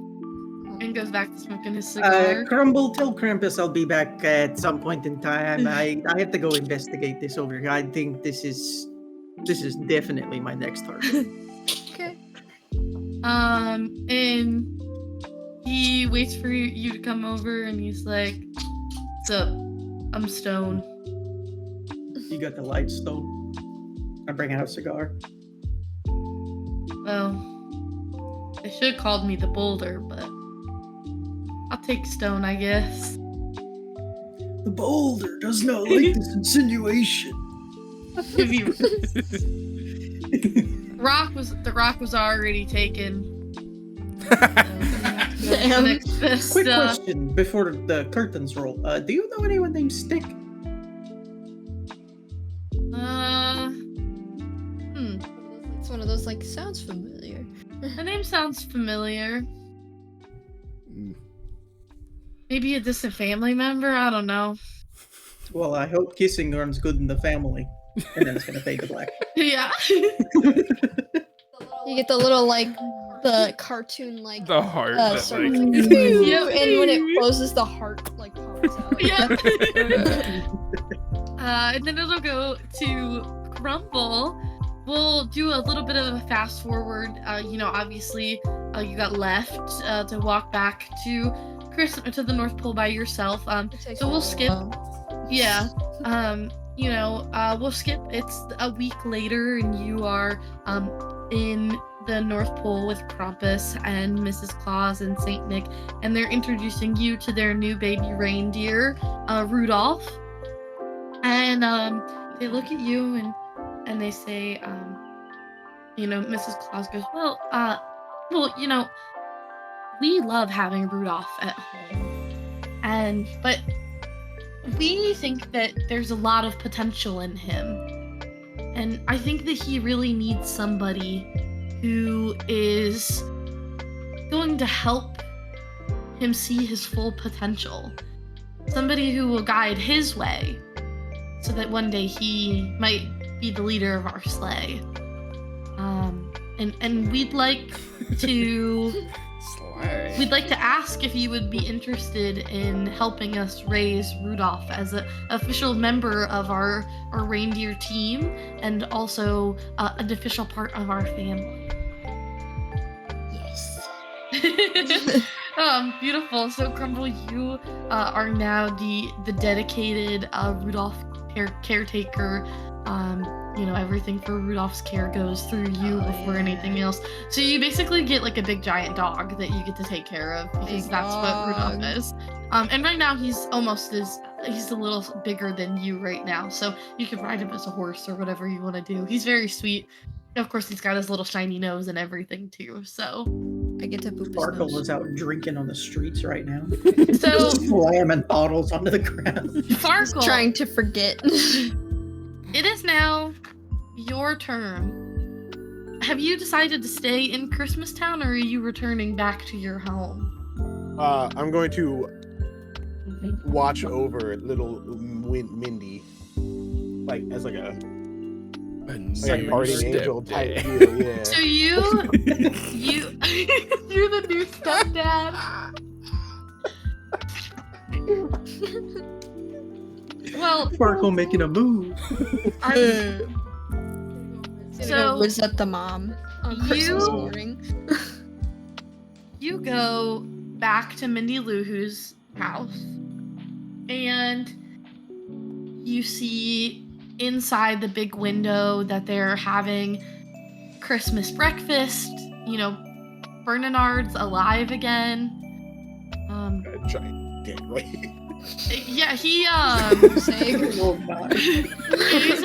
and goes back to smoking his cigar. Crumble, tell Krampus I'll be back at some point in time. I have to go investigate this over here. I think this is definitely my next target. Okay. And he waits for you to come over, and he's like, "What's up? I'm Stone." You got the light stone. I bring out a cigar. Well, they should have called me the Boulder, but I'll take Stone, I guess. The boulder does not like this insinuation. If you the rock was already taken. Damn. Quick question before the curtains roll. Do you know anyone named Stick? It's one of those like sounds familiar. The name sounds familiar. Maybe a distant family member? I don't know. Well, I hope kissing runs good in the family. And then it's gonna fade to black. Yeah. You get the little like the cartoon like The heart. circle. Yep. And when it closes, the heart like pops out. Yep. And then it'll go to Crumble. We'll do a little bit of a fast forward. Obviously, you got left to walk back to the North Pole by yourself. So we'll skip. Yeah. We'll skip. It's a week later, and you are in the North Pole with Krampus and Mrs. Claus and Saint Nick, and they're introducing you to their new baby reindeer, Rudolph. And they look at you and they say, Mrs. Claus goes, well, we love having Rudolph at home, but we think that there's a lot of potential in him, and I think that he really needs somebody who is going to help him see his full potential, somebody who will guide his way so that one day he might be the leader of our sleigh. And we'd like to ask if you would be interested in helping us raise Rudolph as an official member of our reindeer team, and also an official part of our family. Yes. Beautiful. So Crumble, you are now the dedicated Rudolph caretaker. Everything for Rudolph's care goes through you before anything else. So you basically get like a big giant dog that you get to take care of, because that's what Rudolph is. And right now he's a little bigger than you right now. So you can ride him as a horse or whatever you want to do. He's very sweet. Of course, he's got his little shiny nose and everything too. So I get to boop his Sparkle nose. is out drinking on the streets right now. So Slamming bottles onto the ground. Sparkle, Trying to forget. it is now your turn. Have you decided to stay in Christmas Town, or are you returning back to your home? I'm going to watch over little Mindy, like as like a guardian angel type deal. Yeah. So you're the new stepdad. Well, Sparkle making a move. So, visit the mom on Christmas you- morning. you go back to Mindy Lou Who's house, and you see inside the big window that they're having Christmas breakfast. You know, Bernard's alive again. Giant dick, right? Yeah, he Oh my. he's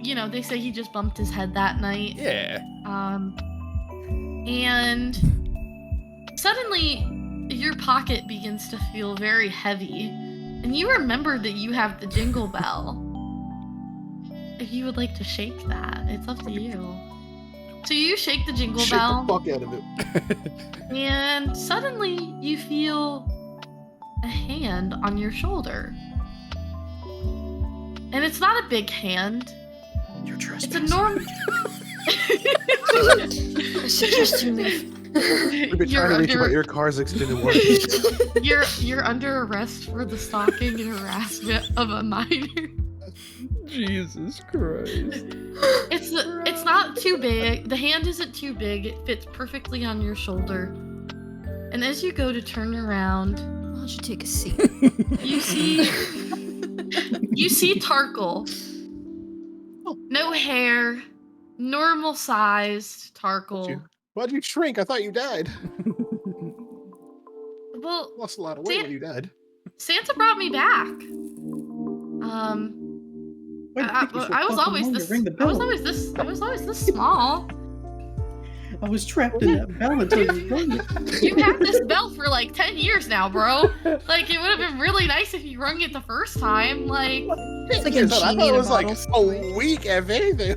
you know, they say he just bumped his head that night. Yeah. And suddenly your pocket begins to feel very heavy, and you remember that you have the jingle bell. If you would like to shake that, it's up to you. So you shake the jingle Shake bell, the fuck out of it. and suddenly you feel a hand on your shoulder. And it's not a big hand. You're It's trespassing. a normal. I suggest you leave. We've been You're trying to reach you, but under, your car's extended warranty. you're under arrest for the stalking and harassment of a minor. Jesus Christ. It's not too big. The hand isn't too big. It fits perfectly on your shoulder. And as you go to turn around, Why don't you take a seat? you see Tarkle. No hair, normal sized Tarkle. Why'd you shrink? I thought you died. Well, Lost a lot of weight when you died. Santa brought me back. Why I did it take you so was fucking always long to this. ring the I was bell? always this small. I was trapped in that bell until you rung it. You had this bell for like 10 years now, bro. Like, it would have been really nice if you rung it the first time. Like, It's like a I thought genie it in a was like bottle. a week, if anything.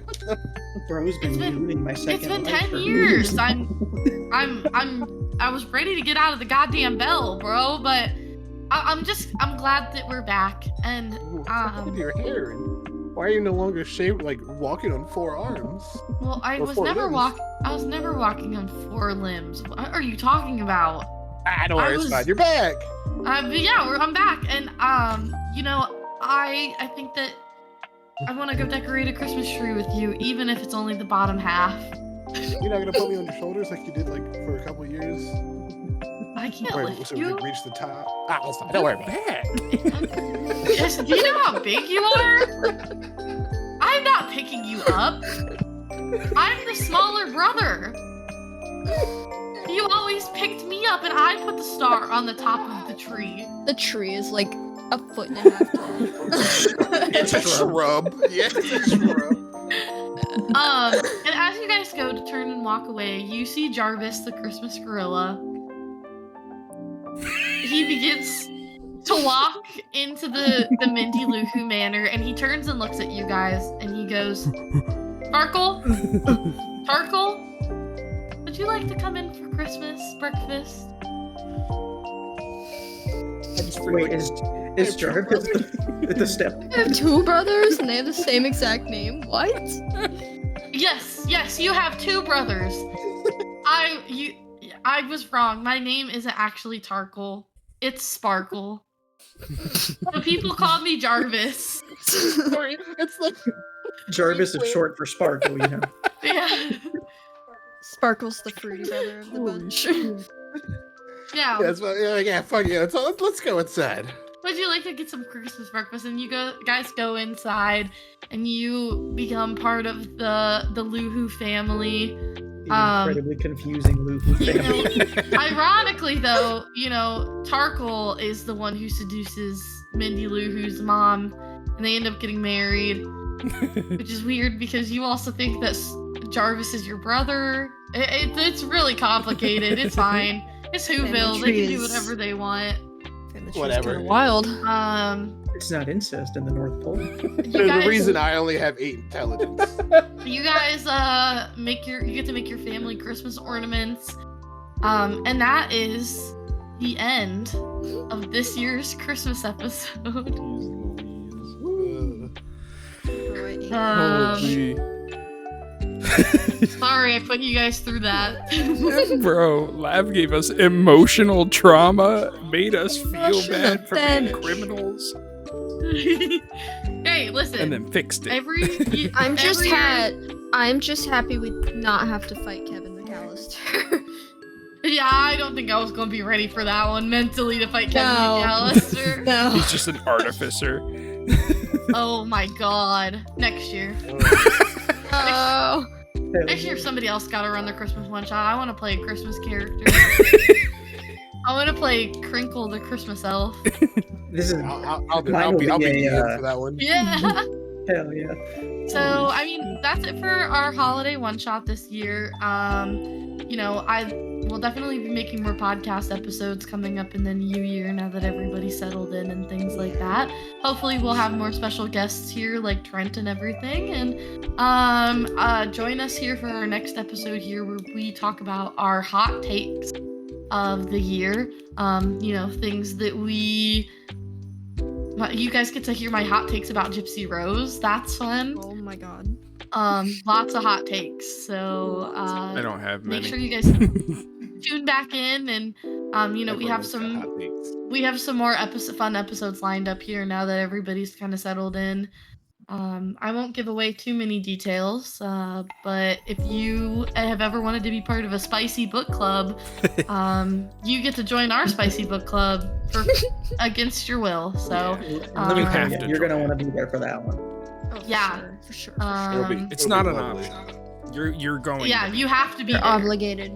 Bro's been It's been- ruining my second it's been life 10 for years. I was ready to get out of the goddamn bell, bro, but I'm glad that we're back. And, What happened to your hair? And why are you no longer shaved, like walking on 4 arms? well, I Or was 4 never limbs. I was never walking on 4 limbs. What are you talking about? Don't worry, it's was- fine. You're back. But yeah, I'm back, and you know, I think that I want to go decorate a Christmas tree with you, even if it's only the bottom half. You're not gonna put me on your shoulders like you did, like for a couple of years. I can't Where lift so we you. could reach the top. That's fine. Don't worry about it. Yes, do you know how big you are? I'm not picking you up. I'm the smaller brother. You always picked me up, and I put the star on the top of the tree. The tree is like a foot and a half tall. It's a shrub. Yeah, it's a shrub. And as you guys go to turn and walk away, you see Jarvis, the Christmas gorilla. He begins to walk into the Mindy Lou Who Manor, and he turns and looks at you guys, and he goes, Tarkle? Tarkle? Would you like to come in for Christmas breakfast? I just feel Wait, like is Jarvis at the step? I have 2 brothers and they have the same exact name. What? Yes, you have 2 brothers. I was wrong. My name isn't actually Tarkle. It's Sparkle. But people call me Jarvis. sorry. It's like Jarvis is short for Sparkle, you know. Yeah. Sparkle's the fruity brother of the bunch. Yeah. yeah, it's fine. Yeah, fuck yeah. So let's go inside. Would you like to get some Christmas breakfast? And you guys go inside, and you become part of the Luhu family. The incredibly confusing Luffy You family. know, ironically, though, you know, Tarkle is the one who seduces Mindy Luhu's mom, and they end up getting married, which is weird because you also think that Jarvis is your brother. It's really complicated. It's fine. It's Whoville. They can do whatever they want. Whatever. Kinda wild. It's not incest in the North Pole. There's You a guys, reason I only have 8 intelligence. you guys you get to make your family Christmas ornaments. And that is the end of this year's Christmas episode. Ugh. Gee. Sorry I put you guys through that. Bro, Lav gave us emotional trauma, made us feel bad for being damage. criminals. Hey, listen. and then fixed it. I'm just every year- I'm just happy we not have to fight Kevin McAllister. Yeah, I don't think I was gonna be ready for that one mentally to fight Kevin No. McAllister. No. He's just an artificer. Oh my god. Next year. Oh. Next year, if somebody else gotta run the Christmas one shot, I want to play a Christmas character. I want to play Crinkle the Christmas elf. This is I'll be Mine will be DM a, for that one. Yeah. hell yeah. So, I mean, that's it for our holiday one shot this year. You know, I will definitely be making more podcast episodes coming up in the new year now that everybody's settled in and things like that. Hopefully, we'll have more special guests here like Trent and everything. And join us here for our next episode here where we talk about our hot takes of the year. You know, things that you guys get to hear my hot takes about Gypsy Rose. That's fun. Oh my god. Lots of hot takes. So I don't have many. make sure you guys tune back in, and you know, we have some more fun episodes lined up here now that everybody's kind of settled in. I won't give away too many details, but if you have ever wanted to be part of a spicy book club, you get to join our spicy book club for against your will. So Let me You have tell to you, you're gonna join. want to be there for that one. Oh, Yeah. For sure. It's not an option. You're going. yeah, you have to be You're there. obligated.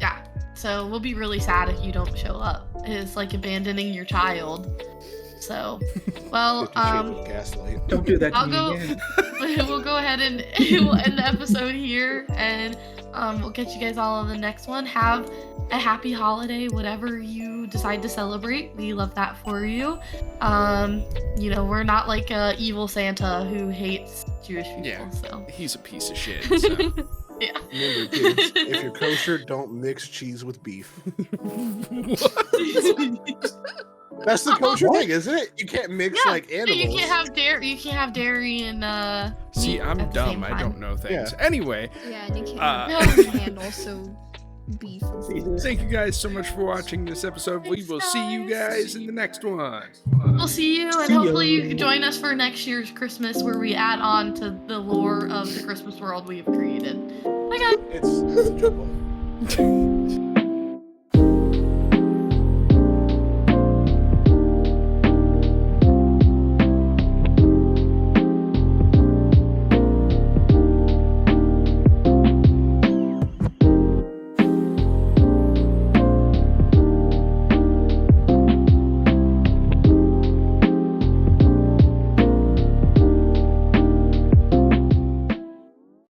Yeah. So we'll be really sad if you don't show up. It's like abandoning your child. So, well, 50 Shades of Gaslight. Don't do that to I'll me go. again. We'll go ahead and we'll end the episode here, and we'll catch you guys all on the next one. Have a happy holiday, whatever you decide to celebrate. We love that for you. You know, we're not like a evil Santa who hates Jewish people. Yeah. So. He's a piece of shit. So. Yeah. Remember, kids, if you're kosher, don't mix cheese with beef. That's the kosher thing, isn't it? You can't mix Yeah, like animals. You can't have dairy. You can't have dairy and See, meat I'm at the dumb. same I time. don't know things. Yeah. Anyway, Yeah, and you can't Uh, handle so beef and stuff. thank you guys so much for watching this episode. We Thanks, will see you guys. guys in the next one. We'll see you, and See ya. hopefully you can join us for next year's Christmas, where we add on to the lore of the Christmas world we have created. Bye, guys. It's a trouble.